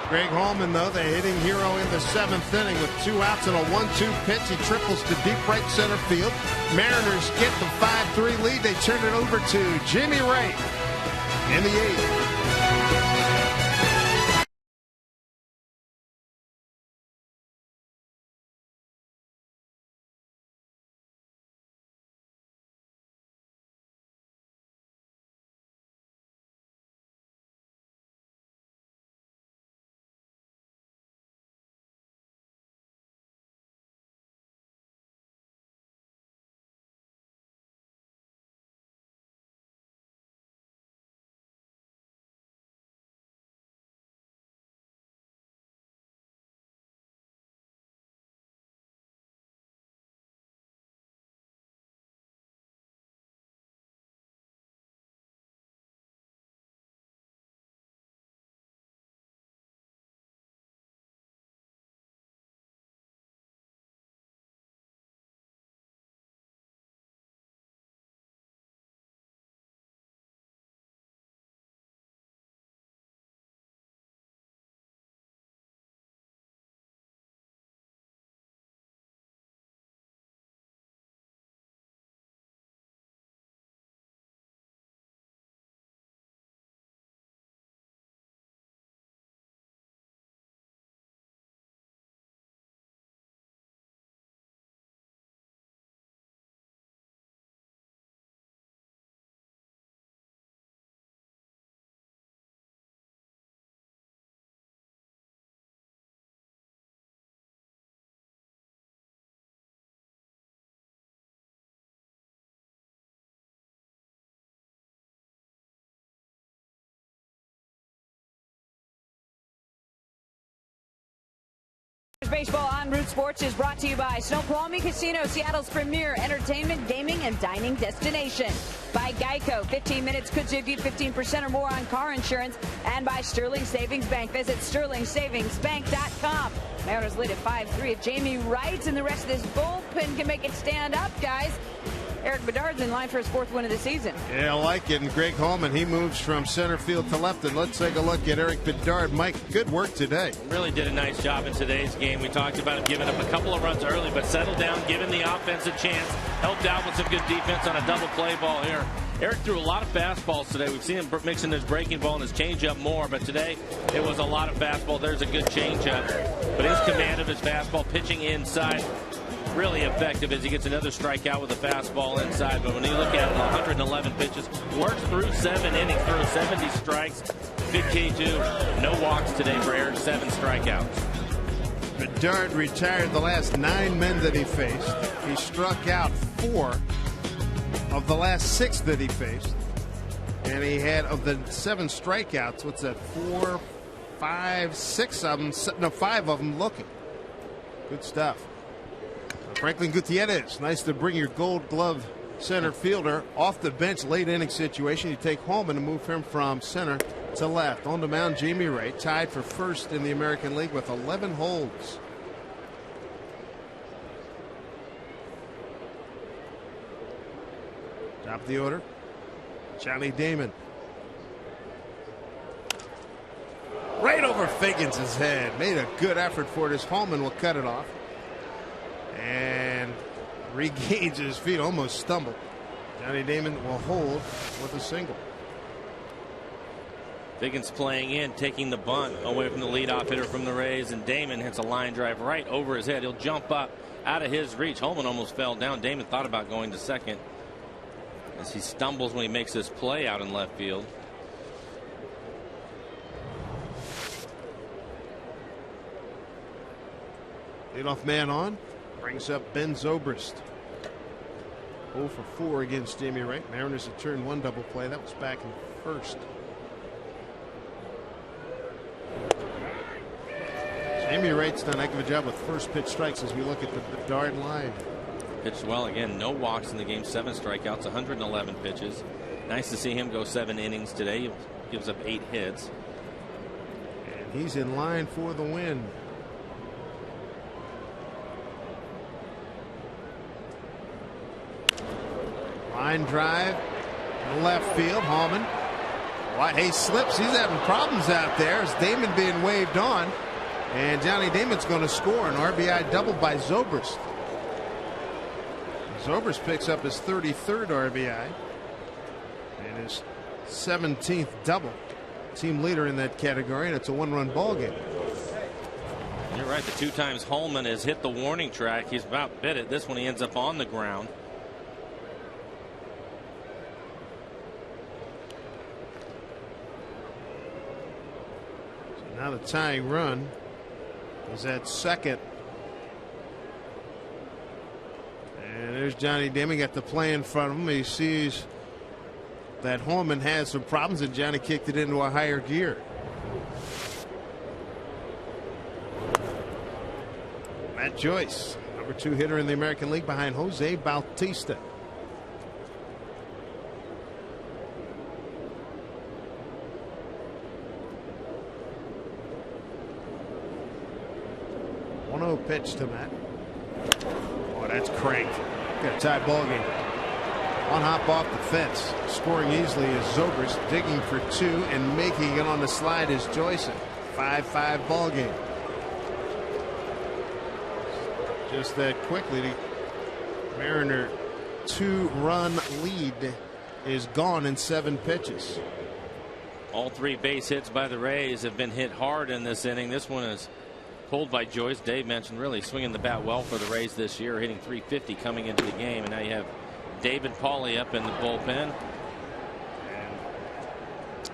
Greg Holman, though, the hitting hero in the seventh inning with 2 outs and a 1-2 pitch. He triples to deep right center field. Mariners get the 5-3 lead. They turn it over to Jamie Wright in the eighth. Baseball on Root Sports is brought to you by Snoqualmie Casino, Seattle's premier entertainment, gaming, and dining destination. By Geico, 15 minutes could save you 15% or more on car insurance. And by Sterling Savings Bank. Visit sterlingsavingsbank.com. Mariners lead at 5-3 if Jamie Wright and the rest of this bullpen can make it stand up, guys. Eric Bedard's in line for his 4th win of the season. Yeah, I like it. And Greg Holman, he moves from center field to left. And let's take a look at Eric Bedard. Mike, good work today. Really did a nice job in today's game. We talked about him giving up a couple of runs early, but settled down, giving the offense a chance. Helped out with some good defense on a double play ball here. Eric threw a lot of fastballs today. We've seen him mixing his breaking ball and his changeup more, but today it was a lot of fastball. There's a good changeup. But his command of his fastball, pitching inside, really effective as he gets another strikeout with a fastball inside. But when you look at it, 111 pitches, works through 7 innings, through 70 strikes, good K2. No walks today for Eric, 7 strikeouts. Bedard retired the last 9 men that he faced. He struck out 4 of the last 6 that he faced. And he had, of the 7 strikeouts, what's that, 4, 5, 6 of them, no, 5 of them looking. Good stuff. Franklin Gutierrez, nice to bring your Gold Glove center fielder off the bench, late inning situation. You take Holman and move him from center to left. On the mound, Jamie Wright, tied for first in the American League with 11 holds. Top of the order, Johnny Damon. Right over Figgins' head. Made a good effort for it as Holman will cut it off. And regains his feet, almost stumbled. Johnny Damon will hold with a single. Figgins playing in, taking the bunt away from the leadoff hitter from the Rays, and Damon hits a line drive right over his head. He'll jump up out of his reach. Holman almost fell down. Damon thought about going to second as he stumbles when he makes this play out in left field. Leadoff man on. Brings up Ben Zobrist. 0 for 4 against Jamie Wright. Mariners had turned 1 double play. That was back in first. Jamie Wright's done a heck of a job with first pitch strikes as we look at the Bedard line. Pitched well again. No walks in the game. 7 strikeouts. 111 pitches. Nice to see him go 7 innings today. He gives up 8 hits. And he's in line for the win. Line drive. Left field. Hallman. He slips. He's having problems out there. As Damon being waved on. And Johnny Damon's going to score an RBI double by Zobrist. Zobrist picks up his 33rd RBI and his 17th double. Team leader in that category, and it's a 1-run ball game. You're right. The 2 times Holman has hit the warning track. He's about bit it. This one he ends up on the ground. So now the tying run is at second. And there's Johnny Damon, got the play in front of him. He sees that Holman has some problems, and Johnny kicked it into a higher gear. Matt Joyce, number 2 hitter in the American League behind Jose Bautista. Pitch to Matt. Oh, that's cranked. Got a tie ball game. One hop off the fence. Scoring easily is Zobrist. Digging for 2 and making it on the slide is Joyce. 5-5 ball game. Just that quickly, the Mariner 2-run lead is gone in 7 pitches. All 3 base hits by the Rays have been hit hard in this inning. This one is pulled by Joyce. Dave mentioned really swinging the bat well for the Rays this year, hitting .350 coming into the game, and now you have David Pauly up in the bullpen.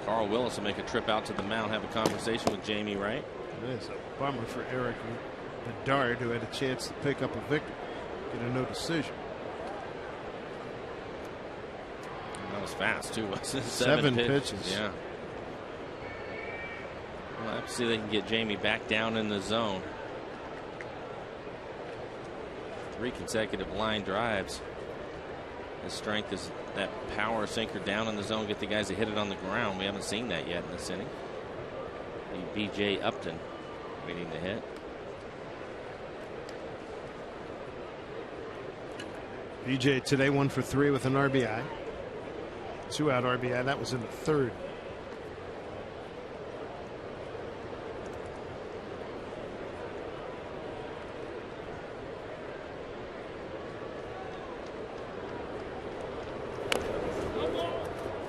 Carl Willis will make a trip out to the mound, have a conversation with Jamie Wright. It is a bummer for Eric Bedard, who had a chance to pick up a victory, get a no decision. And that was fast too, wasn't it? 7 pitches. Yeah. Well, let's see if they can get Jamie back down in the zone. 3 consecutive line drives. His strength is that power sinker down in the zone, get the guys that hit it on the ground. We haven't seen that yet in this inning. B.J. Upton waiting to hit. B.J. today 1 for 3 with an RBI. 2-out RBI. That was in the 3rd.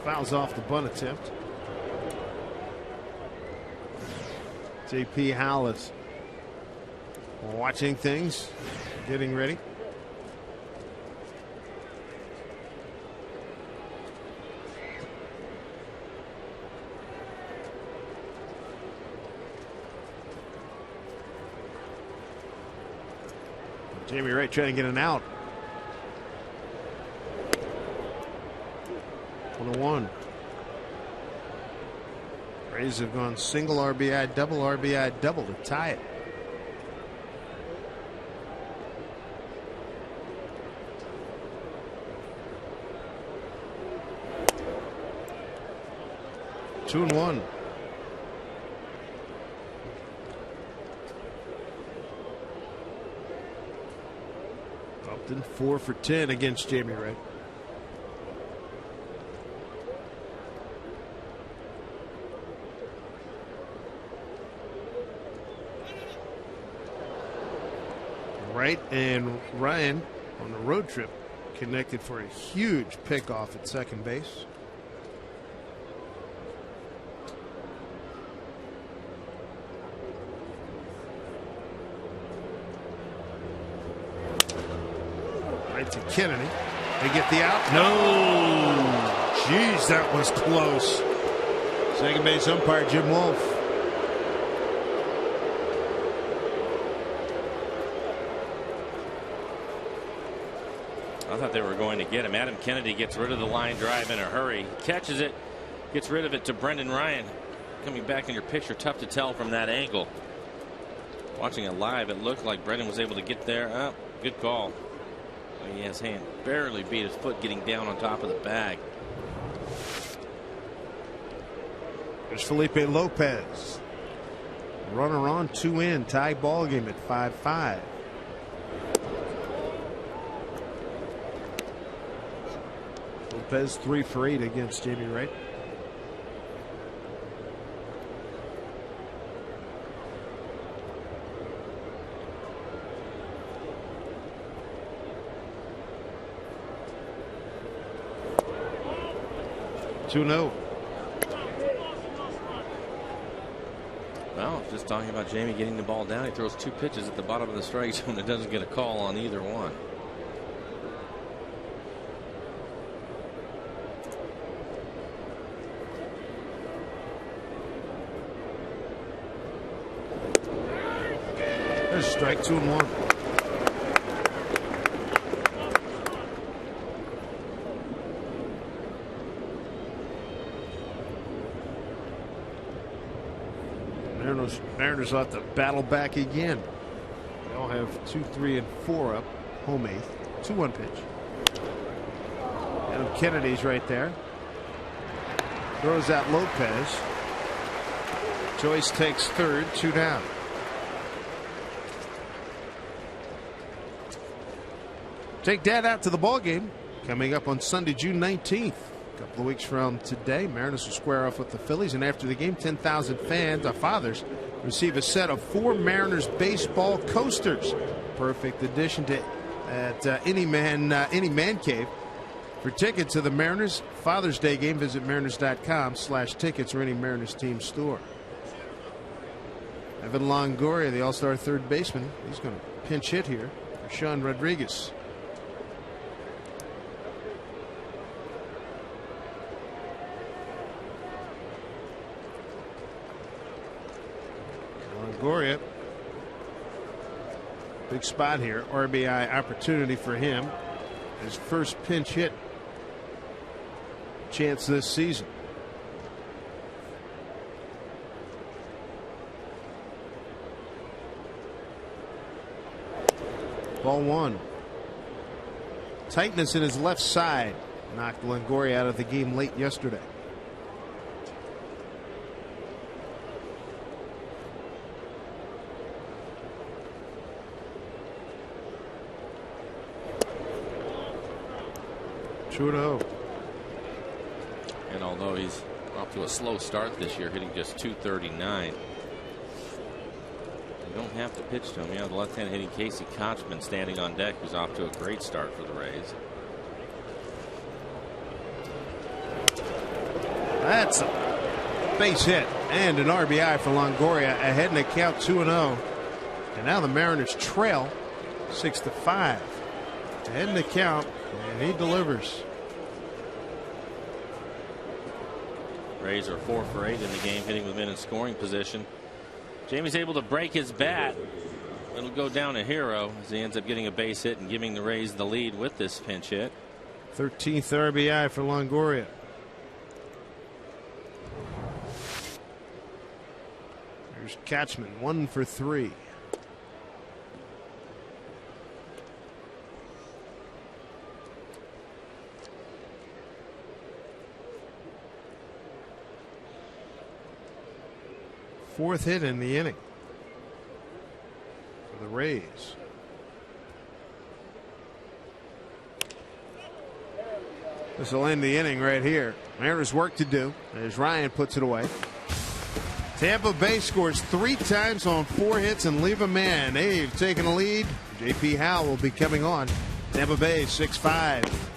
Fouls off the bunt attempt. J.P. Howell is watching things, getting ready. Jamie Wright trying to get an out. 1-1. Rays have gone single RBI, double to tie it. Two and 1. Upton 4 for 10 against Jamie Wright. Wright and Ryan on the road trip connected for a huge pickoff at second base. Right to Kennedy. They get the out. No. Jeez, that was close. Second base umpire Jim Wolf. I thought they were going to get him. Adam Kennedy gets rid of the line drive in a hurry, catches it, gets rid of it to Brendan Ryan. Coming back in your picture, tough to tell from that angle. Watching it live, it looked like Brennan was able to get there. Oh, good call. He has hand barely beat his foot getting down on top of the bag. There's Felipe Lopez. Runner on, 2 in, tie ball game at 5-5. Lopez 3 for 8 against Jamie Wright. Two-no. Well, just talking about Jamie getting the ball down. He throws 2 pitches at the bottom of the strike zone and doesn't get a call on either one. There's strike 2-1. Mariners will have to battle back again. They'll have 2, 3, and 4 up. Home 8th. 2-1 pitch. Adam Kennedy's right there. Throws out Lopez. Joyce takes third. 2 down. Take Dad out to the ball game coming up on Sunday, June 19th. A couple of weeks from today, Mariners will square off with the Phillies, and after the game, 10,000 fans, our fathers, receive a set of 4 Mariners baseball coasters. Perfect addition to any man cave. For tickets to the Mariners Father's Day game, visit mariners.com/tickets or any Mariners team store. Evan Longoria, the All-Star third baseman, he's going to pinch hit here for Sean Rodriguez. Longoria, big spot here. RBI opportunity for him. His first pinch hit chance this season. Ball 1. Tightness in his left side knocked Longoria out of the game late yesterday. Trudeau. And although he's off to a slow start this year, hitting just .239, you don't have to pitch to him. You have the left-hand hitting Casey Kochman standing on deck, who's off to a great start for the Rays. That's a base hit and an RBI for Longoria, ahead in the count 2-0. And now the Mariners trail 6-5. Ahead in the count, and he delivers. Rays are 4 for 8 in the game, hitting with men in scoring position. Jamie's able to break his bat. It'll go down a hero as he ends up getting a base hit and giving the Rays the lead with this pinch hit. 13th RBI for Longoria. Here's Kochman, 1 for 3. Fourth hit in the inning for the Rays. This will end the inning right here. Mariners work to do as Ryan puts it away. Tampa Bay scores 3 times on 4 hits and leave a man. They've taken a lead. J.P. Howell will be coming on. Tampa Bay 6-5.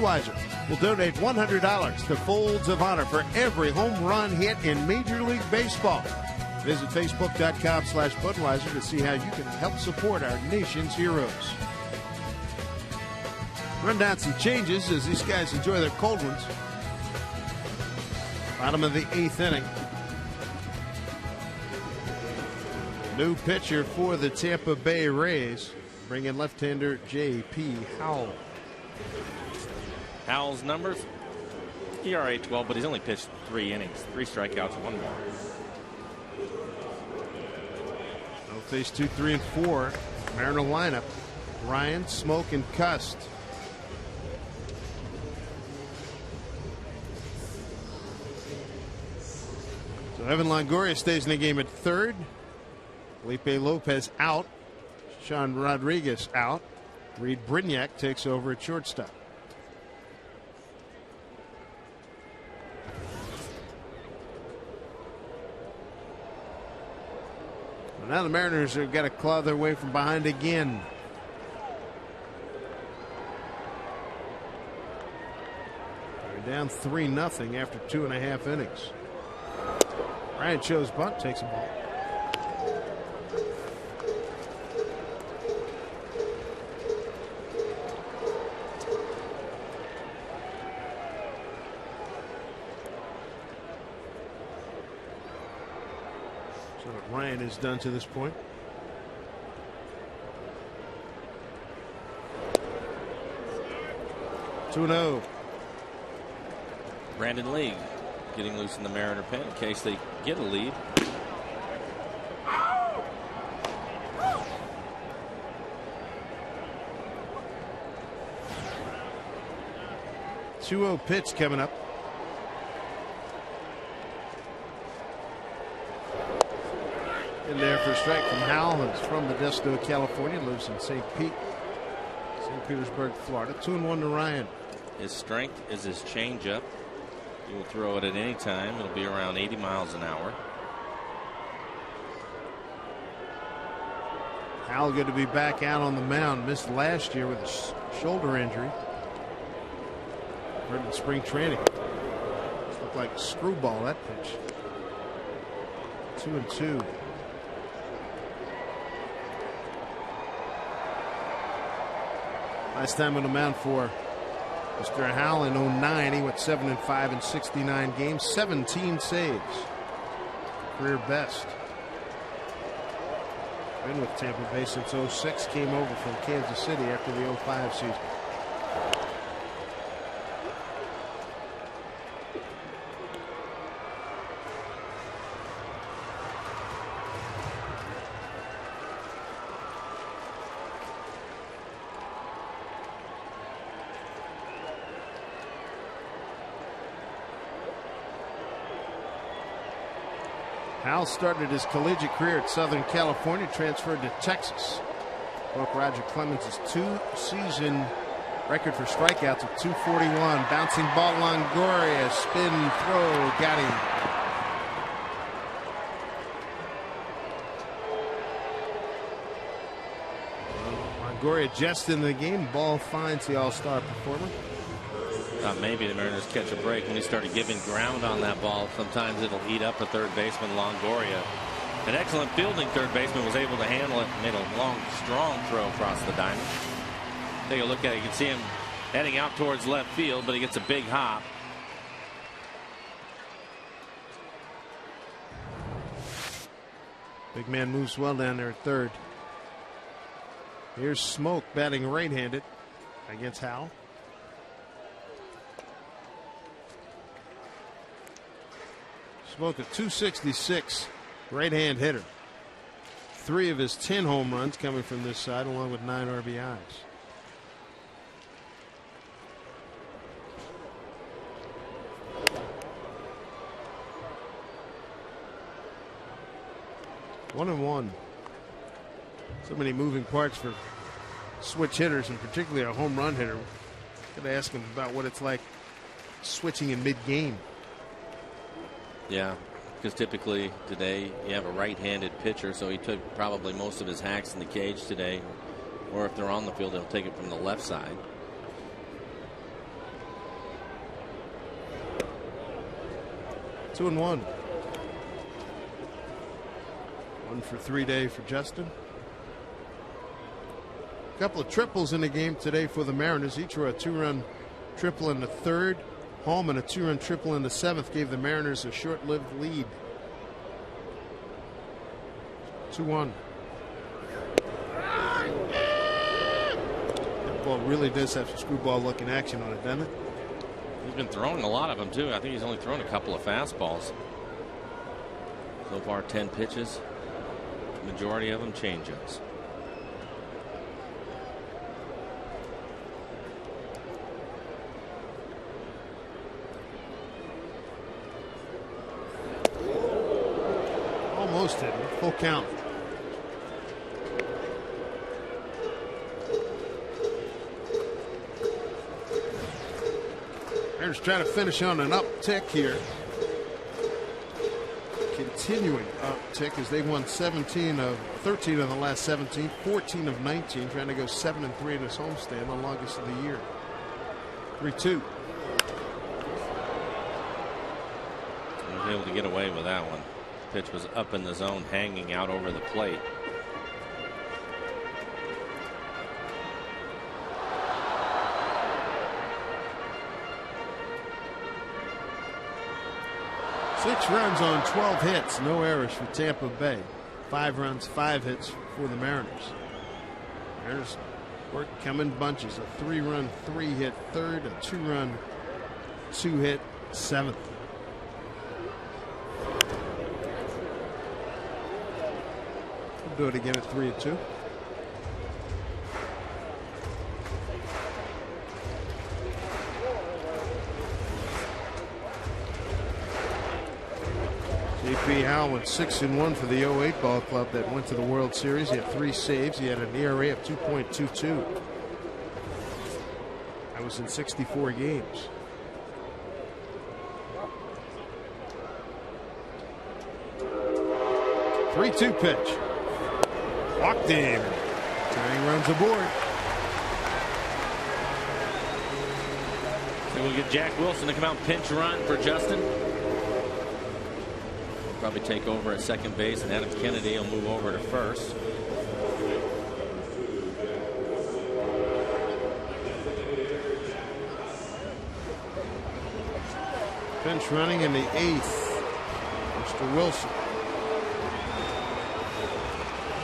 Budweiser will donate $100 to Folds of Honor for every home run hit in Major League Baseball. Visit Facebook.com/Budweiser to see how you can help support our nation's heroes. Run down some changes as these guys enjoy their cold ones. Bottom of the 8th inning. New pitcher for the Tampa Bay Rays. Bring in left-hander J.P. Howell. Howell's numbers, ERA 12, but he's only pitched 3 innings, 3 strikeouts, 1 walk. They'll face 2, 3, and 4. Mariner lineup. Ryan, Smoke, and Cust. So Evan Longoria stays in the game at third. Felipe Lopez out. Sean Rodriguez out. Reed Brignac takes over at shortstop. Well, now the Mariners have got to claw their way from behind again. They're down 3-0 after 2.5 innings. Ryan shows bunt, takes a ball. So what Ryan has done to this point. Two 2-0. Brandon Lee getting loose in the Mariner pen in case they get a lead. Two 2-0 pitch coming up. In there for a strike from Howell. It's from Modesto, California. Lives in St. Petersburg, Florida. 2-1 to Ryan. His strength is his changeup. He will throw it at any time. It'll be around 80 miles an hour. Howell good to be back out on the mound. Missed last year with a shoulder injury. Hurt in spring training. Looked like a screwball, that pitch. 2-2. Last time on the mound for Mr. Howell in 09, he went 7-5 in 69 games, 17 saves. Career best. Been with Tampa Bay since 06, came over from Kansas City after the 05 season. Howell started his collegiate career at Southern California, transferred to Texas. Broke Roger Clemens' 2-season record for strikeouts of 241. Bouncing ball, Longoria, spin, throw, got him. Longoria just in the game. Ball finds the all-star performer. Thought maybe the Mariners catch a break when he started giving ground on that ball. Sometimes it'll eat up a third baseman. Longoria, an excellent fielding third baseman, was able to handle it. Made a long, strong throw across the diamond. Take a look at it. You can see him heading out towards left field, but he gets a big hop. Big man moves well down there at third. Here's Smoke batting right-handed against Howell. Smoke a 266 right-hand hitter. 3 of his 10 home runs coming from this side, along with 9 RBIs. One and one. So many moving parts for switch hitters, and particularly a home run hitter. Got to ask him about what it's like switching in mid-game. Yeah, because typically today you have a right-handed pitcher, so he took probably most of his hacks in the cage today. Or if they're on the field, they'll take it from the left side. 2-1. 1 for 3 day for Justin. A couple of triples in the game today for the Mariners. Each were a 2-run triple in the third. Home and a 2-run triple in the seventh gave the Mariners a short-lived lead. 2-1. That ball really does have some screwball-looking action on it, doesn't it? He's been throwing a lot of them, too. I think he's only thrown a couple of fastballs. So far, 10 pitches. Majority of them changeups. Almost hit him. Full count. Mariners trying to finish on an uptick here. Continuing uptick as they won 13 of the last 17, 14 of 19, trying to go 7-3 in this homestand, the longest of the year. 3-2. He was able to get away with that one. Pitch was up in the zone, hanging out over the plate. Six runs on 12 hits, no errors for Tampa Bay. 5 runs, 5 hits for the Mariners. Mariners work come in bunches. A 3-run, 3-hit third, a 2-run, 2-hit seventh. We'll do it again at 3-2. J.P. Howell went 6-1 for the 08 ball club that went to the World Series. He had 3 saves. He had an ERA of 2.22. That was in 64 games. Three-two pitch. Walked him. Tying runs aboard. So we'll get Jack Wilson to come out and pinch run for Justin. Probably take over at second base, and Adam Kennedy will move over to first. Pinch running in the 8th. Mr. Wilson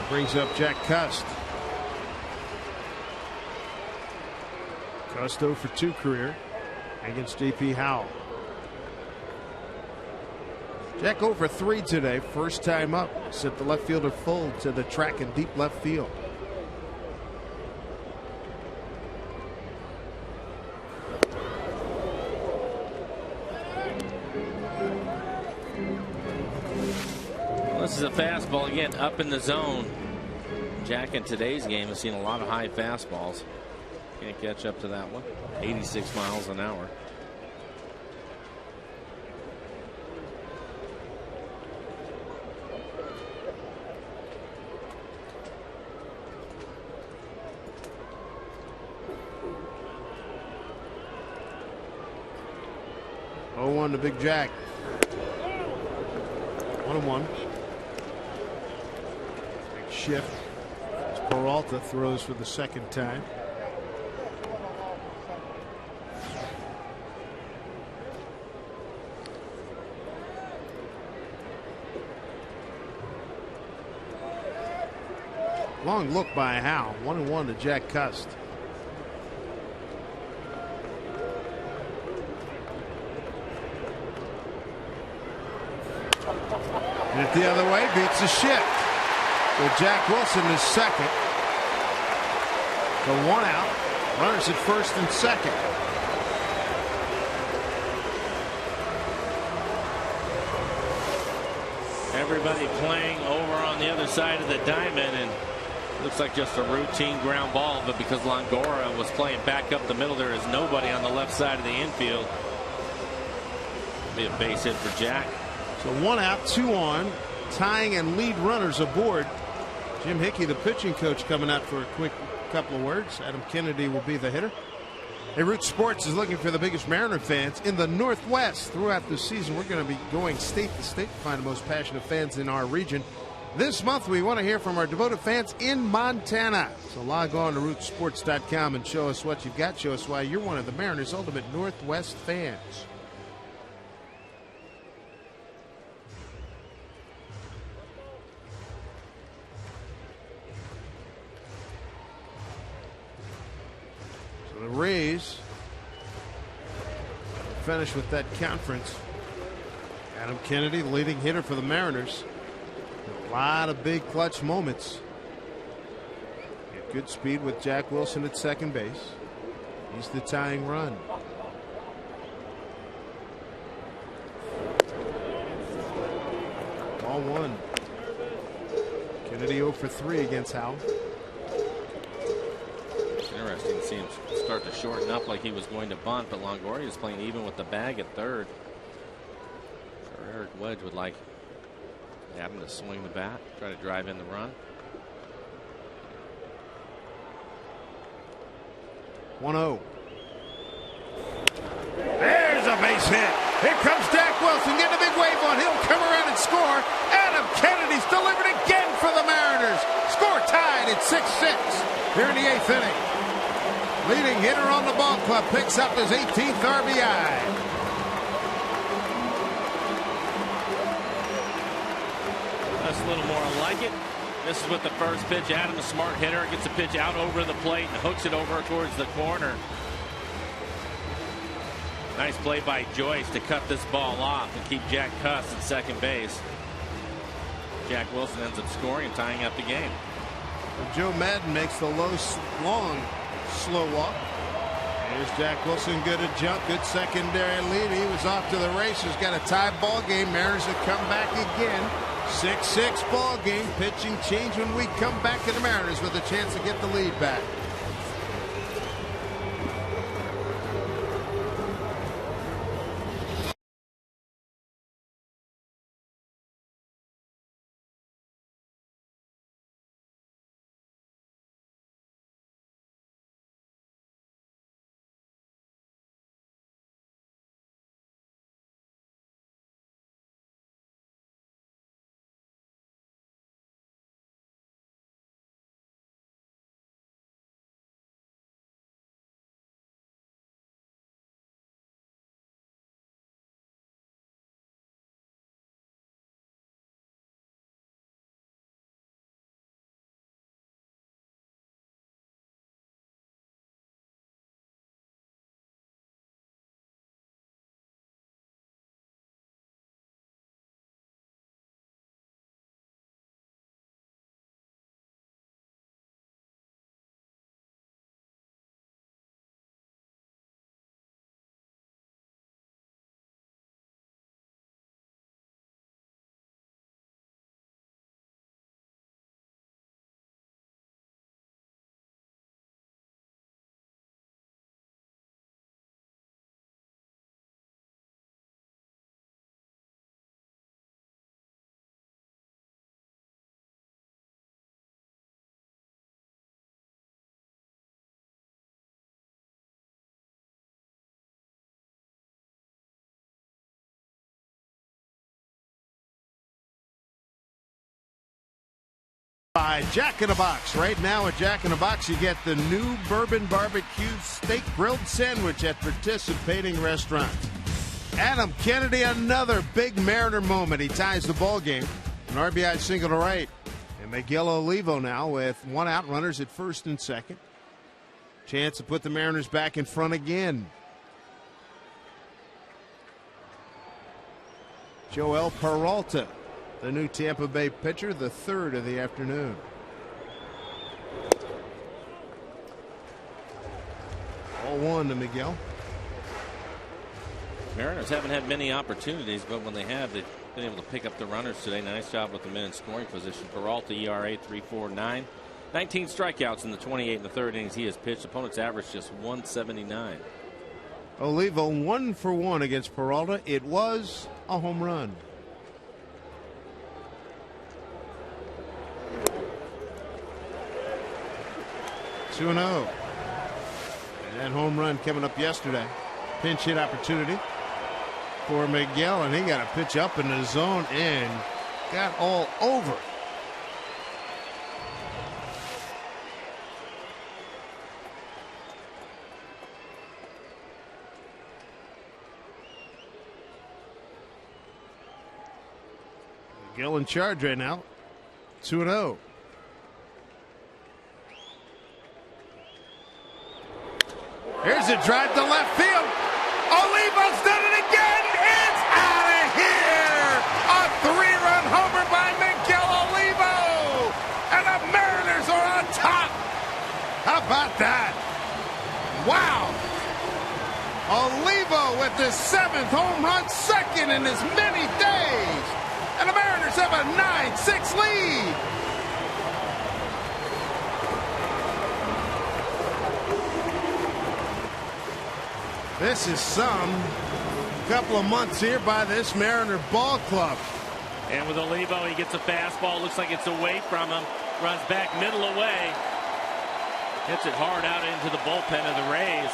brings up Jack Cust. Cust 0 for 2 career against J.P. Howell. Jack 0 for 3 today. First time up. Sent the left fielder full to the track in deep left field. Well, this is a fastball again up in the zone. Jack in today's game has seen a lot of high fastballs. Can't catch up to that one. 86 miles an hour. On to Big Jack. 1-1. Big shift as Peralta throws for the second time. Long look by Howe. 1-1 to Jack Cust. And it the other way, beats the shift. Well, Jack Wilson is second. The 1 out. Runners at first and second. Everybody playing over on the other side of the diamond, and looks like just a routine ground ball, but because Longora was playing back up the middle, there is nobody on the left side of the infield. Be a base hit for Jack. So 1 out, 2 on, tying and lead runners aboard. Jim Hickey, the pitching coach, coming out for a quick couple of words. Adam Kennedy will be the hitter. Hey, Root Sports is looking for the biggest Mariner fans in the Northwest. Throughout the season, we're going to be going state to state to find the most passionate fans in our region. This month, we want to hear from our devoted fans in Montana. So log on to rootsports.com and show us what you've got. Show us why you're one of the Mariners' ultimate Northwest fans. So the Rays finish with that conference. Adam Kennedy, the leading hitter for the Mariners. A lot of big clutch moments. Get good speed with Jack Wilson at second base. He's the tying run. Ball one. Kennedy 0 for 3 against Howell. Interesting to see him start to shorten up like he was going to bunt, but Longoria is playing even with the bag at third. Sure, Eric Wedge would like have him to swing the bat, try to drive in the run. 1-0. There's a base hit. Here comes Jack Wilson getting a big wave on. He'll come around and score. Adam Kennedy's delivered again for the Mariners. Score tied at 6-6 here in the 8th inning. Leading hitter on the ball club picks up his 18th RBI. That's a little more like it. This is with the first pitch. Adam, a smart hitter, gets a pitch out over the plate and hooks it over towards the corner. Nice play by Joyce to cut this ball off and keep Jack Cuss at second base. Jack Wilson ends up scoring and tying up the game. Joe Madden makes the long, slow walk. Here's Jack Wilson, good to jump, good secondary lead. He was off to the races, got a tie ball game. Mariners have come back again. 6-6 ball game. Pitching change when we come back to the Mariners with a chance to get the lead back. By Jack in the Box. Right now at Jack in the Box, you get the new bourbon barbecue steak grilled sandwich at participating restaurants. Adam Kennedy, another big Mariner moment. He ties the ball game. An RBI single to right. And Miguel Olivo now with one out, runners at first and second. Chance to put the Mariners back in front again. Joel Peralta, the new Tampa Bay pitcher, the third of the afternoon. All one to Miguel. Mariners haven't had many opportunities, but when they have, they've been able to pick up the runners today. Nice job with the men in scoring position. Peralta, ERA 3.49. 19 strikeouts in the 28 and the third innings he has pitched. Opponent's average just 179. Olivo 1 for 1 against Peralta. It was a home run. Two 2-0. That home run coming up yesterday. Pinch hit opportunity for Miguel, and he got a pitch up in the zone and got all over. Miguel in charge right now. 2-0. Here's a drive to left field. Olivo's done it again. It's out of here. A 3-run homer by Miguel Olivo. And the Mariners are on top. How about that? Wow. Olivo with his 7th home run, second in as many days. And the Mariners have a 9-6 lead. This is some couple of months here by this Mariner ball club. And with Olivo, he gets a fastball. Looks like it's away from him. Runs back middle away. Hits it hard out into the bullpen of the Rays.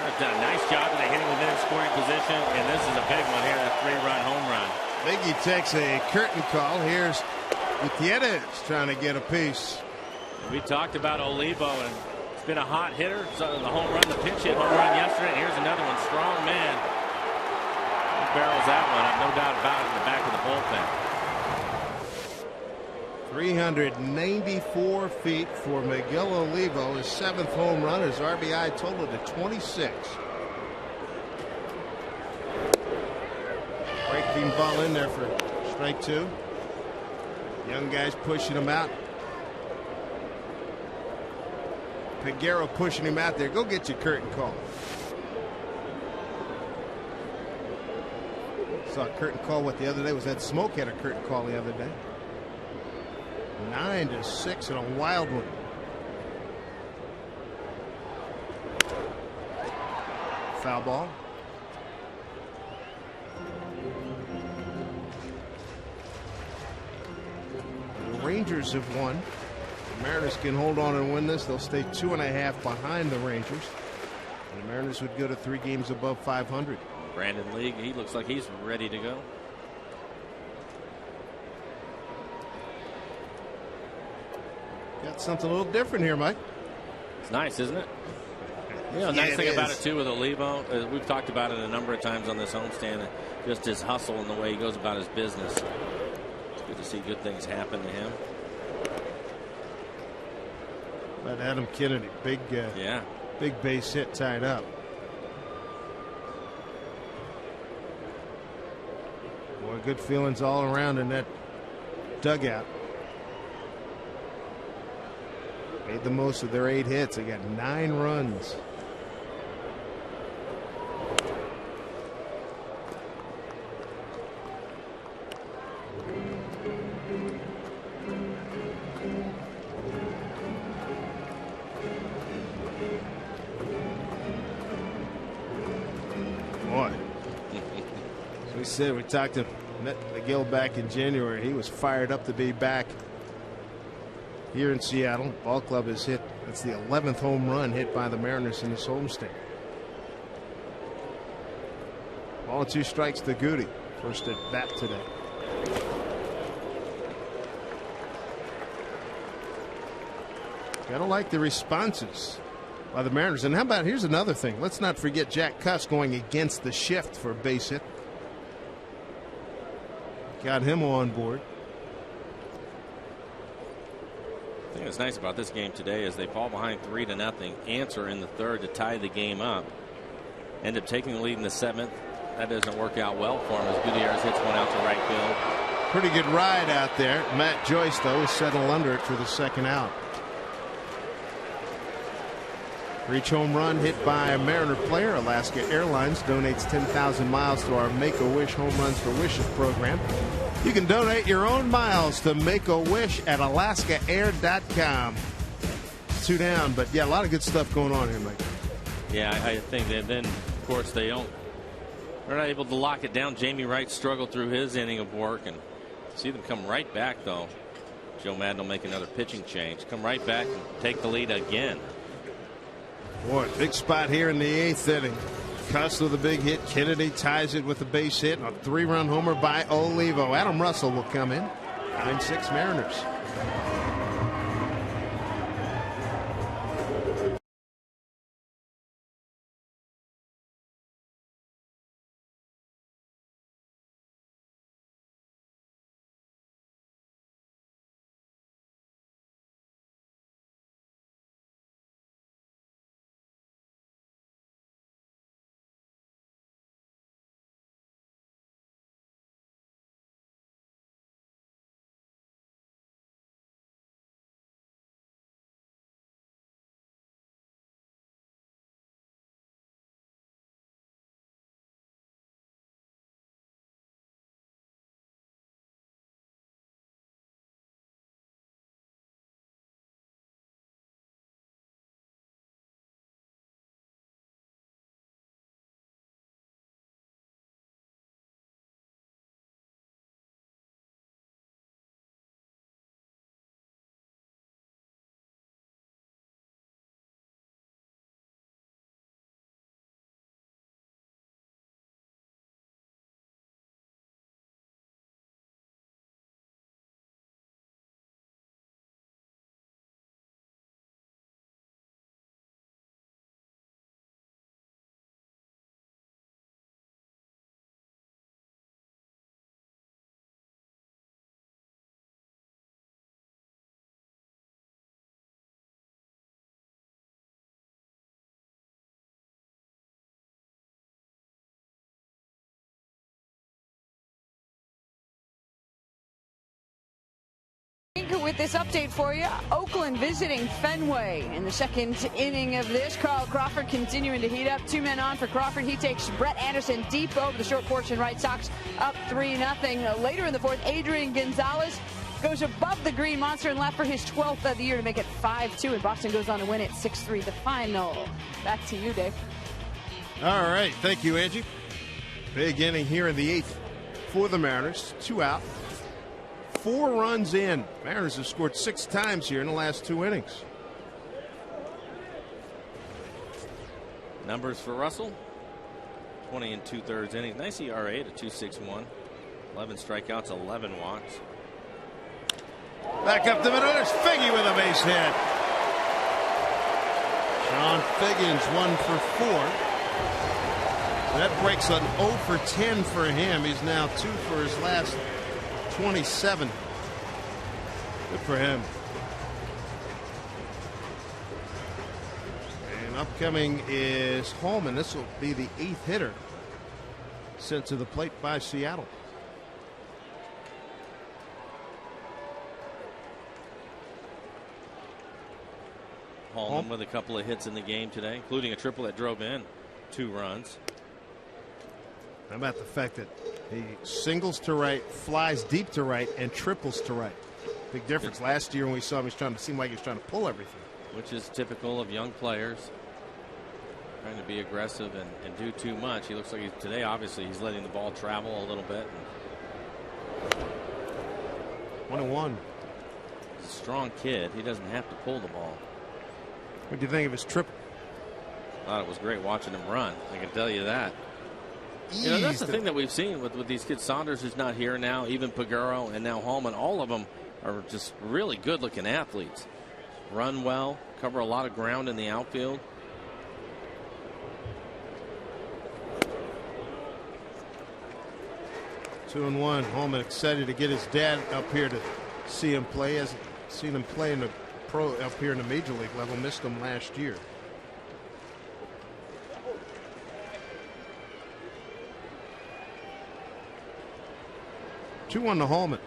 They've done a nice job of hitting within scoring position. And this is a big one here, that 3-run home run. Biggie takes a curtain call. Here's Gutierrez trying to get a piece. We talked about Olivo, and it's been a hot hitter. So the home run, the pinch hit home run yesterday. And here's another one. Strong man. He barrels that one up, no doubt about it, in the back of the bullpen. 394 feet for Miguel Olivo. His 7th home run. His RBI total to 26. Breaking ball in there for strike 2. Young guys pushing him out. Peguero pushing him out there. Go get your curtain call. Saw a curtain call the other day. Was that Smoke had a curtain call the other day? 9-6 and a wild one. Foul ball. The Rangers have won. The Mariners can hold on and win this. They'll stay 2.5 behind the Rangers. And the Mariners would go to 3 games above 500. Brandon League, he looks like he's ready to go. Got something a little different here, Mike. It's nice, isn't it? You know, nice thing about it too with Olivo, we've talked about it a number of times on this homestand, just his hustle and the way he goes about his business. It's good to see good things happen to him. But Adam Kennedy, big base hit tied up. Boy, good feelings all around in that dugout. Made the most of their 8 hits. They got 9 runs. Boy. As we said, we met Miguel back in January. He was fired up to be back here in Seattle. Ball club has hit, that's the 11th home run hit by the Mariners in this homestand. Ball 2 strikes to Goody. First at bat today. Gotta like the responses by the Mariners. And how about, here's another thing. Let's not forget Jack Cuss going against the shift for a base hit. Got him on board. The thing that's nice about this game today is they fall behind 3-0, answer in the 3rd to tie the game up. End up taking the lead in the 7th. That doesn't work out well for him as Gutierrez hits one out to right field. Pretty good ride out there. Matt Joyce, though, settled under it for the 2nd out. For each home run hit by a Mariner player, Alaska Airlines donates 10,000 miles to our Make-A-Wish Home Runs for Wishes program. You can donate your own miles to Make-A-Wish at alaskaair.com. 2 down, but yeah, a lot of good stuff going on here, Mike. Yeah, I think that then, of course, they're not able to lock it down. Jamie Wright struggled through his inning of work, and see them come right back, though. Joe Madden will make another pitching change. Come right back and take the lead again. Boy, big spot here in the 8th inning. Cuss with a big hit. Kennedy ties it with a base hit. A 3-run homer by Olivo. Adam Russell will come in. 9-6 Mariners. With this update for you, Oakland visiting Fenway in the 2nd inning of this. Carl Crawford continuing to heat up. 2 men on for Crawford. He takes Brett Anderson deep over the short porch, and Red Sox up 3-0. Later in the 4th, Adrian Gonzalez goes above the Green Monster and left for his 12th of the year to make it 5-2, and Boston goes on to win it 6-3 the final. Back to you, Dave. All right. Thank you, Angie. Big inning here in the 8th for the Mariners. 2 out. 4 runs in. Mariners have scored 6 times here in the last 2 innings. Numbers for Russell: 20 2/3 innings. Nice ERA at 2.61. 11 strikeouts, 11 walks. Back up the middle. There's Figgy with a base hit. Sean Figgins 1 for 4. That breaks an 0 for 10 for him. He's now 2 for his last 27. Good for him. And upcoming is Holman. This will be the 8th hitter sent to the plate by Seattle. Holman with a couple of hits in the game today, including a triple that drove in 2 runs. How about the fact that he singles to right, flies deep to right, and triples to right? Big difference. Last year when we saw him, seemed like he was trying to pull everything. Which is typical of young players. Trying to be aggressive and do too much. He looks like today, obviously, he's letting the ball travel a little bit. 1-1. He's a strong kid. He doesn't have to pull the ball. What do you think of his triple? I thought it was great watching him run. I can tell you that. You know, that's the thing that we've seen with these kids. Saunders is not here now, even Paguro, and now Holman. All of them are just really good-looking athletes. Run well, cover a lot of ground in the outfield. Two and one. Holman excited to get his dad up here to see him play. Hasn't seen him play in the pro up here in the major league level. Missed him last year. Two on to Holman.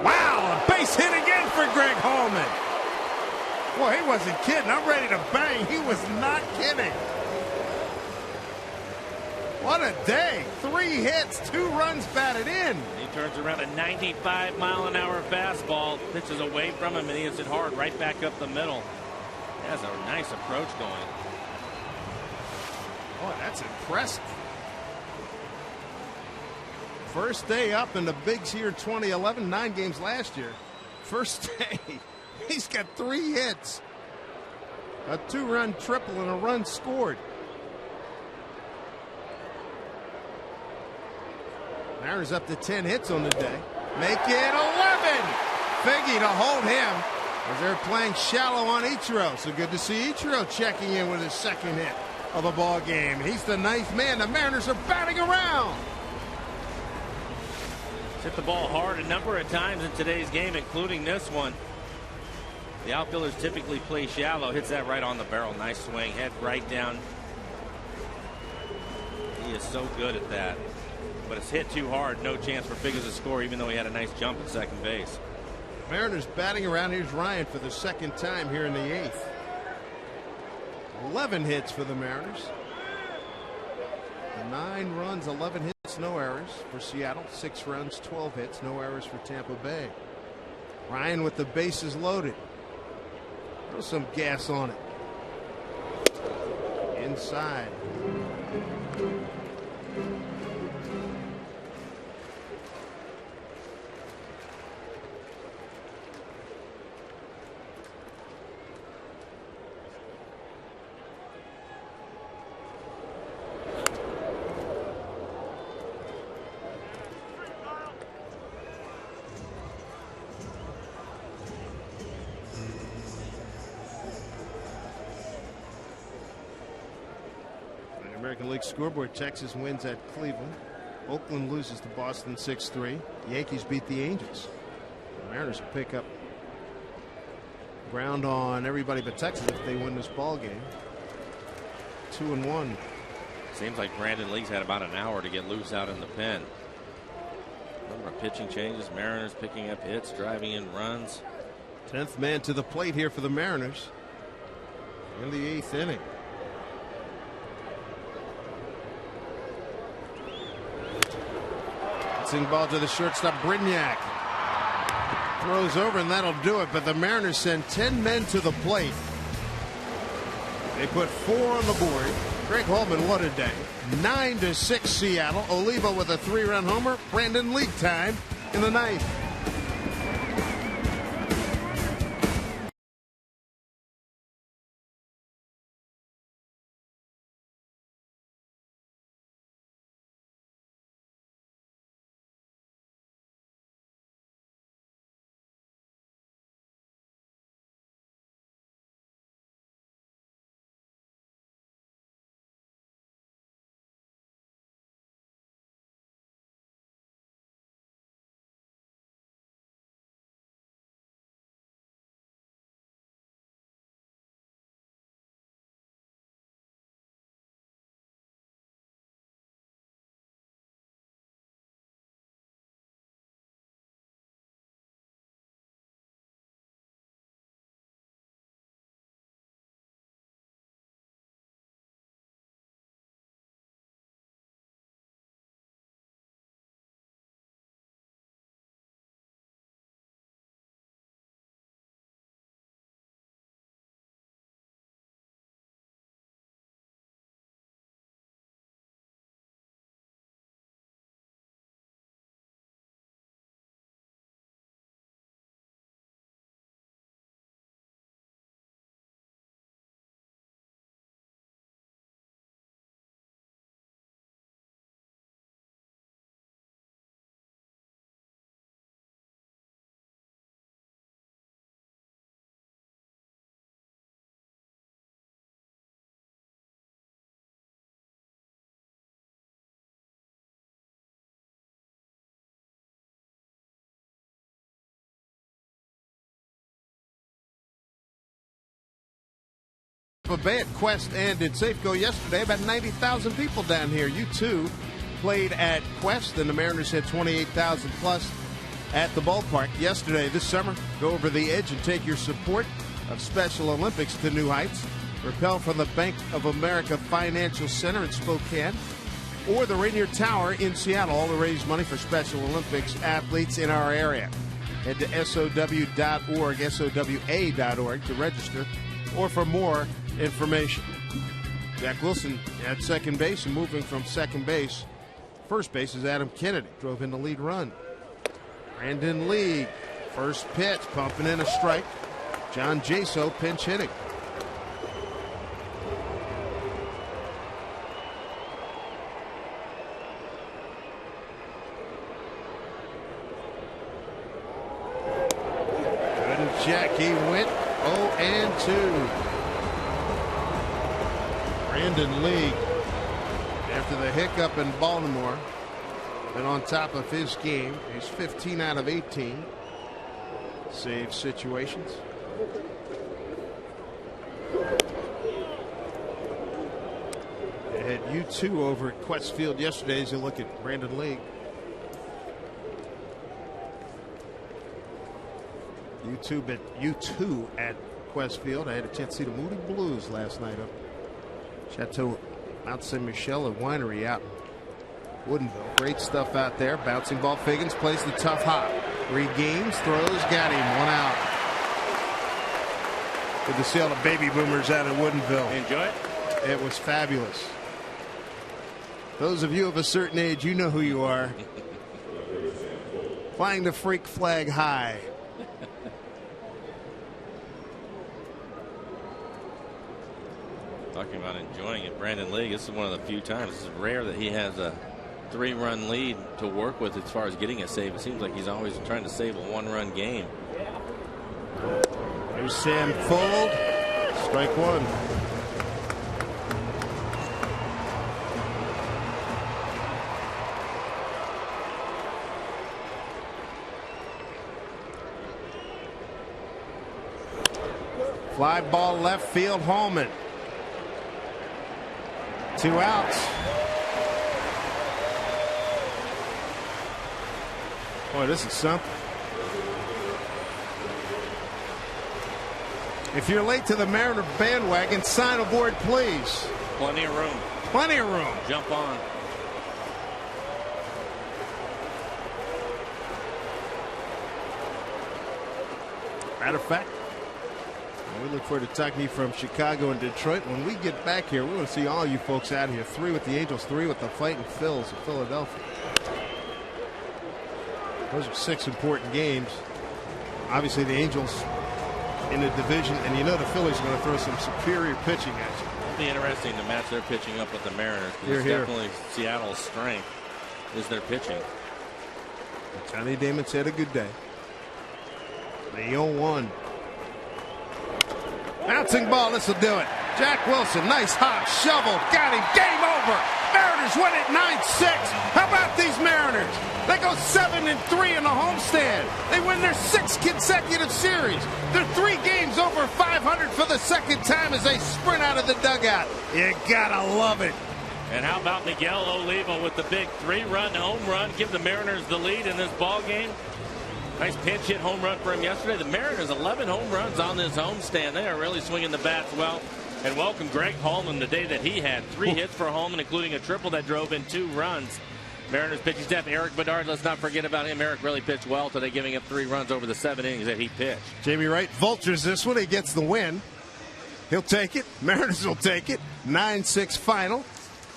Wow, a base hit again for Greg Holman. Boy, he wasn't kidding. I'm ready to bang. He was not kidding. What a day. 3 hits, 2 runs batted in. He turns around a 95-mile-an-hour fastball, pitches away from him, and he hits it hard right back up the middle. He has a nice approach going. Boy, that's impressive. First day up in the bigs here 2011, 9 games last year. First day, he's got 3 hits. A 2-run triple and a run scored. Mariners up to 10 hits on the day. Make it 11. Figgy to hold him as they're playing shallow on Ichiro. So good to see Ichiro checking in with his second hit of the ball game. He's the ninth man. The Mariners are batting around. Hit the ball hard a number of times in today's game, including this one. The outfielders typically play shallow. Hits that right on the barrel. Nice swing. Head right down. He is so good at that. But it's hit too hard. No chance for Figgers to score, even though he had a nice jump at second base. Mariners batting around. Here's Ryan for the second time here in the 8th. 11 hits for the Mariners. 9 runs, 11 hits, no errors for Seattle. 6 runs, 12 hits, no errors for Tampa Bay. Ryan with the bases loaded. Throw some gas on it. Inside. American League scoreboard. Texas wins at Cleveland. Oakland loses to Boston 6-3. The Yankees beat the Angels. The Mariners will pick up ground on everybody but Texas if they win this ball game. 2-1. Seems like Brandon Lee's had about an hour to get loose out in the pen. Number of pitching changes. Mariners picking up hits, driving in runs. 10th man to the plate here for the Mariners in the 8th inning. Ball to the shortstop. Brignac throws over, and that'll do it. But the Mariners send 10 men to the plate. They put 4 on the board. Greg Holman, what a day. 9-6 Seattle. Oliva with a 3-run homer. Brandon League time in the 9th. Bay at Quest and at Safeco yesterday. About 90,000 people down here. You too played at Quest, and the Mariners had 28,000 plus at the ballpark yesterday. This summer, go over the edge and take your support of Special Olympics to new heights. Rappel from the Bank of America Financial Center in Spokane or the Rainier Tower in Seattle, all to raise money for Special Olympics athletes in our area. Head to SOW.org, SOWA.org to register or for more information. Jack Wilson at second base, and moving from second base, first base is Adam Kennedy. Drove in the lead run. Brandon League, first pitch, pumping in a strike. John Jaso pinch hitting. Jack. He went 0-2. Brandon Lee, after the hiccup in Baltimore, been on top of his game. He's 15 out of 18 save situations. They had U2 over at Quest Field yesterday as you look at Brandon Lee. U2 at Quest Field. I had a chance to see the Moody Blues last night up Chateau Mount Saint Michel, a winery out in Woodinville. Great stuff out there. Bouncing ball. Figgins plays the tough hop. Regains, throws, got him. 1 out. Good to see all the baby boomers out in Woodinville. Enjoy it? It was fabulous. Those of you of a certain age, you know who you are. Flying the freak flag high. Talking about enjoying it, Brandon Lee, this is one of the few times. This is rare that he has a 3-run lead to work with as far as getting a save. It seems like he's always trying to save a 1-run game. There's Sam Fold. Strike 1. Fly ball left field, Holman. 2 outs. Boy, this is something. If you're late to the Mariner bandwagon, sign aboard, please. Plenty of room. Plenty of room. Jump on. Matter of fact, we look forward to talking to you from Chicago and Detroit. When we get back here, we want to see all you folks out here. 3 with the Angels, 3 with the Fighting Phils of Philadelphia. Those are 6 important games. Obviously, the Angels in the division, and you know the Phillies are going to throw some superior pitching at you. It'll be interesting to match their pitching up with the Mariners. Here, It's here. definitely Seattle's strength is their pitching. Johnny Damon's had a good day. The 0-1. Bouncing ball, this will do it. Jack Wilson, nice hop, shovel, got him, game over. Mariners win it 9-6. How about these Mariners? They go 7-3 in the homestand. They win their 6th consecutive series. They're 3 games over 500 for the 2nd time as they sprint out of the dugout. You gotta love it. And how about Miguel Olivo with the big 3-run home run, give the Mariners the lead in this ball game. Nice pinch hit home run for him yesterday. The Mariners 11 home runs on this homestand. They are really swinging the bats well. And welcome Greg Holman the day that he had 3 hits for Holman, including a triple that drove in 2 runs. Mariners pitching staff, Eric Bedard, let's not forget about him. Eric really pitched well today, giving up 3 runs over the 7 innings that he pitched. Jamie Wright vultures this one. He gets the win. He'll take it. Mariners will take it. 9-6 final.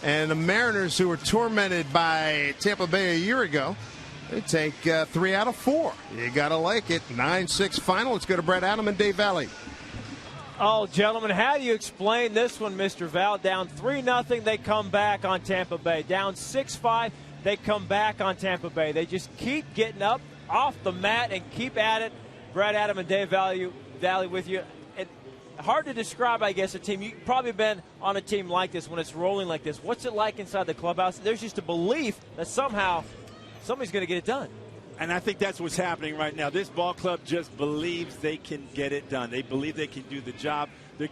And the Mariners, who were tormented by Tampa Bay a year ago, they take 3 out of 4. You got to like it. 9-6 final. Let's go to Brett Adam and Dave Valley. Oh, gentlemen, how do you explain this one, Mr. Val? Down 3-0, they come back on Tampa Bay. Down 6-5, they come back on Tampa Bay. They just keep getting up off the mat and keep at it. Brett Adam and Dave Valley with you. And hard to describe, I guess, a team. You've probably been on a team like this when it's rolling like this. What's it like inside the clubhouse? There's just a belief that somehow somebody's going to get it done. And I think that's what's happening right now. This ball club just believes they can get it done. They believe they can do the job. They're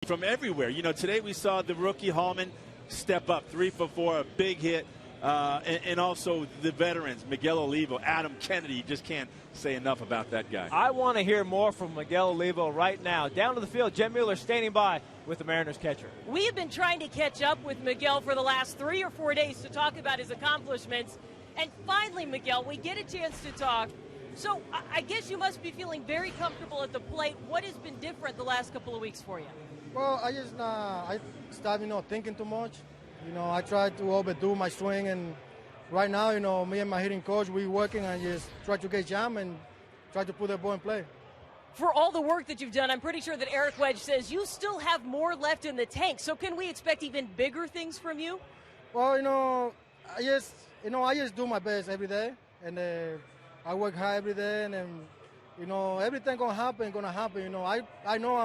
from everywhere. You know, today we saw the rookie Hallman step up, 3 for 4, a big hit. And also the veterans, Miguel Olivo, Adam Kennedy. You just can't say enough about that guy. I want to hear more from Miguel Olivo right now. Down to the field, Jen Mueller standing by with the Mariners catcher. We have been trying to catch up with Miguel for the last 3 or 4 days to talk about his accomplishments. And finally, Miguel, we get a chance to talk. So I guess you must be feeling very comfortable at the plate. What has been different the last couple of weeks for you? Well, I stopped, thinking too much. I tried to overdo my swing, and right now, me and my hitting coach, we working and just try to get jam and try to put the ball in play. For all the work that you've done, I'm pretty sure that Eric Wedge says you still have more left in the tank. So can we expect even bigger things from you? Well, I just do my best every day, and I work hard every day, and you know, everything gonna happen. You know, I know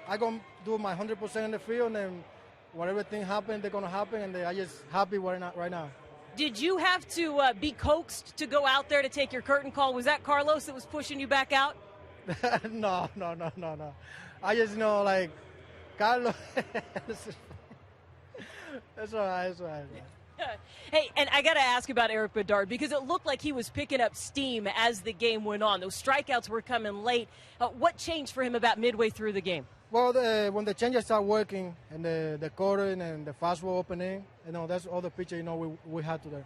I gonna do my 100% in the field, and whatever thing happen, they're gonna happen, and I just happy right now. Did you have to be coaxed to go out there to take your curtain call? Was that Carlos that was pushing you back out? No. I just know, like, Carlos. That's all right. Hey, and I got to ask about Eric Bedard, because it looked like he was picking up steam as the game went on. Those strikeouts were coming late. What changed for him about midway through the game? Well, when the changes start working and the quarter and the fastball opening, you know, that's all the pitcher, you know, we had to do.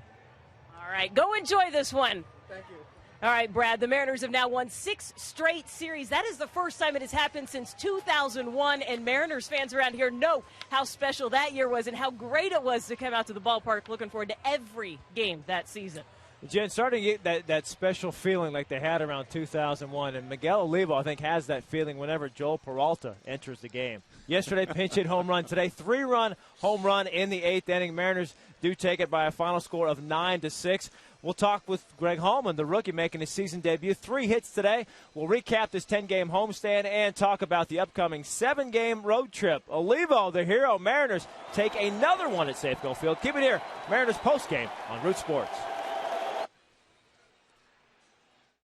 All right, go enjoy this one. Thank you. All right, Brad, the Mariners have now won 6 straight series. That is the first time it has happened since 2001, and Mariners fans around here know how special that year was and how great it was to come out to the ballpark. Looking forward to every game that season. Jen, starting to get that special feeling like they had around 2001, and Miguel Olivo, I think, has that feeling whenever Joel Peralta enters the game. Yesterday, pinch hit home run. Today, 3-run home run in the 8th inning. Mariners do take it by a final score of 9-6. We'll talk with Greg Hallman, the rookie, making his season debut. 3 hits today. We'll recap this 10-game homestand and talk about the upcoming 7-game road trip. Olivo, the hero. Mariners take another one at Safeco Field. Keep it here. Mariners postgame on Root Sports.